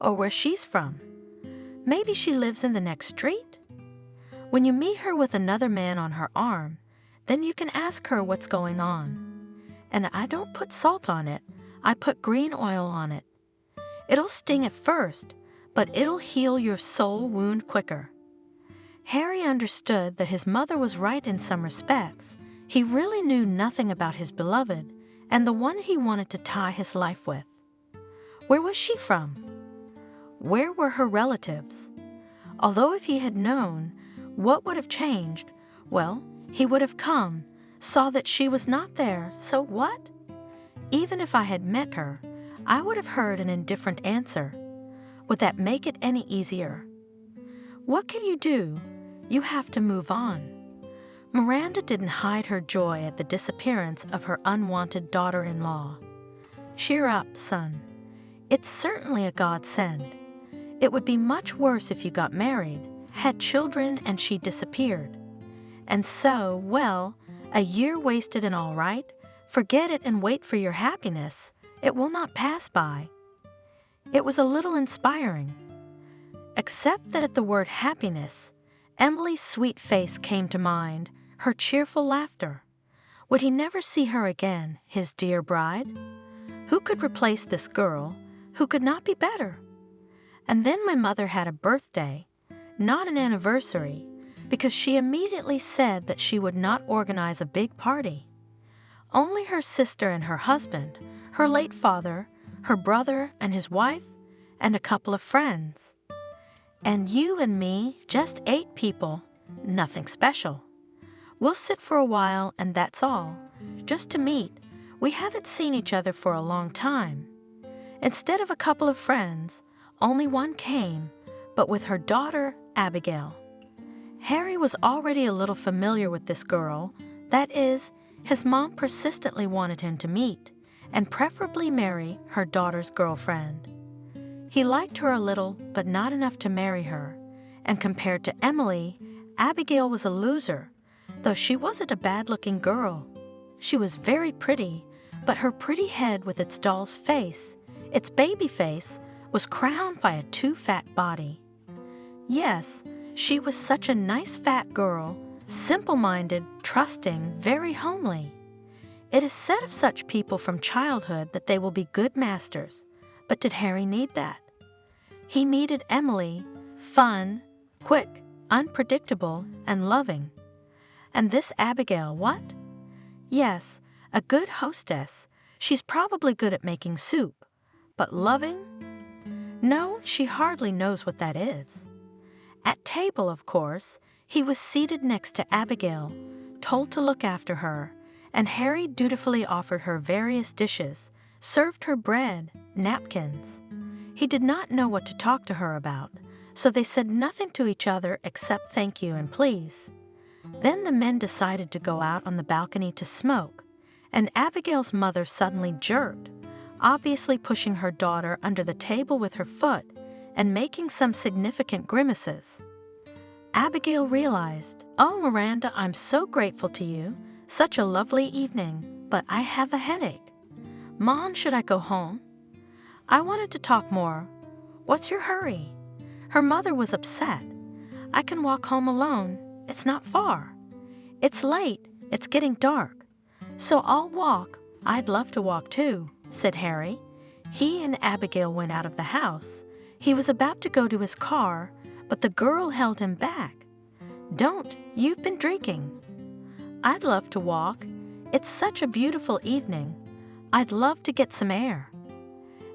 or where she's from. Maybe she lives in the next street. When you meet her with another man on her arm, then you can ask her what's going on. And I don't put salt on it, I put green oil on it. It'll sting at first, but it'll heal your soul wound quicker. Harry understood that his mother was right in some respects. He really knew nothing about his beloved and the one he wanted to tie his life with. Where was she from? Where were her relatives? Although if he had known, what would have changed? Well, he would have come, saw that she was not there, so what? Even if I had met her, I would have heard an indifferent answer. Would that make it any easier? What can you do? You have to move on. Miranda didn't hide her joy at the disappearance of her unwanted daughter-in-law. Cheer up, son. It's certainly a godsend. It would be much worse if you got married, had children, and she disappeared. And so, well, a year wasted and all right, forget it and wait for your happiness. It will not pass by. It was a little inspiring. Except that at the word happiness, Emily's sweet face came to mind, her cheerful laughter. Would he never see her again, his dear bride? Who could replace this girl, who could not be better? And then my mother had a birthday, not an anniversary, because she immediately said that she would not organize a big party. Only her sister and her husband, her late father, her brother and his wife, and a couple of friends. And you and me, just 8 people, nothing special. We'll sit for a while and that's all, just to meet. We haven't seen each other for a long time. Instead of a couple of friends, only one came, but with her daughter, Abigail. Harry was already a little familiar with this girl. That is, his mom persistently wanted him to meet, and preferably marry, her daughter's girlfriend. He liked her a little, but not enough to marry her, and compared to Emily, Abigail was a loser, though she wasn't a bad-looking girl. She was very pretty, but her pretty head with its doll's face, its baby face, was crowned by a too fat body. Yes, she was such a nice fat girl, simple-minded, trusting, very homely. It is said of such people from childhood that they will be good masters, but did Harry need that? He needed Emily, fun, quick, unpredictable, and loving. And this Abigail, what? Yes, a good hostess. She's probably good at making soup. But loving? No, she hardly knows what that is. At table, of course, he was seated next to Abigail, told to look after her, and Harry dutifully offered her various dishes, served her bread, napkins. He did not know what to talk to her about, so they said nothing to each other except thank you and please. Then the men decided to go out on the balcony to smoke, and Abigail's mother suddenly jerked, obviously pushing her daughter under the table with her foot and making some significant grimaces. Abigail realized, "Oh, Miranda, I'm so grateful to you. Such a lovely evening, but I have a headache. Mom, should I go home? I wanted to talk more. What's your hurry?" Her mother was upset. "I can walk home alone. It's not far. It's late. It's getting dark. So I'll walk. I'd love to walk too," said Harry. He and Abigail went out of the house. He was about to go to his car, but the girl held him back. "Don't. You've been drinking." "I'd love to walk. It's such a beautiful evening. I'd love to get some air."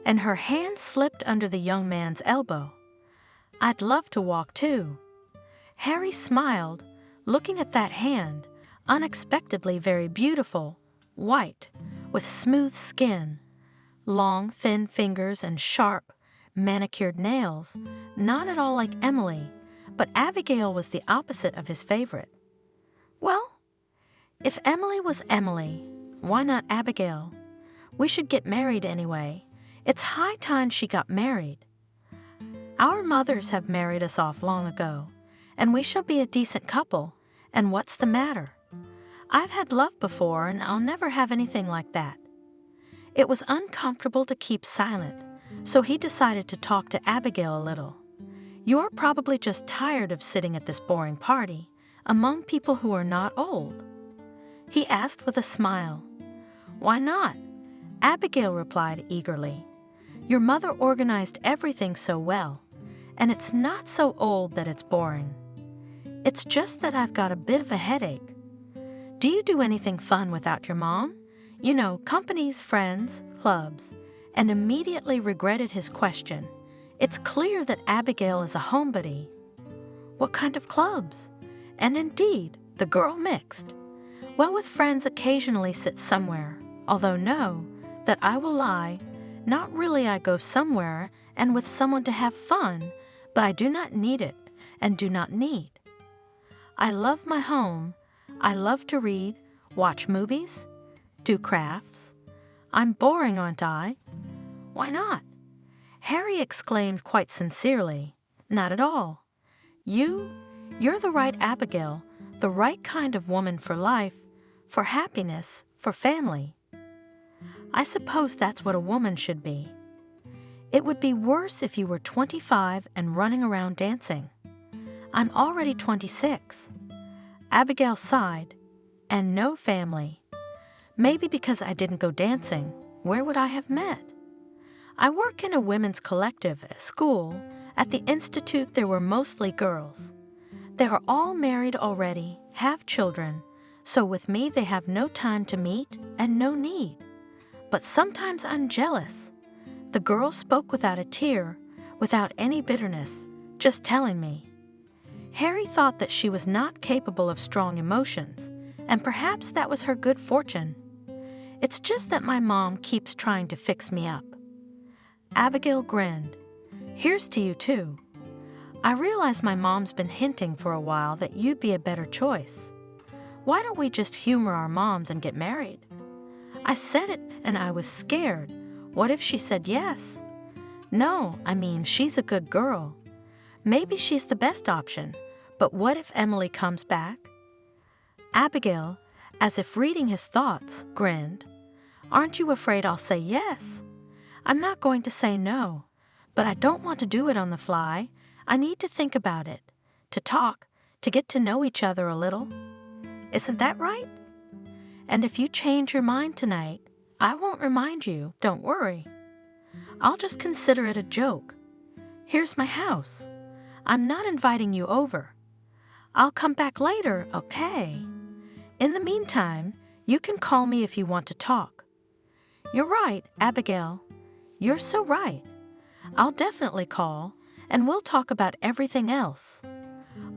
And her hand slipped under the young man's elbow. "I'd love to walk too." Harry smiled, looking at that hand, unexpectedly very beautiful, white, with smooth skin, long, thin fingers and sharp, manicured nails, not at all like Emily, but Abigail was the opposite of his favorite. Well, if Emily was Emily, why not Abigail? We should get married anyway. It's high time she got married. Our mothers have married us off long ago, and we shall be a decent couple, and what's the matter? I've had love before, and I'll never have anything like that. It was uncomfortable to keep silent, so he decided to talk to Abigail a little. "You're probably just tired of sitting at this boring party, among people who are not old?" he asked with a smile. "Why not?" Abigail replied eagerly. "Your mother organized everything so well, and it's not so old that it's boring. It's just that I've got a bit of a headache. Do you do anything fun without your mom? You know, companies, friends, clubs," and immediately regretted his question. It's clear that Abigail is a homebody. What kind of clubs? And indeed, the girl mixed. Well, with friends occasionally sit somewhere, although no, that I will lie, not really. I go somewhere and with someone to have fun, but I do not need it and do not need. I love my home. I love to read, watch movies, do crafts. I'm boring, aren't I? Why not? Harry exclaimed quite sincerely. Not at all. You're the right Abigail, the right kind of woman for life, for happiness, for family. I suppose that's what a woman should be. It would be worse if you were 25 and running around dancing. I'm already 26. Abigail sighed. And no family. Maybe because I didn't go dancing, where would I have met? I work in a women's collective at school. At the institute, there were mostly girls. They are all married already, have children, so with me they have no time to meet and no need. But sometimes I'm jealous. The girl spoke without a tear, without any bitterness, just telling me. Harry thought that she was not capable of strong emotions, and perhaps that was her good fortune. It's just that my mom keeps trying to fix me up. Abigail grinned. Here's to you too. I realize my mom's been hinting for a while that you'd be a better choice. Why don't we just humor our moms and get married? I said it and I was scared. What if she said yes? No, I mean, she's a good girl. Maybe she's the best option, but what if Emily comes back? Abigail, as if reading his thoughts, grinned. Aren't you afraid I'll say yes? I'm not going to say no, but I don't want to do it on the fly. I need to think about it, to talk, to get to know each other a little. Isn't that right? And if you change your mind tonight, I won't remind you, don't worry. I'll just consider it a joke. Here's my house. I'm not inviting you over. I'll come back later, okay? In the meantime, you can call me if you want to talk. You're right, Abigail. You're so right. I'll definitely call, and we'll talk about everything else.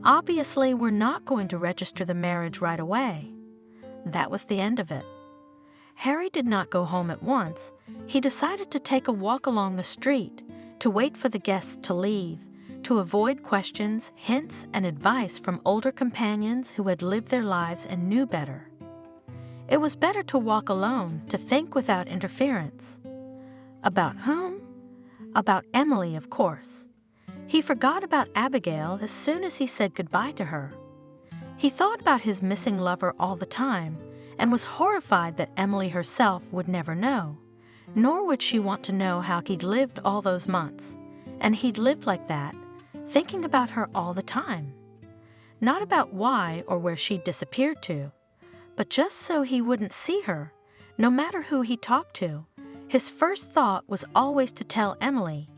Obviously, we're not going to register the marriage right away. That was the end of it. Harry did not go home at once. He decided to take a walk along the street, to wait for the guests to leave, to avoid questions, hints, and advice from older companions who had lived their lives and knew better. It was better to walk alone, to think without interference. About whom? About Emily, of course. He forgot about Abigail as soon as he said goodbye to her. He thought about his missing lover all the time and was horrified that Emily herself would never know, nor would she want to know how he'd lived all those months. And he'd lived like that, thinking about her all the time. Not about why or where she'd disappeared to, but just so he wouldn't see her, no matter who he talked to. His first thought was always to tell Emily.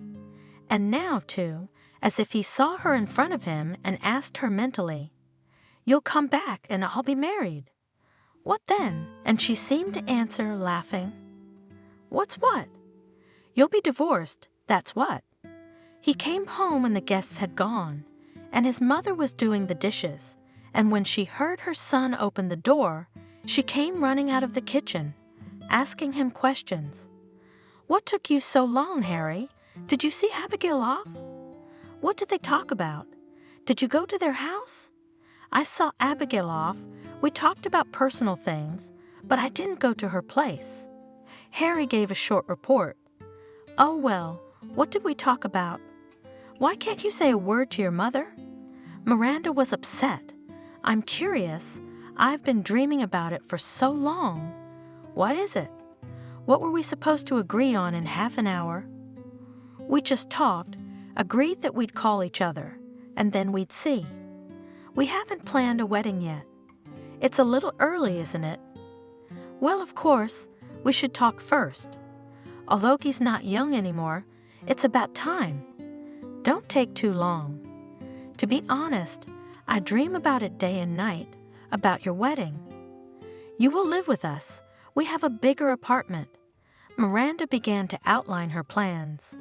And now, too, as if he saw her in front of him and asked her mentally, "You'll come back and I'll be married." What then? And she seemed to answer, laughing. What's what? You'll be divorced, that's what. He came home when the guests had gone, and his mother was doing the dishes, and when she heard her son open the door, she came running out of the kitchen, asking him questions. What took you so long, Harry? Did you see Abigail off? What did they talk about? Did you go to their house? I saw Abigail off. We talked about personal things, but I didn't go to her place. Harry gave a short report. Oh, well, what did we talk about? Why can't you say a word to your mother? Miranda was upset. I'm curious. I've been dreaming about it for so long. What is it? What were we supposed to agree on in half an hour? We just talked, agreed that we'd call each other, and then we'd see. We haven't planned a wedding yet. It's a little early, isn't it? Well, of course, we should talk first. Although he's not young anymore, it's about time. Don't take too long. To be honest, I dream about it day and night, about your wedding. You will live with us. We have a bigger apartment. Miranda began to outline her plans.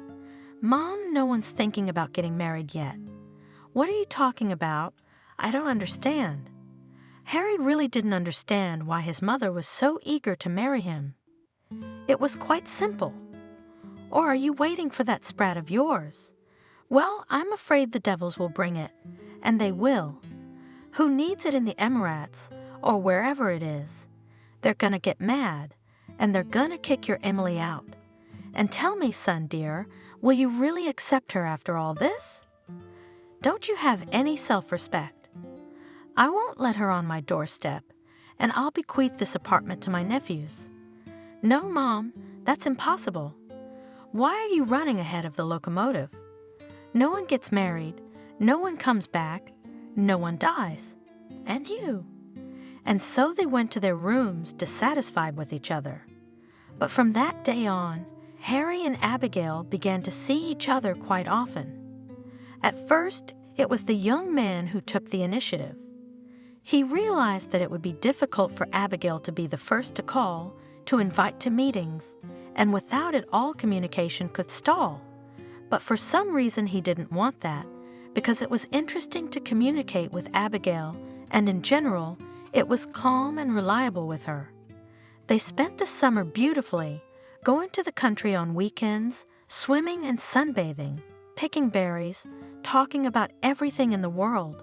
Mom, no one's thinking about getting married yet. What are you talking about? I don't understand. Harry really didn't understand why his mother was so eager to marry him. It was quite simple. Or are you waiting for that sprat of yours? Well, I'm afraid the devils will bring it, and they will. Who needs it in the Emirates, or wherever it is? They're gonna get mad, and they're gonna kick your Emily out. And tell me, son dear, will you really accept her after all this? Don't you have any self-respect? I won't let her on my doorstep, and I'll bequeath this apartment to my nephews. No, Mom, that's impossible. Why are you running ahead of the locomotive? No one gets married, no one comes back, no one dies. And you. And so they went to their rooms dissatisfied with each other. But from that day on, Harry and Abigail began to see each other quite often. At first, it was the young man who took the initiative. He realized that it would be difficult for Abigail to be the first to call, to invite to meetings, and without it all communication could stall. But for some reason he didn't want that, because it was interesting to communicate with Abigail, and in general, it was calm and reliable with her. They spent the summer beautifully, going to the country on weekends, swimming and sunbathing, picking berries, talking about everything in the world.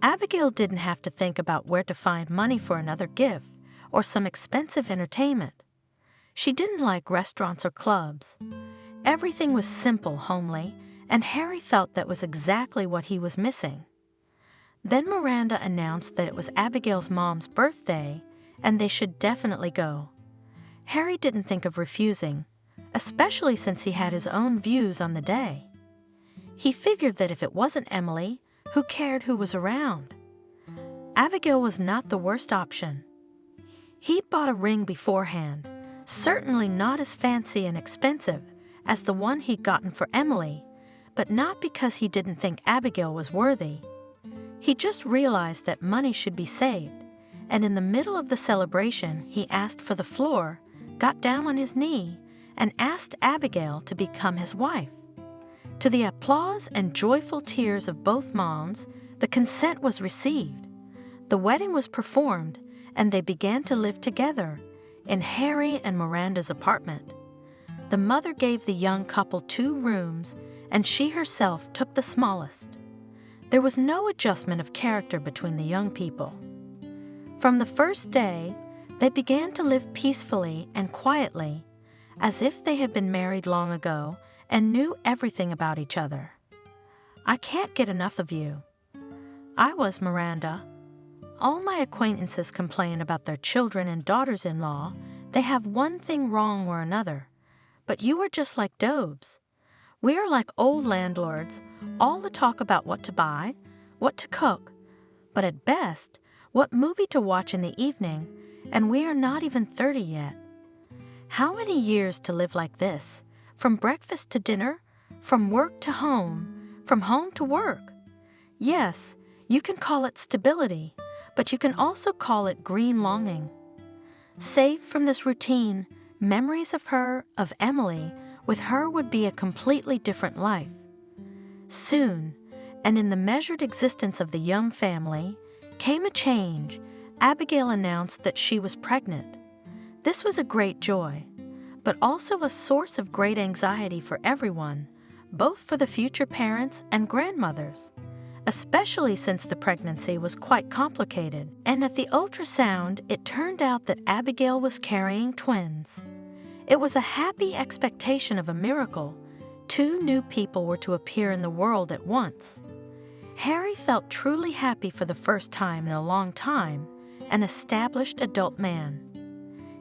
Abigail didn't have to think about where to find money for another gift or some expensive entertainment. She didn't like restaurants or clubs. Everything was simple, homely, and Harry felt that was exactly what he was missing. Then Miranda announced that it was Abigail's mom's birthday and they should definitely go. Harry didn't think of refusing, especially since he had his own views on the day. He figured that if it wasn't Emily, who cared who was around? Abigail was not the worst option. He bought a ring beforehand, certainly not as fancy and expensive as the one he'd gotten for Emily, but not because he didn't think Abigail was worthy. He just realized that money should be saved, and in the middle of the celebration he asked for the floor, got down on his knee, and asked Abigail to become his wife. To the applause and joyful tears of both moms, the consent was received. The wedding was performed, and they began to live together in Harry and Miranda's apartment. The mother gave the young couple 2 rooms, and she herself took the smallest. There was no adjustment of character between the young people. From the first day, they began to live peacefully and quietly, as if they had been married long ago and knew everything about each other. I can't get enough of you. I was Miranda. All my acquaintances complain about their children and daughters-in-law. They have one thing wrong or another. But you are just like Dobes. We are like old landlords, all the talk about what to buy, what to cook, but at best, what movie to watch in the evening, and we are not even 30 yet. How many years to live like this? From breakfast to dinner, from work to home, from home to work. Yes, you can call it stability, but you can also call it green longing. Saved from this routine, memories of her, of Emily, with her would be a completely different life. Soon, and in the measured existence of the young family, came a change. Abigail announced that she was pregnant. This was a great joy, but also a source of great anxiety for everyone, both for the future parents and grandmothers, especially since the pregnancy was quite complicated, and at the ultrasound it turned out that Abigail was carrying twins. It was a happy expectation of a miracle. 2 new people were to appear in the world at once. Harry felt truly happy for the first time in a long time, an established adult man.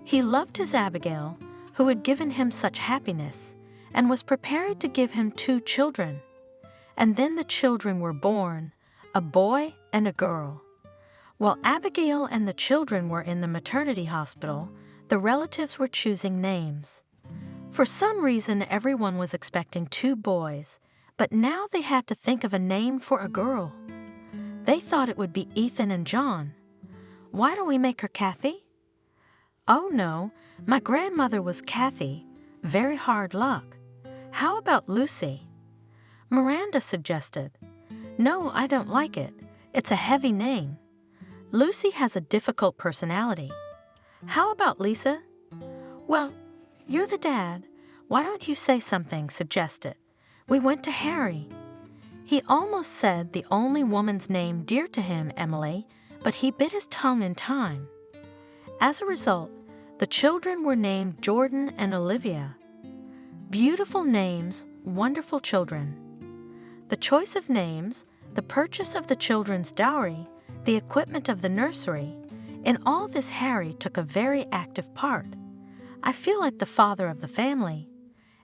He loved his Abigail, who had given him such happiness, and was prepared to give him 2 children. And then the children were born, a boy and a girl. While Abigail and the children were in the maternity hospital, the relatives were choosing names. For some reason, everyone was expecting 2 boys, but now they had to think of a name for a girl. They thought it would be Ethan and John. Why don't we make her Kathy? Oh no, my grandmother was Kathy. Very hard luck. How about Lucy? Miranda suggested. No, I don't like it. It's a heavy name. Lucy has a difficult personality. How about Lisa? Well, you're the dad. Why don't you say something? Suggested. We went to Harry. He almost said the only woman's name dear to him, Emily, but he bit his tongue in time. As a result, the children were named Jordan and Olivia. Beautiful names, wonderful children. The choice of names, the purchase of the children's dowry, the equipment of the nursery, in all this Harry took a very active part. I feel like the father of the family.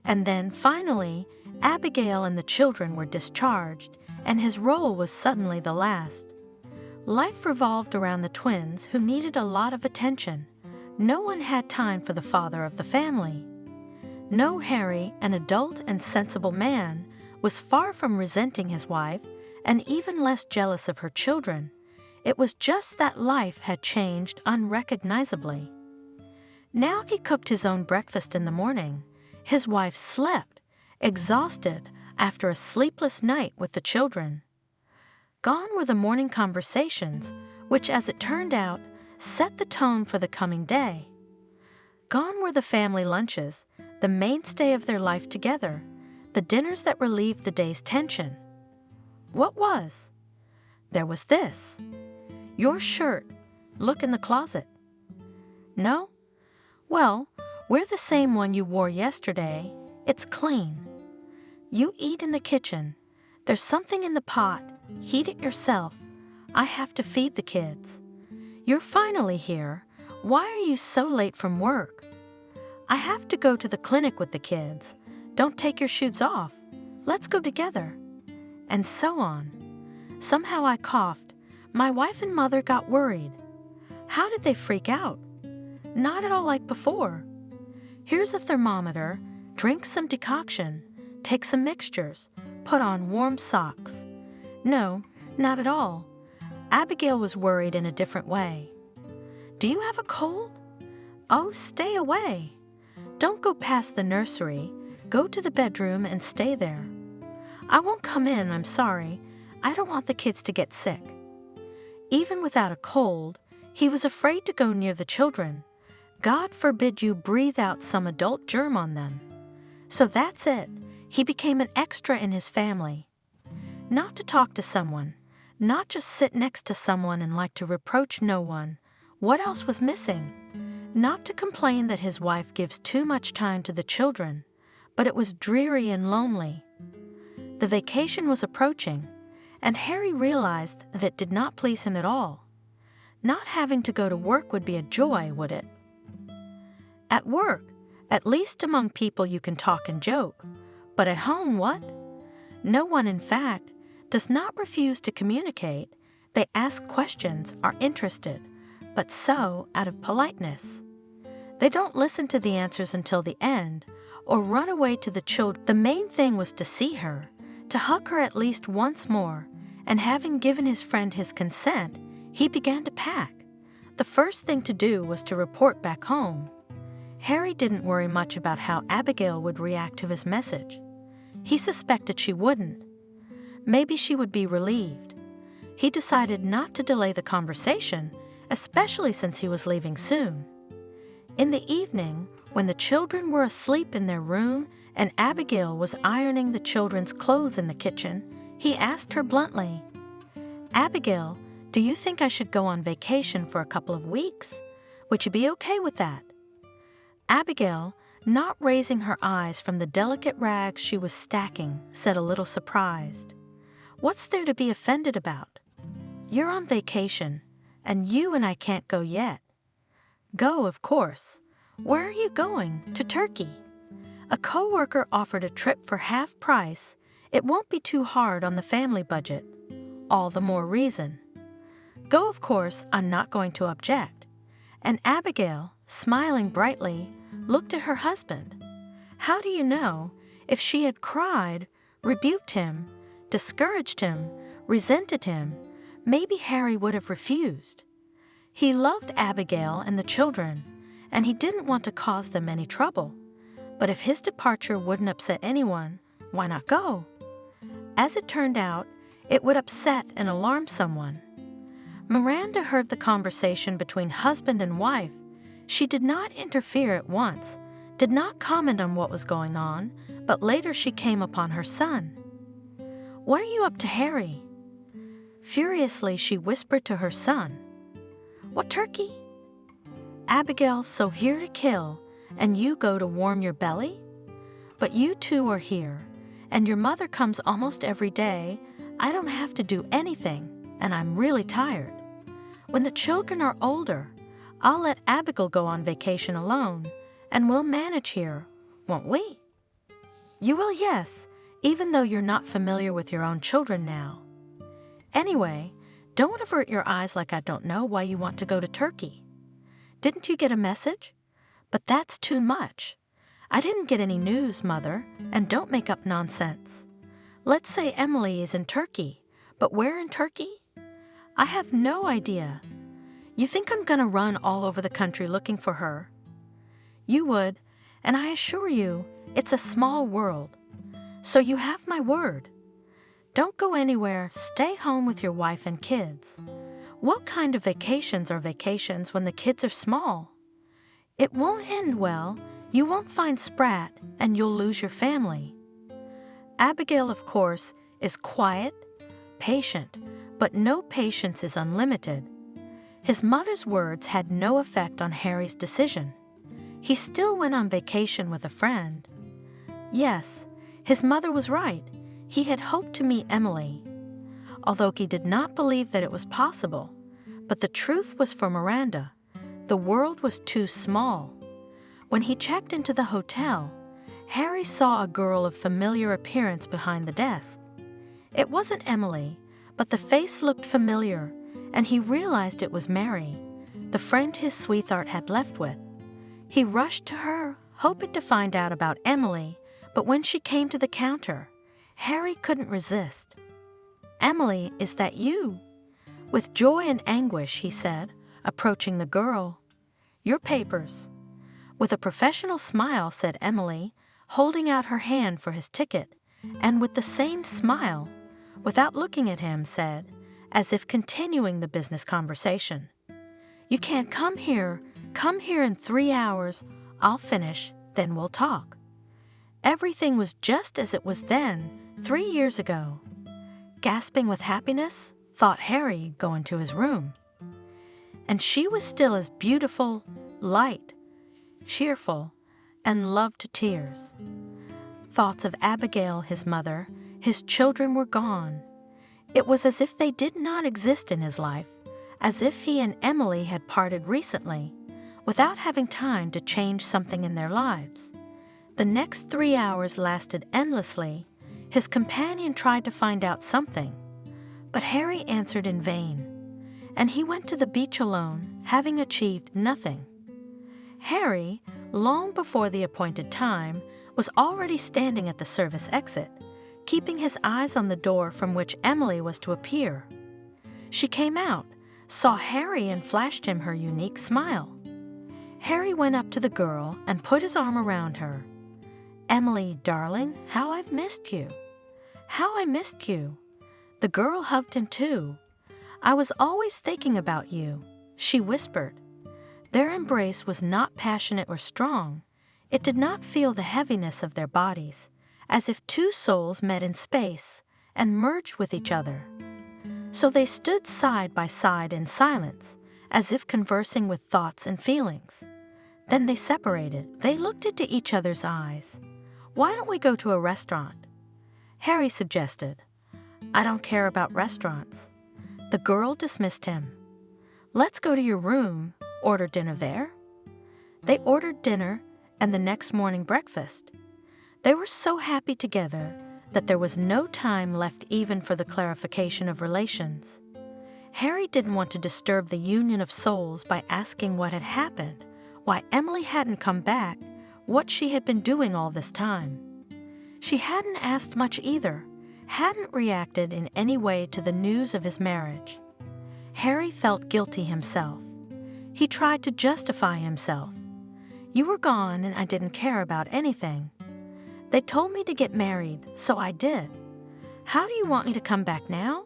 And then, finally, Abigail and the children were discharged, and his role was suddenly the last. Life revolved around the twins who needed a lot of attention. No one had time for the father of the family. No, Harry, an adult and sensible man, was far from resenting his wife and even less jealous of her children. It was just that life had changed unrecognizably. Now he cooked his own breakfast in the morning. His wife slept, exhausted after a sleepless night with the children. Gone were the morning conversations, which, as it turned out, set the tone for the coming day. Gone were the family lunches, the mainstay of their life together, the dinners that relieved the day's tension. What was? There was this. Your shirt. Look in the closet. No? Well, wear the same one you wore yesterday. It's clean. You eat in the kitchen. There's something in the pot. Heat it yourself. I have to feed the kids. You're finally here. Why are you so late from work? I have to go to the clinic with the kids. Don't take your shoes off. Let's go together. And so on. Somehow I coughed. My wife and mother got worried. How did they freak out? Not at all like before. Here's a thermometer. Drink some decoction. Take some mixtures. Put on warm socks. No, not at all. Abigail was worried in a different way. Do you have a cold? Oh, stay away. Don't go past the nursery. Go to the bedroom and stay there. I won't come in, I'm sorry. I don't want the kids to get sick. Even without a cold, he was afraid to go near the children. God forbid you breathe out some adult germ on them. So that's it. He became an extra in his family. Not to talk to someone, not just sit next to someone and like to reproach no one. What else was missing? Not to complain that his wife gives too much time to the children, but it was dreary and lonely. The vacation was approaching, and Harry realized that it did not please him at all. Not having to go to work would be a joy, would it? At work, at least among people you can talk and joke. But at home, what? No one, in fact, does not refuse to communicate. They ask questions, are interested, but so out of politeness. They don't listen to the answers until the end, or run away to the children. The main thing was to see her, to hug her at least once more, and having given his friend his consent, he began to pack. The first thing to do was to report back home. Harry didn't worry much about how Abigail would react to his message. He suspected she wouldn't. Maybe she would be relieved. He decided not to delay the conversation, especially since he was leaving soon. In the evening, when the children were asleep in their room and Abigail was ironing the children's clothes in the kitchen, he asked her bluntly, "Abigail, do you think I should go on vacation for a couple of weeks? Would you be okay with that?" Abigail, not raising her eyes from the delicate rags she was stacking, said a little surprised, "What's there to be offended about? You're on vacation, and you and I can't go yet." "Go, of course. Where are you going? To Turkey?" A coworker offered a trip for half price. It won't be too hard on the family budget. All the more reason. Go, of course, I'm not going to object. And Abigail, smiling brightly, looked at her husband. How do you know, if she had cried, rebuked him, discouraged him, resented him, maybe Harry would have refused. He loved Abigail and the children, and he didn't want to cause them any trouble. But if his departure wouldn't upset anyone, why not go? As it turned out, it would upset and alarm someone. Miranda heard the conversation between husband and wife. She did not interfere at once, did not comment on what was going on, but later she came upon her son. "What are you up to, Harry?" Furiously, she whispered to her son, "What turkey?" "Abigail, so here to kill, and you go to warm your belly? But you two are here, and your mother comes almost every day. I don't have to do anything, and I'm really tired. When the children are older, I'll let Abigail go on vacation alone, and we'll manage here, won't we?" "You will, yes, even though you're not familiar with your own children now. Anyway, don't avert your eyes like I don't know why you want to go to Turkey. Didn't you get a message? But that's too much. I didn't get any news, Mother, and don't make up nonsense. Let's say Emily is in Turkey, but where in Turkey? I have no idea. You think I'm gonna run all over the country looking for her? You would, and I assure you, it's a small world. So you have my word. Don't go anywhere, stay home with your wife and kids. What kind of vacations are vacations when the kids are small? It won't end well. You won't find Sprat, and you'll lose your family. Abigail, of course, is quiet, patient, but no patience is unlimited. His mother's words had no effect on Harry's decision. He still went on vacation with a friend. Yes, his mother was right. He had hoped to meet Emily, although he did not believe that it was possible. But the truth was for Miranda. The world was too small. When he checked into the hotel, Harry saw a girl of familiar appearance behind the desk. It wasn't Emily, but the face looked familiar, and he realized it was Mary, the friend his sweetheart had left with. He rushed to her, hoping to find out about Emily, but when she came to the counter, Harry couldn't resist. "Emily, is that you?" With joy and anguish, he said, approaching the girl. "Your papers." With a professional smile, said Emily, holding out her hand for his ticket, and with the same smile, without looking at him, said, as if continuing the business conversation, "You can't come here. Come here in 3 hours. I'll finish, then we'll talk." Everything was just as it was then, 3 years ago. Gasping with happiness, thought Harry, going to his room. And she was still as beautiful, light, cheerful, and loved to tears. Thoughts of Abigail, his mother, his children were gone. It was as if they did not exist in his life, as if he and Emily had parted recently, without having time to change something in their lives. The next 3 hours lasted endlessly. His companion tried to find out something, but Harry answered in vain, and he went to the beach alone, having achieved nothing. Harry, long before the appointed time, was already standing at the service exit, keeping his eyes on the door from which Emily was to appear. She came out, saw Harry, and flashed him her unique smile. Harry went up to the girl and put his arm around her. "Emily, darling, how I've missed you. How I missed you." The girl hugged him too. "I was always thinking about you," she whispered. Their embrace was not passionate or strong. It did not feel the heaviness of their bodies, as if two souls met in space and merged with each other. So they stood side by side in silence, as if conversing with thoughts and feelings. Then they separated. They looked into each other's eyes. "Why don't we go to a restaurant?" Harry suggested. "I don't care about restaurants." The girl dismissed him. "Let's go to your room, order dinner there." They ordered dinner and the next morning breakfast. They were so happy together that there was no time left even for the clarification of relations. Harry didn't want to disturb the union of souls by asking what had happened, why Emily hadn't come back, what she had been doing all this time. She hadn't asked much either, hadn't reacted in any way to the news of his marriage. Harry felt guilty himself. He tried to justify himself. "You were gone and I didn't care about anything. They told me to get married, so I did. How do you want me to come back now?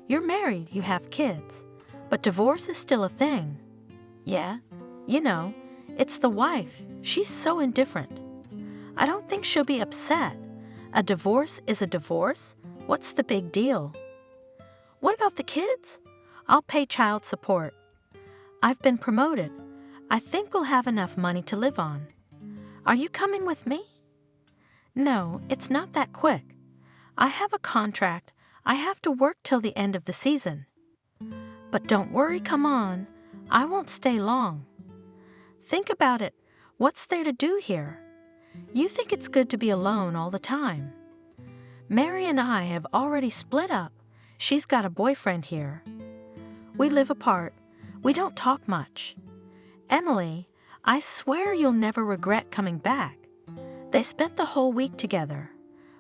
You're married, you have kids, but divorce is still a thing." "Yeah, you know, it's the wife. She's so indifferent." "I don't think she'll be upset. A divorce is a divorce. What's the big deal?" "What about the kids? I'll pay child support. I've been promoted. I think we'll have enough money to live on. Are you coming with me?" "No, it's not that quick. I have a contract. I have to work till the end of the season." "But don't worry, come on. I won't stay long." "Think about it. What's there to do here? You think it's good to be alone all the time." Mary and I have already split up. She's got a boyfriend here. We live apart. We don't talk much. Emily, I swear you'll never regret coming back. They spent the whole week together.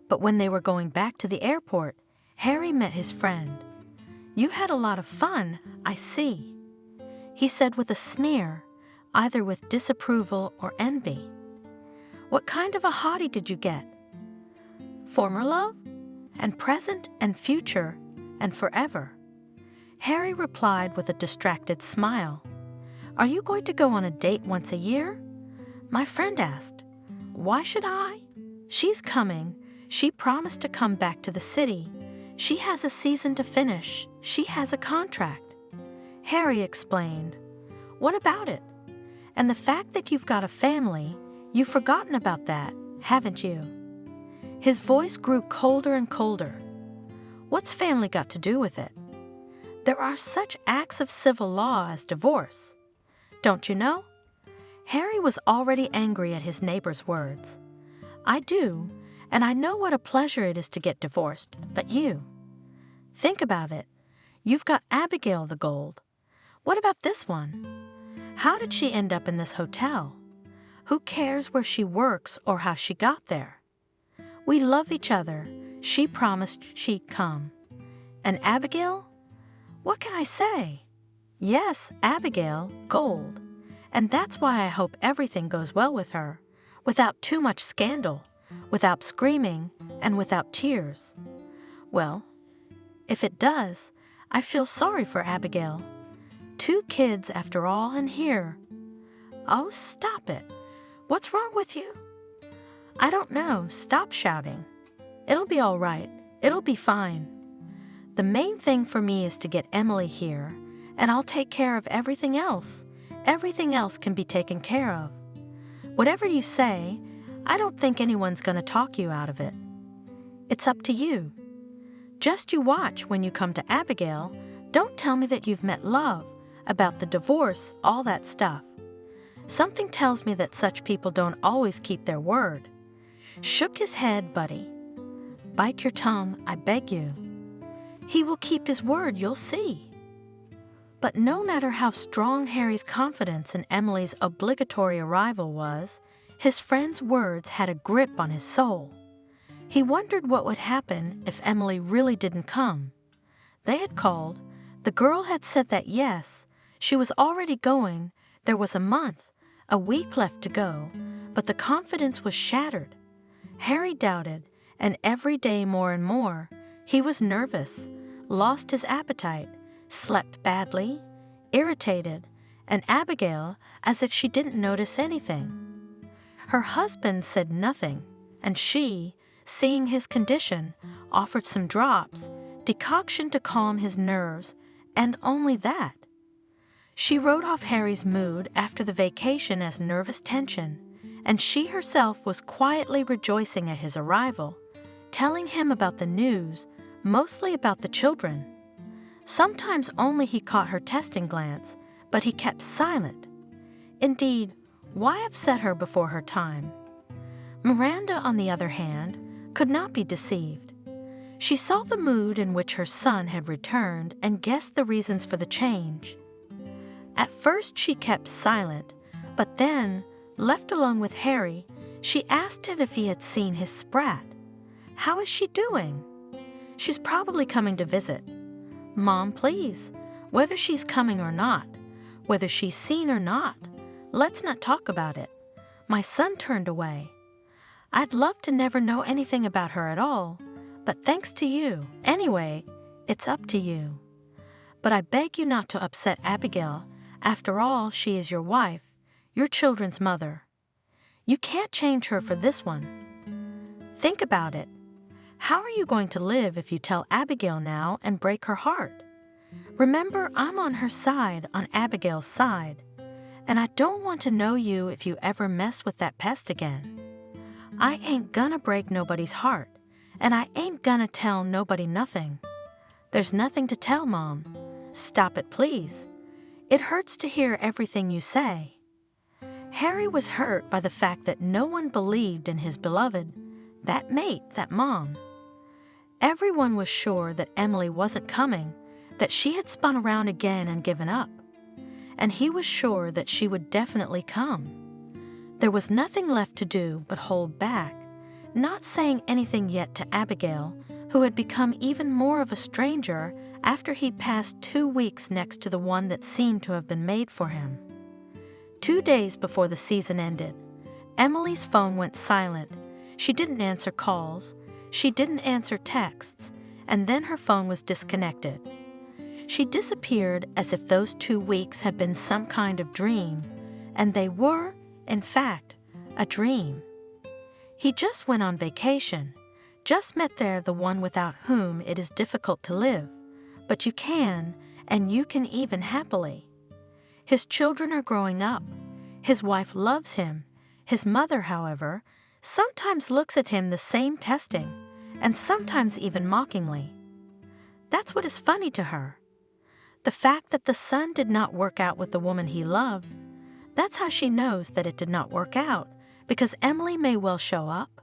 But when they were going back to the airport, Harry met his friend. You had a lot of fun, I see, he said with a sneer, either with disapproval or envy. What kind of a hottie did you get? Former love? And present and future and forever. Harry replied with a distracted smile. Are you going to go on a date once a year? My friend asked. Why should I? She's coming. She promised to come back to the city. She has a season to finish. She has a contract. Harry explained. What about it? And the fact that you've got a family, you've forgotten about that, haven't you? His voice grew colder and colder. What's family got to do with it? There are such acts of civil law as divorce. Don't you know? Harry was already angry at his neighbor's words. I do, and I know what a pleasure it is to get divorced, but you? Think about it. You've got Abigail the Gold. What about this one? How did she end up in this hotel? Who cares where she works or how she got there? We love each other. She promised she'd come. And Abigail? What can I say? Yes, Abigail, Gold. And that's why I hope everything goes well with her, without too much scandal, without screaming, and without tears. Well, if it does, I feel sorry for Abigail. 2 kids after all, and here. Oh, stop it. What's wrong with you? I don't know. Stop shouting. It'll be all right. It'll be fine. The main thing for me is to get Emily here, and I'll take care of everything else. Everything else can be taken care of. Whatever you say, I don't think anyone's going to talk you out of it. It's up to you. Just you watch when you come to Abigail. Don't tell me that you've met love, about the divorce, all that stuff. Something tells me that such people don't always keep their word. Shook his head, Buddy. Bite your tongue, I beg you. He will keep his word, you'll see. But no matter how strong Harry's confidence in Emily's obligatory arrival was, his friend's words had a grip on his soul. He wondered what would happen if Emily really didn't come. They had called. The girl had said that yes, she was already going. There was a month, a week left to go, but the confidence was shattered. Harry doubted, and every day more and more, he was nervous, lost his appetite, slept badly, irritated, and Abigail as if she didn't notice anything. Her husband said nothing, and she, seeing his condition, offered some drops, decoction to calm his nerves, and only that. She wrote off Harry's mood after the vacation as nervous tension, and she herself was quietly rejoicing at his arrival, telling him about the news, mostly about the children. Sometimes only he caught her testing glance, but he kept silent. Indeed, why upset her before her time? Miranda, on the other hand, could not be deceived. She saw the mood in which her son had returned and guessed the reasons for the change. At first she kept silent, but then, left alone with Harry, she asked him if he had seen his sprat. How is she doing? She's probably coming to visit. Mom, please, whether she's coming or not, whether she's seen or not, let's not talk about it. My son turned away. I'd love to never know anything about her at all, but thanks to you. Anyway, it's up to you. But I beg you not to upset Abigail. After all, she is your wife, your children's mother. You can't change her for this one. Think about it. How are you going to live if you tell Abigail now and break her heart? Remember, I'm on her side, on Abigail's side, and I don't want to know you if you ever mess with that pest again. I ain't gonna break nobody's heart, and I ain't gonna tell nobody nothing. There's nothing to tell, Mom. Stop it, please. It hurts to hear everything you say. Harry was hurt by the fact that no one believed in his beloved, that mate, that mom. Everyone was sure that Emily wasn't coming, that she had spun around again and given up. And he was sure that she would definitely come. There was nothing left to do but hold back, not saying anything yet to Abigail, who had become even more of a stranger after he'd passed 2 weeks next to the one that seemed to have been made for him. 2 days before the season ended, Emily's phone went silent. She didn't answer calls, she didn't answer texts, and then her phone was disconnected. She disappeared as if those 2 weeks had been some kind of dream, and they were, in fact, a dream. He just went on vacation, just met there the one without whom it is difficult to live, but you can, and you can even happily. His children are growing up. His wife loves him. His mother, however, sometimes looks at him the same testing, and sometimes even mockingly. That's what is funny to her. The fact that the son did not work out with the woman he loved, that's how she knows that it did not work out, because Emily may well show up.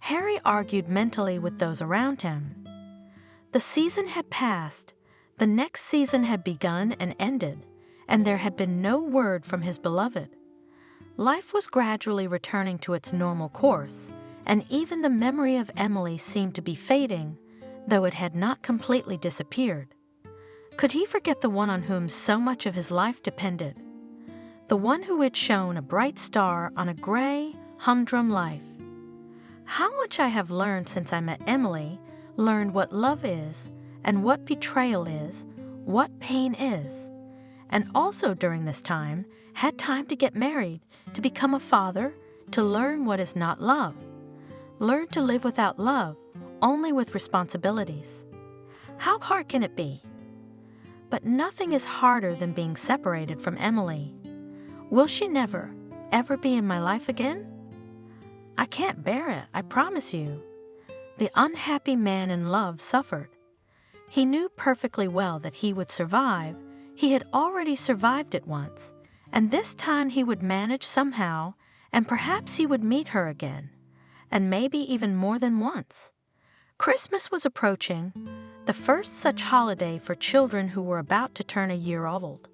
Harry argued mentally with those around him. The season had passed, the next season had begun and ended, and there had been no word from his beloved. Life was gradually returning to its normal course, and even the memory of Emily seemed to be fading, though it had not completely disappeared. Could he forget the one on whom so much of his life depended? The one who had shone a bright star on a gray, humdrum life. How much I have learned since I met Emily, learned what love is, and what betrayal is, what pain is. And also during this time, had time to get married, to become a father, to learn what is not love. Learn to live without love, only with responsibilities. How hard can it be? But nothing is harder than being separated from Emily. Will she never, ever be in my life again? I can't bear it, I promise you. The unhappy man in love suffered. He knew perfectly well that he would survive. He had already survived it once, and this time he would manage somehow, and perhaps he would meet her again, and maybe even more than once. Christmas was approaching, the first such holiday for children who were about to turn a year old.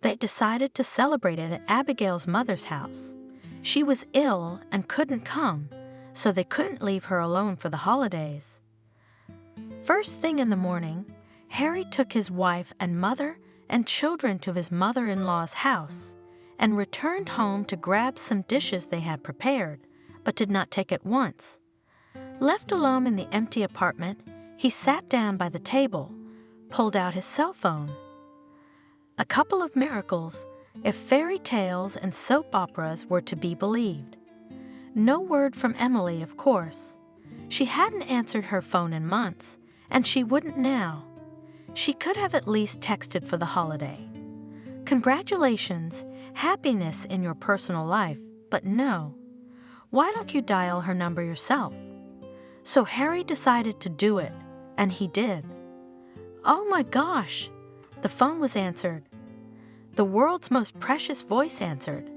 They decided to celebrate it at Abigail's mother's house. She was ill and couldn't come, so they couldn't leave her alone for the holidays. First thing in the morning, Harry took his wife and mother and children to his mother-in-law's house and returned home to grab some dishes they had prepared, but did not take at once. Left alone in the empty apartment, he sat down by the table, pulled out his cell phone. A couple of miracles, if fairy tales and soap operas were to be believed. No word from Emily, of course. She hadn't answered her phone in months, and she wouldn't now. She could have at least texted for the holiday. Congratulations, happiness in your personal life, but no. Why don't you dial her number yourself? So Harry decided to do it, and he did. Oh my gosh! The phone was answered. The world's most precious voice answered.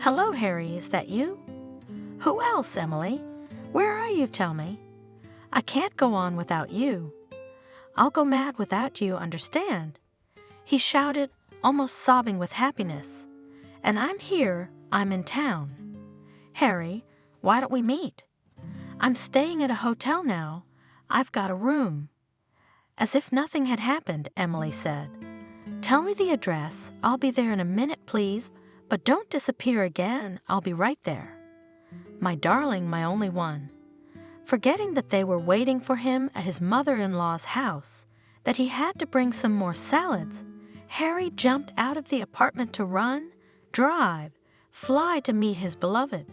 Hello, Harry, is that you? Who else, Emily? Where are you, tell me? I can't go on without you. I'll go mad without you, understand? He shouted, almost sobbing with happiness. And I'm here, I'm in town. Harry, why don't we meet? I'm staying at a hotel now. I've got a room. As if nothing had happened, Emily said. Tell me the address. I'll be there in a minute, please, but don't disappear again. I'll be right there. My darling, my only one. Forgetting that they were waiting for him at his mother-in-law's house, that he had to bring some more salads, Harry jumped out of the apartment to run, drive, fly to meet his beloved.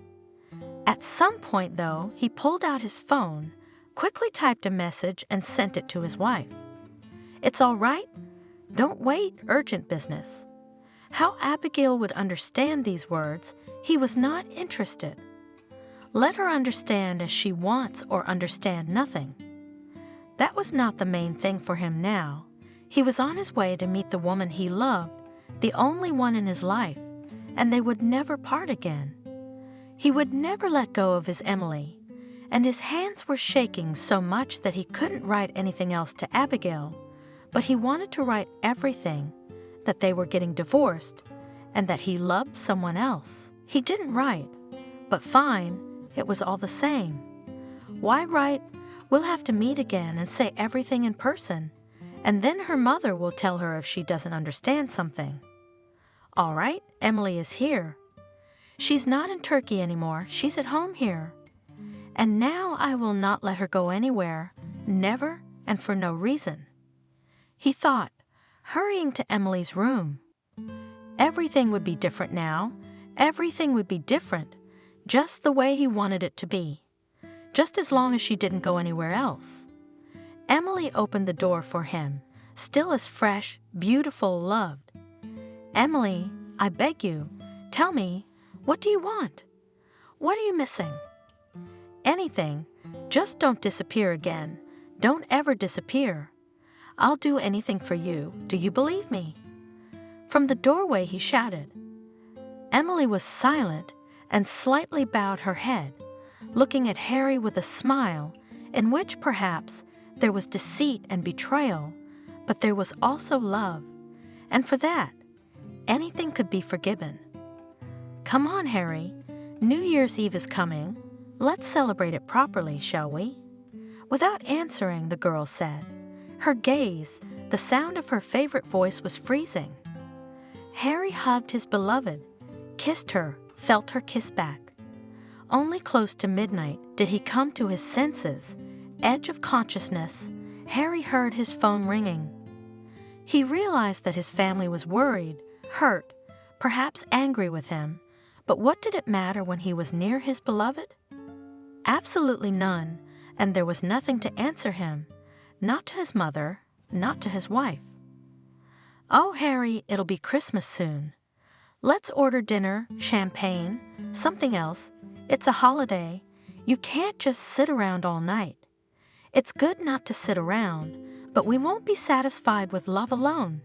At some point, though, he pulled out his phone, quickly typed a message, and sent it to his wife. It's all right. Don't wait, urgent business. How Abigail would understand these words, he was not interested. Let her understand as she wants or understand nothing. That was not the main thing for him now. He was on his way to meet the woman he loved, the only one in his life, and they would never part again. He would never let go of his Emily, and his hands were shaking so much that he couldn't write anything else to Abigail, but he wanted to write everything, that they were getting divorced, and that he loved someone else. He didn't write, but fine, it was all the same. Why write? We'll have to meet again and say everything in person, and then her mother will tell her if she doesn't understand something. All right, Emily is here. She's not in Turkey anymore, she's at home here. And now I will not let her go anywhere, never and for no reason. He thought, hurrying to Emily's room. Everything would be different now. Everything would be different, just the way he wanted it to be, just as long as she didn't go anywhere else. Emily opened the door for him, still as fresh, beautiful, loved. Emily, I beg you, tell me, what do you want? What are you missing? Anything, just don't disappear again. Don't ever disappear. I'll do anything for you. Do you believe me? From the doorway he shouted. Emily was silent and slightly bowed her head, looking at Harry with a smile in which perhaps there was deceit and betrayal, but there was also love, and for that, anything could be forgiven. Come on, Harry. New Year's Eve is coming. Let's celebrate it properly, shall we? Without answering, the girl said. Her gaze, the sound of her favorite voice was freezing. Harry hugged his beloved, kissed her, felt her kiss back. Only close to midnight did he come to his senses, edge of consciousness. Harry heard his phone ringing. He realized that his family was worried, hurt, perhaps angry with him, but what did it matter when he was near his beloved? Absolutely none, and there was nothing to answer him, not to his mother, not to his wife. Oh, Harry, it'll be Christmas soon. Let's order dinner, champagne, something else. It's a holiday. You can't just sit around all night. It's good not to sit around, but we won't be satisfied with love alone.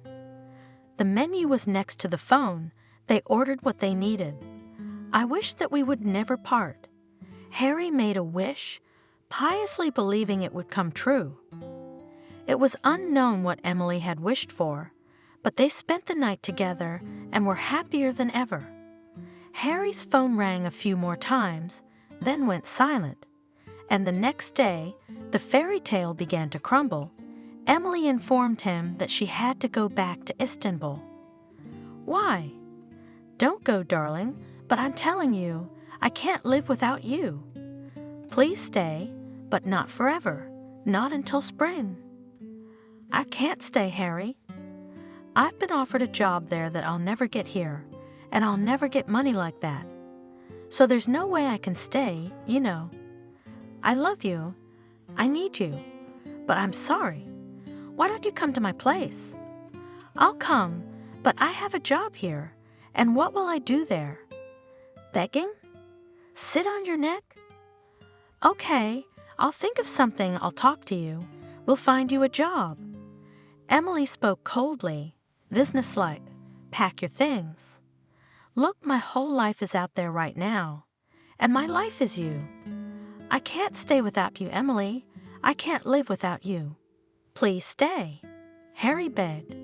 The menu was next to the phone. They ordered what they needed. I wish that we would never part. Harry made a wish, piously believing it would come true. It was unknown what Emily had wished for, but they spent the night together and were happier than ever. Harry's phone rang a few more times, then went silent, and the next day the fairy tale began to crumble. Emily informed him that she had to go back to Istanbul. Why? Don't go, darling, but I'm telling you, I can't live without you. Please stay, but not forever, not until spring. I can't stay, Harry. I've been offered a job there that I'll never get here, and I'll never get money like that. So there's no way I can stay, you know. I love you. I need you. But I'm sorry. Why don't you come to my place? I'll come, but I have a job here, and what will I do there? Begging? Sit on your neck? Okay, I'll think of something. I'll talk to you. We'll find you a job. Emily spoke coldly, businesslike. Pack your things. Look, my whole life is out there right now, and my life is you. I can't stay without you, Emily. I can't live without you. Please stay. Harry begged.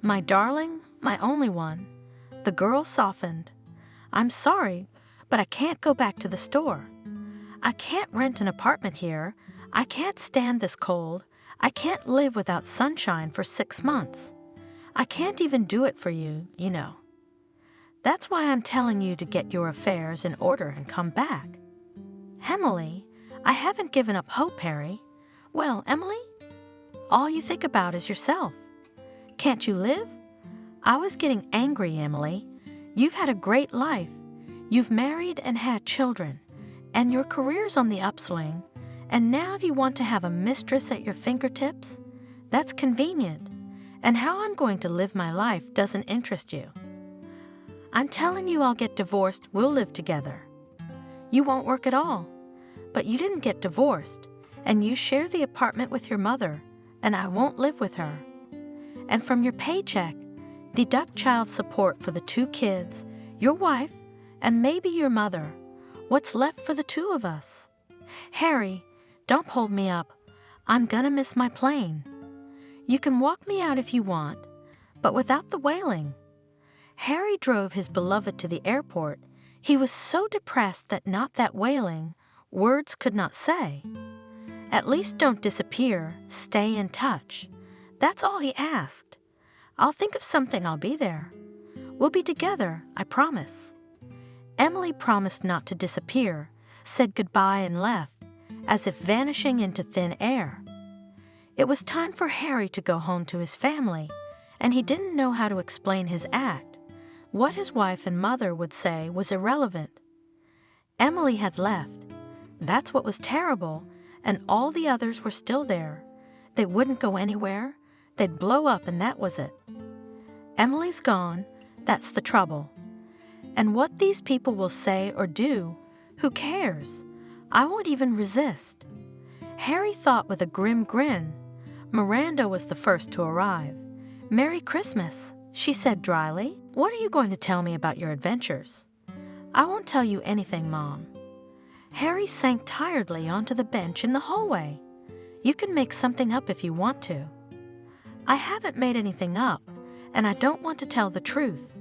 My darling, my only one. The girl softened. I'm sorry, but I can't go back to the store. I can't rent an apartment here. I can't stand this cold. I can't live without sunshine for 6 months. I can't even do it for you, you know. That's why I'm telling you to get your affairs in order and come back. Emily, I haven't given up hope, Harry. Well, Emily, all you think about is yourself. Can't you live? I was getting angry, Emily. You've had a great life. You've married and had children, and your career's on the upswing, and now you want to have a mistress at your fingertips? That's convenient, and how I'm going to live my life doesn't interest you. I'm telling you I'll get divorced, we'll live together. You won't work at all, but you didn't get divorced, and you share the apartment with your mother, and I won't live with her. And from your paycheck, deduct child support for the 2 kids, your wife, and maybe your mother. What's left for the 2 of us? "Harry, don't hold me up. I'm gonna miss my plane. You can walk me out if you want, but without the wailing." Harry drove his beloved to the airport. He was so depressed that not that wailing, words could not say. "At least don't disappear, stay in touch." That's all he asked. "I'll think of something, I'll be there. We'll be together, I promise." Emily promised not to disappear, said goodbye and left, as if vanishing into thin air. It was time for Harry to go home to his family, and he didn't know how to explain his act. What his wife and mother would say was irrelevant. Emily had left. That's what was terrible, and all the others were still there. They wouldn't go anywhere. They'd blow up, and that was it. Emily's gone. That's the trouble. And what these people will say or do, who cares? I won't even resist. Harry thought with a grim grin. Miranda was the first to arrive. "Merry Christmas," she said dryly. "What are you going to tell me about your adventures?" "I won't tell you anything, Mom." Harry sank tiredly onto the bench in the hallway. "You can make something up if you want to." "I haven't made anything up, and I don't want to tell the truth."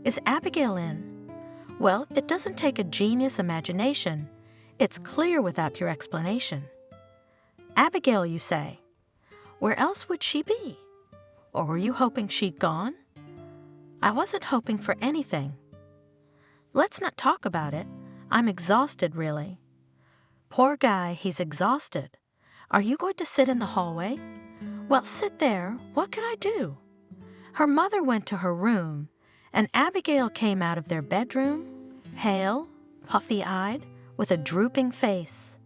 "Is Abigail in?" "Well, it doesn't take a genius imagination. It's clear without your explanation." "Abigail, you say? Where else would she be? Or were you hoping she'd gone?" "I wasn't hoping for anything." "Let's not talk about it. I'm exhausted, really." "Poor guy, he's exhausted. Are you going to sit in the hallway?" "Well, sit there. What can I do?" Her mother went to her room, and Abigail came out of their bedroom, pale, puffy-eyed, with a drooping face.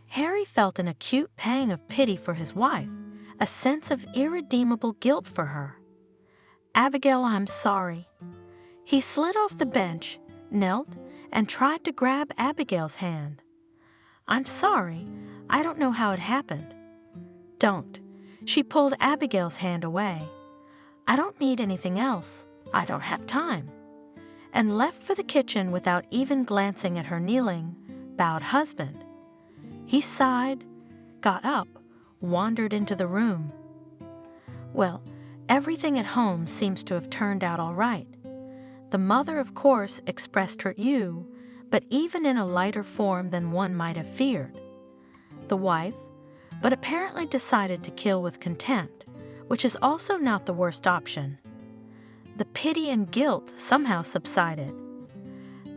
Harry felt an acute pang of pity for his wife, a sense of irredeemable guilt for her. "Abigail, I'm sorry." He slid off the bench, knelt, and tried to grab Abigail's hand. "I'm sorry. I don't know how it happened." "Don't." She pulled Abigail's hand away. "I don't need anything else. I don't have time." And left for the kitchen without even glancing at her kneeling, bowed husband. He sighed, got up, wandered into the room. Well, everything at home seems to have turned out all right. The mother, of course, expressed her ewe, but even in a lighter form than one might have feared. The wife, but apparently decided to kill with contempt, which is also not the worst option. The pity and guilt somehow subsided.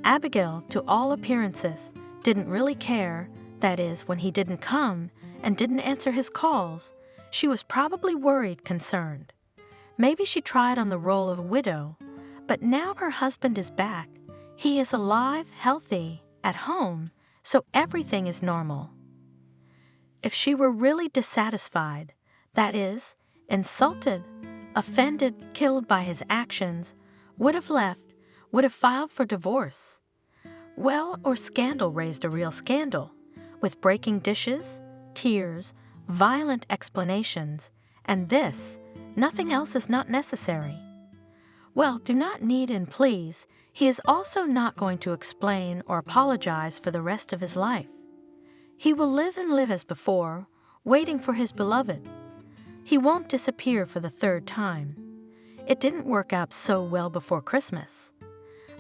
Abigail, to all appearances, didn't really care, that is, when he didn't come and didn't answer his calls. She was probably worried, concerned. Maybe she tried on the role of widow, but now her husband is back. He is alive, healthy, at home, so everything is normal. If she were really dissatisfied, that is, insulted, offended, killed by his actions, would have left, would have filed for divorce. Well, or scandal raised a real scandal, with breaking dishes, tears, violent explanations, and this, nothing else is not necessary. Well, do not need and please, he is also not going to explain or apologize for the rest of his life. He will live and live as before, waiting for his beloved. He won't disappear for the third time. It didn't work out so well before Christmas.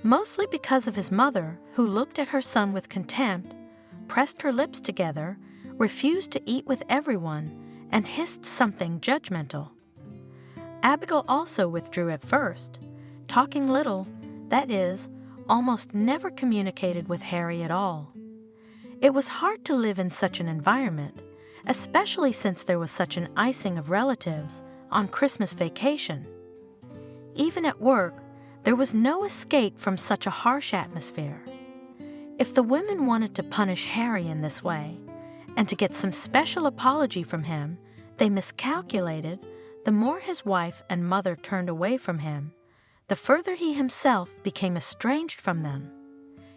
Mostly because of his mother, who looked at her son with contempt, pressed her lips together, refused to eat with everyone, and hissed something judgmental. Abigail also withdrew at first, talking little, that is, almost never communicated with Harry at all. It was hard to live in such an environment, especially since there was such an icing of relatives on Christmas vacation. Even at work, there was no escape from such a harsh atmosphere. If the women wanted to punish Harry in this way, and to get some special apology from him, they miscalculated. The more his wife and mother turned away from him, the further he himself became estranged from them.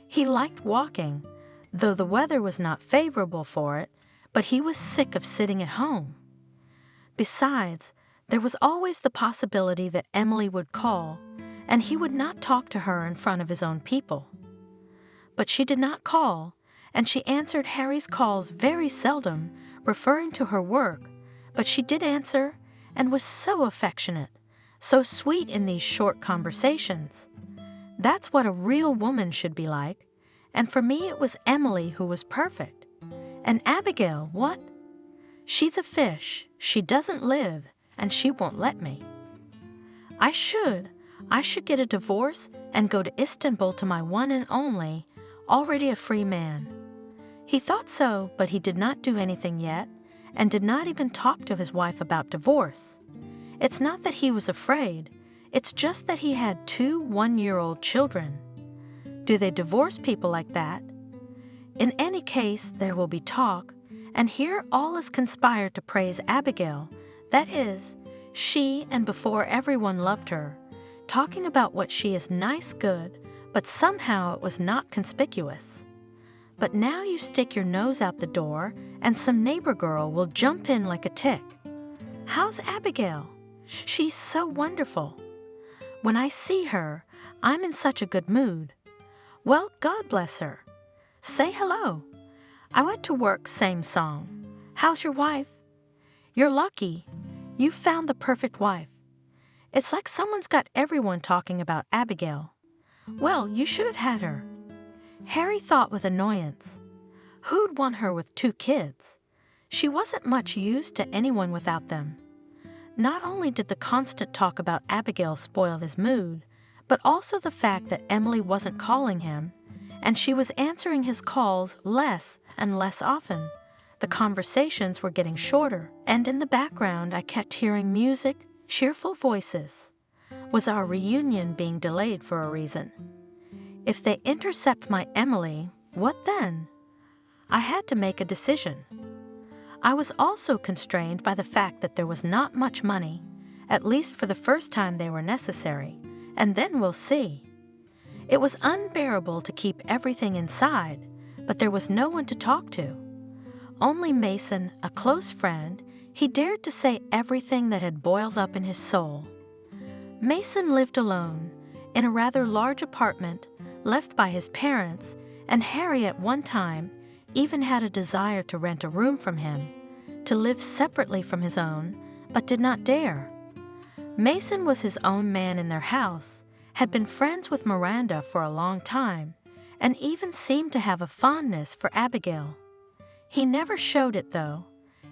He liked walking, though the weather was not favorable for it, but he was sick of sitting at home. Besides, there was always the possibility that Emily would call, and he would not talk to her in front of his own people. But she did not call, and she answered Harry's calls very seldom, referring to her work, but she did answer and was so affectionate, so sweet in these short conversations. That's what a real woman should be like, and for me it was Emily who was perfect. And Abigail, what? She's a fish, she doesn't live, and she won't let me. I should get a divorce and go to Istanbul to my one and only, already a free man. He thought so, but he did not do anything yet, and did not even talk to his wife about divorce. It's not that he was afraid, it's just that he had 2 one-year-old children. Do they divorce people like that? In any case, there will be talk, and here all is conspired to praise Abigail. That is, she and before everyone loved her, talking about what she is nice good, but somehow it was not conspicuous. But now you stick your nose out the door, and some neighbor girl will jump in like a tick. How's Abigail? She's so wonderful. When I see her, I'm in such a good mood. Well, God bless her. Say hello. I went to work, same song. How's your wife? You're lucky. You found the perfect wife. It's like someone's got everyone talking about Abigail. Well, you should have had her. Harry thought with annoyance. Who'd want her with 2 kids? She wasn't much use to anyone without them. Not only did the constant talk about Abigail spoil his mood, but also the fact that Emily wasn't calling him, and she was answering his calls less and less often. The conversations were getting shorter, and in the background I kept hearing music, cheerful voices. Was our reunion being delayed for a reason? If they intercept my Emily, what then? I had to make a decision. I was also constrained by the fact that there was not much money, at least for the first time they were necessary, and then we'll see. It was unbearable to keep everything inside, but there was no one to talk to. Only Mason, a close friend, he dared to say everything that had boiled up in his soul. Mason lived alone, in a rather large apartment, left by his parents, and Harry at one time even had a desire to rent a room from him, to live separately from his own, but did not dare. Mason was his own man in their house, had been friends with Miranda for a long time, and even seemed to have a fondness for Abigail. He never showed it, though.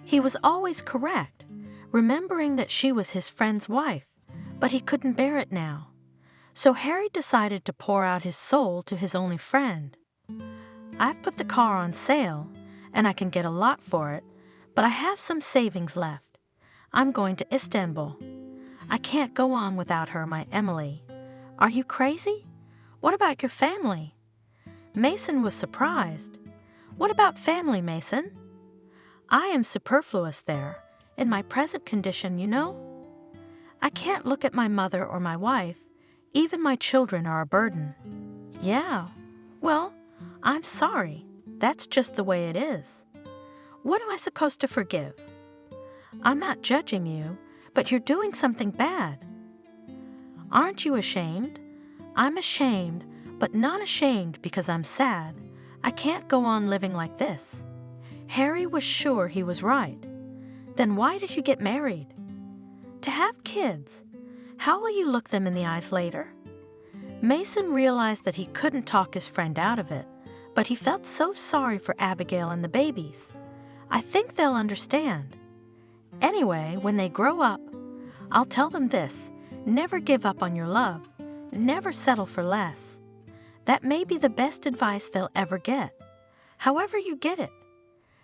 He was always correct, remembering that she was his friend's wife, but he couldn't bear it now. So Harry decided to pour out his soul to his only friend. I've put the car on sale, and I can get a lot for it, but I have some savings left. I'm going to Istanbul. I can't go on without her, my Emily. Are you crazy? What about your family? Mason was surprised. What about family, Mason? I am superfluous there, in my present condition, you know. I can't look at my mother or my wife. Even my children are a burden. Yeah, well, I'm sorry. That's just the way it is. What am I supposed to forgive? I'm not judging you, but you're doing something bad. Aren't you ashamed? I'm ashamed, but not ashamed because I'm sad. I can't go on living like this. Harry was sure he was right. Then why did you get married? To have kids. How will you look them in the eyes later? Mason realized that he couldn't talk his friend out of it, but he felt so sorry for Abigail and the babies. I think they'll understand. Anyway, when they grow up, I'll tell them this: never give up on your love, never settle for less. That may be the best advice they'll ever get, however you get it.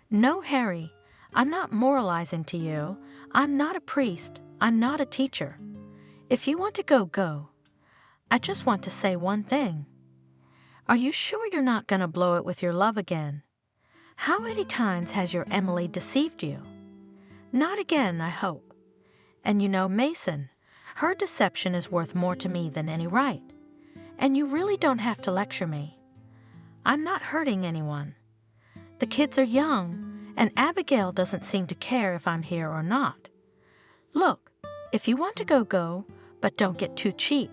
No, Harry, I'm not moralizing to you. I'm not a priest. I'm not a teacher. If you want to go, go. I just want to say one thing. Are you sure you're not going to blow it with your love again? How many times has your Emily deceived you? Not again, I hope. And you know, Mason, her deception is worth more to me than any right. And you really don't have to lecture me. I'm not hurting anyone. The kids are young, and Abigail doesn't seem to care if I'm here or not. Look, if you want to go, go, but don't get too cheap.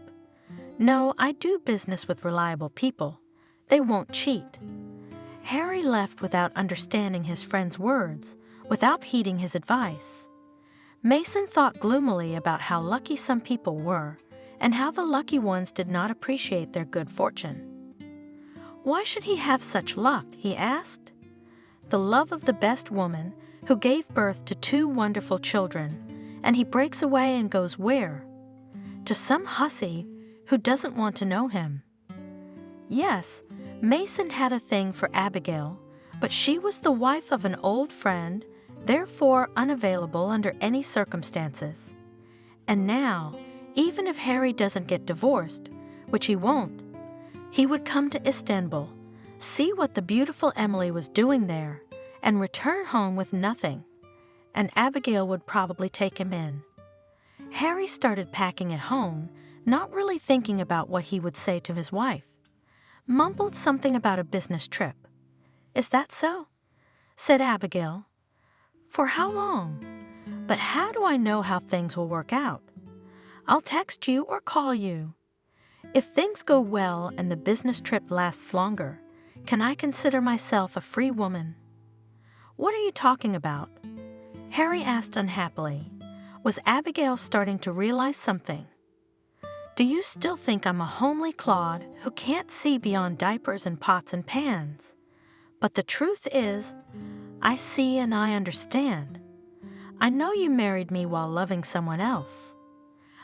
No, I do business with reliable people. They won't cheat. Harry left without understanding his friend's words, without heeding his advice. Mason thought gloomily about how lucky some people were, and how the lucky ones did not appreciate their good fortune. Why should he have such luck, he asked. The love of the best woman, who gave birth to 2 wonderful children, and he breaks away and goes where? To some hussy who doesn't want to know him. Yes, Mason had a thing for Abigail, but she was the wife of an old friend, therefore unavailable under any circumstances. And now, even if Harry doesn't get divorced, which he won't, he would come to Istanbul, see what the beautiful Emily was doing there, and return home with nothing. And Abigail would probably take him in. Harry started packing at home, not really thinking about what he would say to his wife. Mumbled something about a business trip. "Is that so?" said Abigail. "For how long? But how do I know how things will work out? I'll text you or call you. If things go well and the business trip lasts longer, can I consider myself a free woman?" "What are you talking about?" Harry asked unhappily. Was Abigail starting to realize something? "Do you still think I'm a homely clod who can't see beyond diapers and pots and pans? But the truth is, I see and I understand. I know you married me while loving someone else.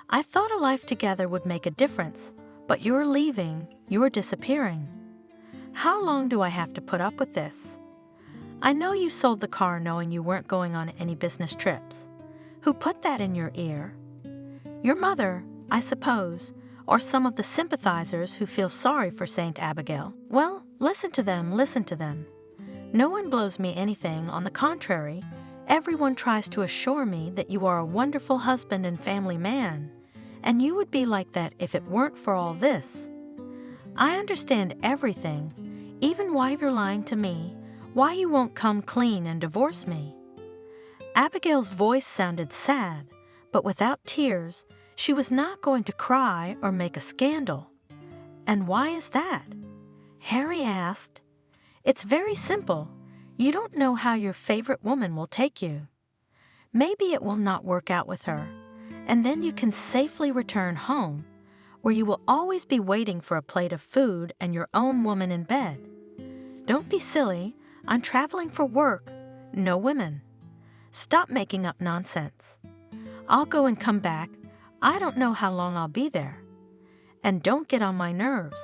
I thought a life together would make a difference, but you're leaving, you're disappearing. How long do I have to put up with this? I know you sold the car knowing you weren't going on any business trips. Who put that in your ear? Your mother, I suppose, or some of the sympathizers who feel sorry for Saint Abigail. Well, listen to them, listen to them. No one blows me anything, on the contrary, everyone tries to assure me that you are a wonderful husband and family man, and you would be like that if it weren't for all this. I understand everything, even why you're lying to me, why you won't come clean and divorce me." Abigail's voice sounded sad, but without tears. She was not going to cry or make a scandal. "And why is that?" Harry asked. "It's very simple. You don't know how your favorite woman will take you. Maybe it will not work out with her, and then you can safely return home, where you will always be waiting for a plate of food and your own woman in bed. Don't be silly. I'm traveling for work, no women. Stop making up nonsense. I'll go and come back. I don't know how long I'll be there. And don't get on my nerves.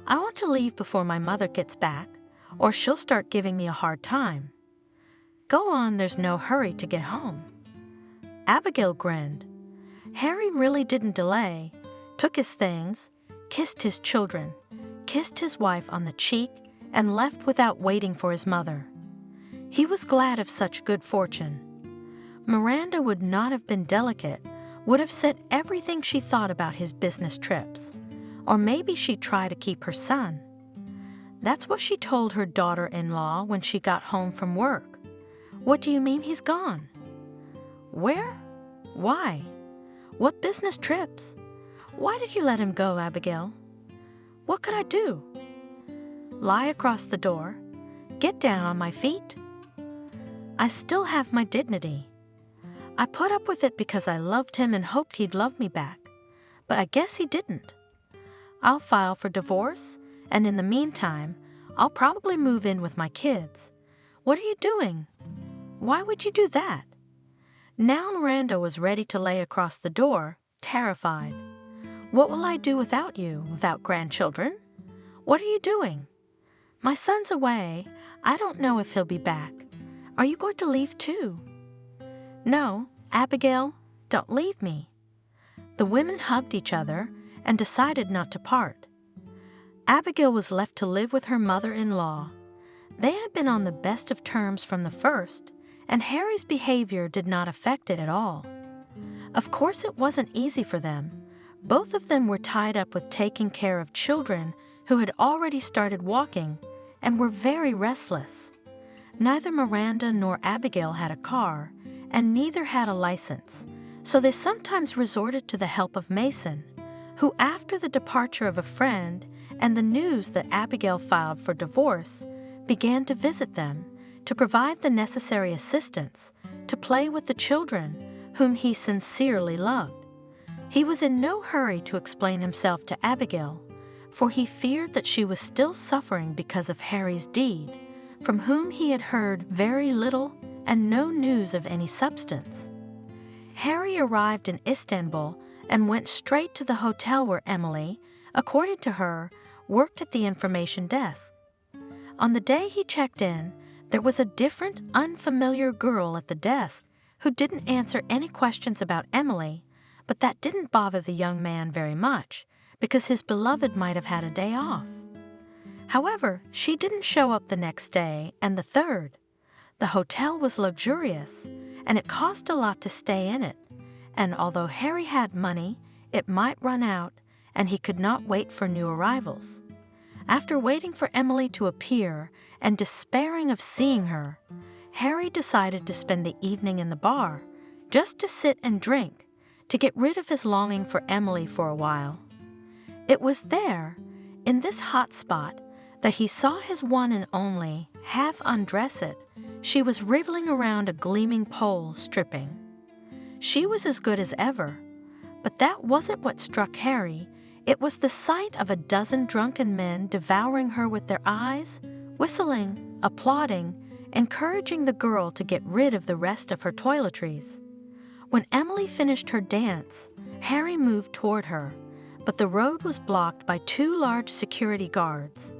I want to leave before my mother gets back, or she'll start giving me a hard time. Go on, there's no hurry to get home." Abigail grinned. Harry really didn't delay, took his things, kissed his children, kissed his wife on the cheek, and left without waiting for his mother. He was glad of such good fortune. Miranda would not have been delicate, would have said everything she thought about his business trips, or maybe she'd try to keep her son. That's what she told her daughter-in-law when she got home from work. "What do you mean he's gone?" "Where? Why? What business trips? Why did you let him go, Abigail?" "What could I do?" "Lie across the door? Get down on my feet?" "I still have my dignity. I put up with it because I loved him and hoped he'd love me back, but I guess he didn't. I'll file for divorce, and in the meantime, I'll probably move in with my kids. What are you doing? Why would you do that?" Now Miranda was ready to lay across the door, terrified. "What will I do without you, without grandchildren? What are you doing? My son's away. I don't know if he'll be back. Are you going to leave too?" "No, Abigail, don't leave me." The women hugged each other and decided not to part. Abigail was left to live with her mother-in-law. They had been on the best of terms from the first, and Harry's behavior did not affect it at all. Of course, it wasn't easy for them. Both of them were tied up with taking care of children who had already started walking and were very restless. Neither Miranda nor Abigail had a car, and neither had a license, so they sometimes resorted to the help of Mason, who, after the departure of a friend and the news that Abigail filed for divorce, began to visit them, to provide the necessary assistance, to play with the children whom he sincerely loved. He was in no hurry to explain himself to Abigail, for he feared that she was still suffering because of Harry's deed, from whom he had heard very little and no news of any substance. Harry arrived in Istanbul and went straight to the hotel where Emily, according to her, worked at the information desk. On the day he checked in, there was a different, unfamiliar girl at the desk who didn't answer any questions about Emily, but that didn't bother the young man very much, because his beloved might have had a day off. However, she didn't show up the next day and the third. The hotel was luxurious, and it cost a lot to stay in it, and although Harry had money, it might run out, and he could not wait for new arrivals. After waiting for Emily to appear and despairing of seeing her, Harry decided to spend the evening in the bar, just to sit and drink, to get rid of his longing for Emily for a while. It was there, in this hot spot, that he saw his one and only half undress it. She was wriggling around a gleaming pole, stripping. She was as good as ever, but that wasn't what struck Harry. It was the sight of a dozen drunken men devouring her with their eyes, whistling, applauding, encouraging the girl to get rid of the rest of her toiletries. When Emily finished her dance, Harry moved toward her, but the road was blocked by 2 large security guards.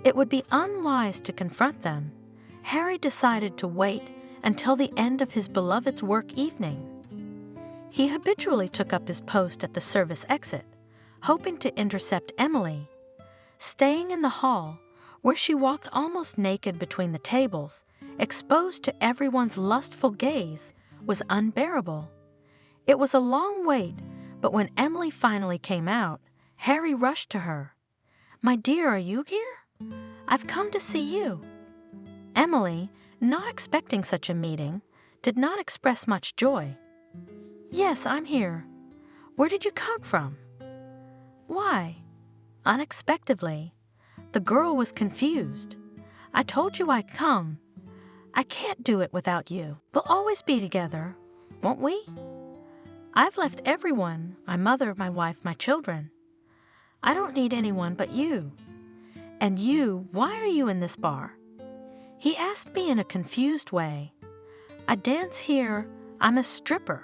It would be unwise to confront them. Harry decided to wait until the end of his beloved's work evening. He habitually took up his post at the service exit, hoping to intercept Emily. Staying in the hall, where she walked almost naked between the tables, exposed to everyone's lustful gaze, was unbearable. It was a long wait, but when Emily finally came out, Harry rushed to her. "My dear, are you here? I've come to see you." Emily, not expecting such a meeting, did not express much joy. "Yes, I'm here. Where did you come from?" "Why?" Unexpectedly, the girl was confused. "I told you I'd come. I can't do it without you. We'll always be together, won't we? I've left everyone, my mother, my wife, my children. I don't need anyone but you. And you, why are you in this bar?" He asked me in a confused way. "I dance here. I'm a stripper.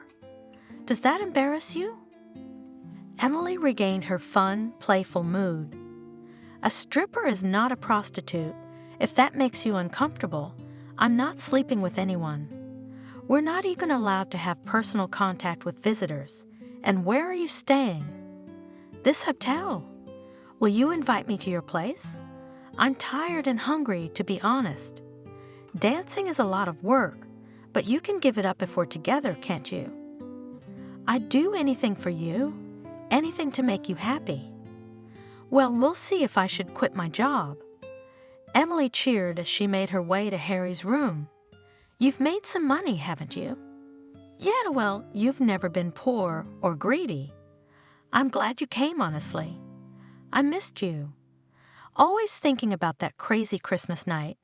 Does that embarrass you?" Emily regained her fun, playful mood. "A stripper is not a prostitute. If that makes you uncomfortable, I'm not sleeping with anyone. We're not even allowed to have personal contact with visitors. And where are you staying?" "This hotel. Will you invite me to your place? I'm tired and hungry, to be honest. Dancing is a lot of work, but you can give it up if we're together, can't you?" "I'd do anything for you, anything to make you happy." "Well, we'll see if I should quit my job." Emily cheered as she made her way to Harry's room. "You've made some money, haven't you?" "Yeah, well, you've never been poor or greedy. I'm glad you came, honestly. I missed you. Always thinking about that crazy Christmas night.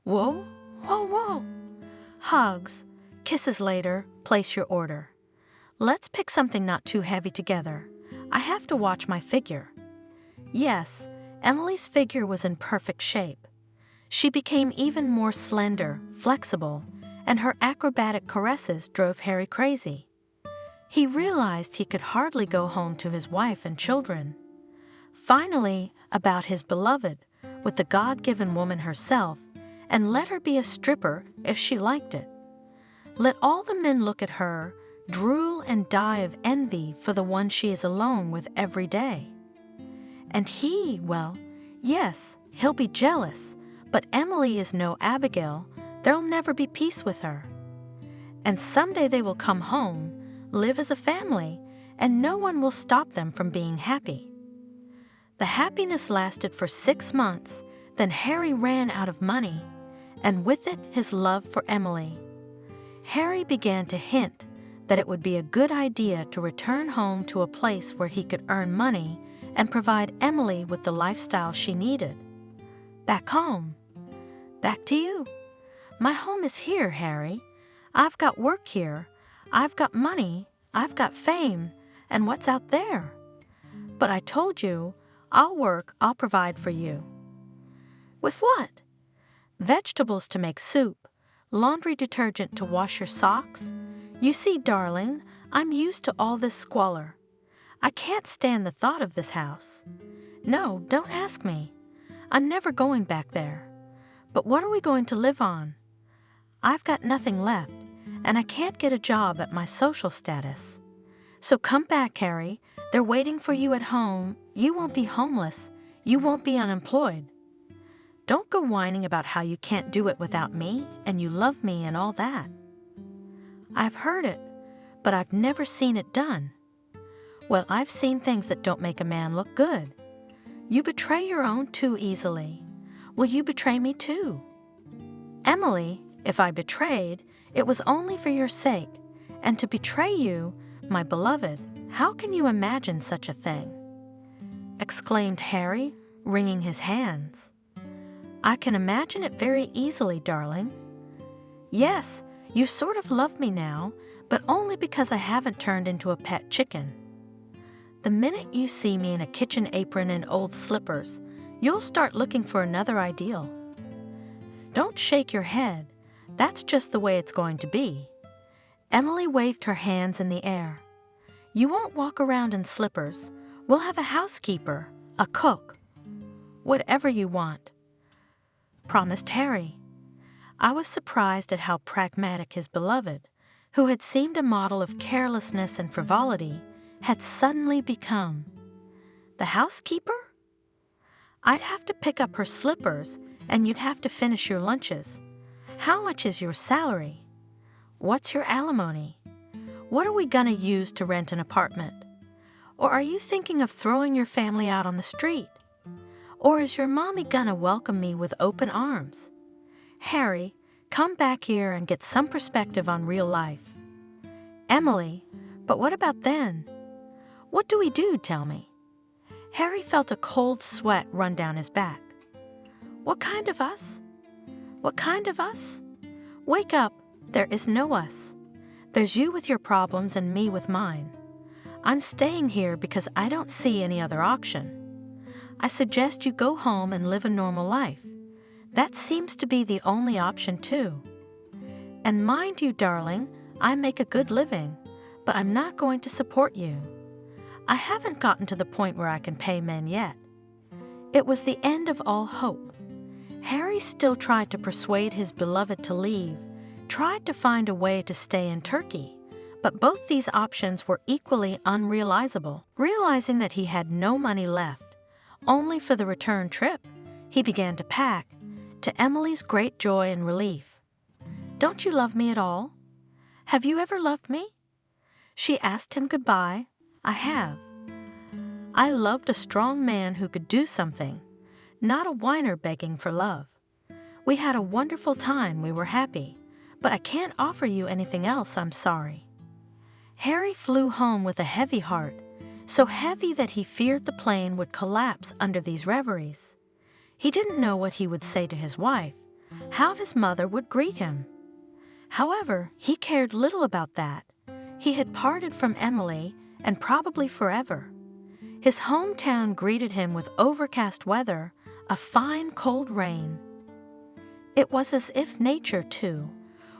Whoa, whoa, whoa. Hugs, kisses later, place your order. Let's pick something not too heavy together. I have to watch my figure." Yes, Emily's figure was in perfect shape. She became even more slender, flexible, and her acrobatic caresses drove Harry crazy. He realized he could hardly go home to his wife and children. Finally, about his beloved, with the God-given woman herself, and let her be a stripper if she liked it. Let all the men look at her, drool and die of envy for the one she is alone with every day. And he, well, yes, he'll be jealous, but Emily is no Abigail. There'll never be peace with her. And someday they will come home, live as a family, and no one will stop them from being happy. The happiness lasted for 6 months, then Harry ran out of money, and with it his love for Emily. Harry began to hint that it would be a good idea to return home to a place where he could earn money and provide Emily with the lifestyle she needed. Back home. Back to you. My home is here, Harry. I've got work here. I've got money. I've got fame. And what's out there? But I told you, I'll work, I'll provide for you. With what? Vegetables to make soup, laundry detergent to wash your socks. You see, darling, I'm used to all this squalor. I can't stand the thought of this house. No, don't ask me. I'm never going back there. But what are we going to live on? I've got nothing left, and I can't get a job at my social status. So come back, Harry. They're waiting for you at home. You won't be homeless. You won't be unemployed. Don't go whining about how you can't do it without me, and you love me and all that. I've heard it, but I've never seen it done. Well, I've seen things that don't make a man look good. You betray your own too easily. Will you betray me too? Emily, if I betrayed, it was only for your sake, and to betray you, my beloved, how can you imagine such a thing? Exclaimed Harry, wringing his hands. I can imagine it very easily, darling. Yes, you sort of love me now, but only because I haven't turned into a pet chicken. The minute you see me in a kitchen apron and old slippers, you'll start looking for another ideal. Don't shake your head. That's just the way it's going to be. Emily waved her hands in the air. You won't walk around in slippers. We'll have a housekeeper, a cook, whatever you want, promised Harry. I was surprised at how pragmatic his beloved, who had seemed a model of carelessness and frivolity, had suddenly become. The housekeeper? I'd have to pick up her slippers, and you'd have to finish your lunches. How much is your salary? What's your alimony? What are we gonna use to rent an apartment? Or are you thinking of throwing your family out on the street? Or is your mommy gonna welcome me with open arms? Harry, come back here and get some perspective on real life. Emily, but what about then? What do we do, tell me? Harry felt a cold sweat run down his back. What kind of us? What kind of us? Wake up, there is no us. There's you with your problems and me with mine. I'm staying here because I don't see any other option. I suggest you go home and live a normal life. That seems to be the only option too. And mind you, darling, I make a good living, but I'm not going to support you. I haven't gotten to the point where I can pay men yet. It was the end of all hope. Harry still tried to persuade his beloved to leave, tried to find a way to stay in Turkey, but both these options were equally unrealizable. Realizing that he had no money left, only for the return trip, he began to pack, to Emily's great joy and relief. Don't you love me at all? Have you ever loved me? She asked him goodbye. I have. I loved a strong man who could do something, not a whiner begging for love. We had a wonderful time, we were happy, but I can't offer you anything else, I'm sorry. Harry flew home with a heavy heart, so heavy that he feared the plane would collapse under these reveries. He didn't know what he would say to his wife, how his mother would greet him. However, he cared little about that. He had parted from Emily, and probably forever. His hometown greeted him with overcast weather, a fine cold rain. It was as if nature, too,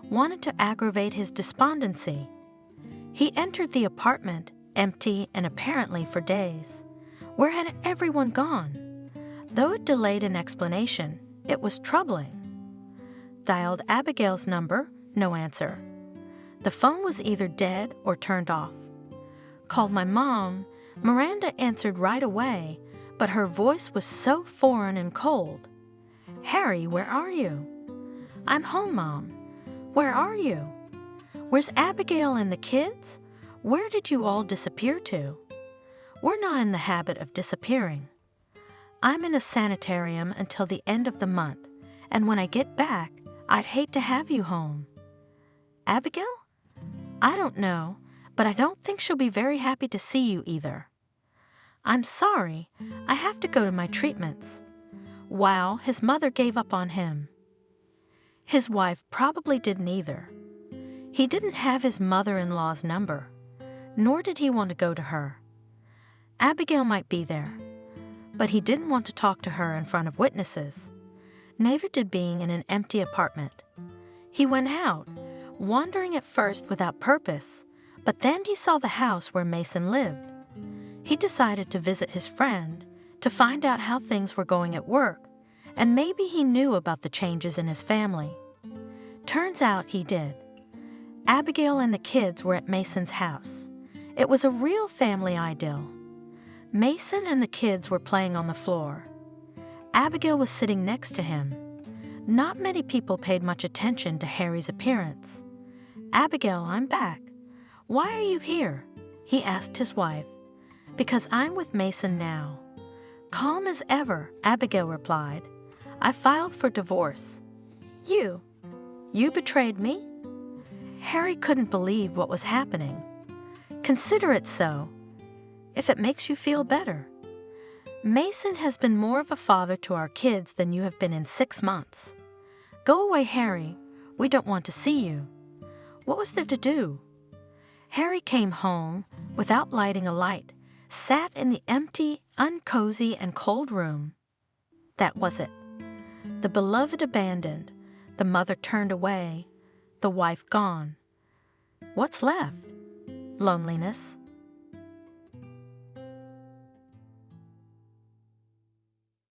wanted to aggravate his despondency. He entered the apartment, empty and apparently for days. Where had everyone gone? Though it delayed an explanation, it was troubling. Dialed Abigail's number, no answer. The phone was either dead or turned off. Called my mom. Miranda answered right away, but her voice was so foreign and cold. Harry, where are you? I'm home, Mom. Where are you? Where's Abigail and the kids? Where did you all disappear to? We're not in the habit of disappearing. I'm in a sanitarium until the end of the month, and when I get back, I'd hate to have you home. Abigail? I don't know, but I don't think she'll be very happy to see you either. I'm sorry, I have to go to my treatments. Wow, his mother gave up on him. His wife probably didn't either. He didn't have his mother-in-law's number, nor did he want to go to her. Abigail might be there, but he didn't want to talk to her in front of witnesses. Neither did being in an empty apartment. He went out, wandering at first without purpose, but then he saw the house where Mason lived. He decided to visit his friend to find out how things were going at work, and maybe he knew about the changes in his family. Turns out he did. Abigail and the kids were at Mason's house. It was a real family idyll. Mason and the kids were playing on the floor. Abigail was sitting next to him. Not many people paid much attention to Harry's appearance. "Abigail, I'm back. Why are you here?" he asked his wife. "Because I'm with Mason now." Calm as ever, Abigail replied. "I filed for divorce." You betrayed me?" Harry couldn't believe what was happening. "Consider it so, if it makes you feel better. Mason has been more of a father to our kids than you have been in 6 months. Go away, Harry. We don't want to see you." What was there to do? Harry came home without lighting a light, sat in the empty, uncozy, and cold room. That was it. The beloved abandoned, the mother turned away, the wife gone. What's left? Loneliness.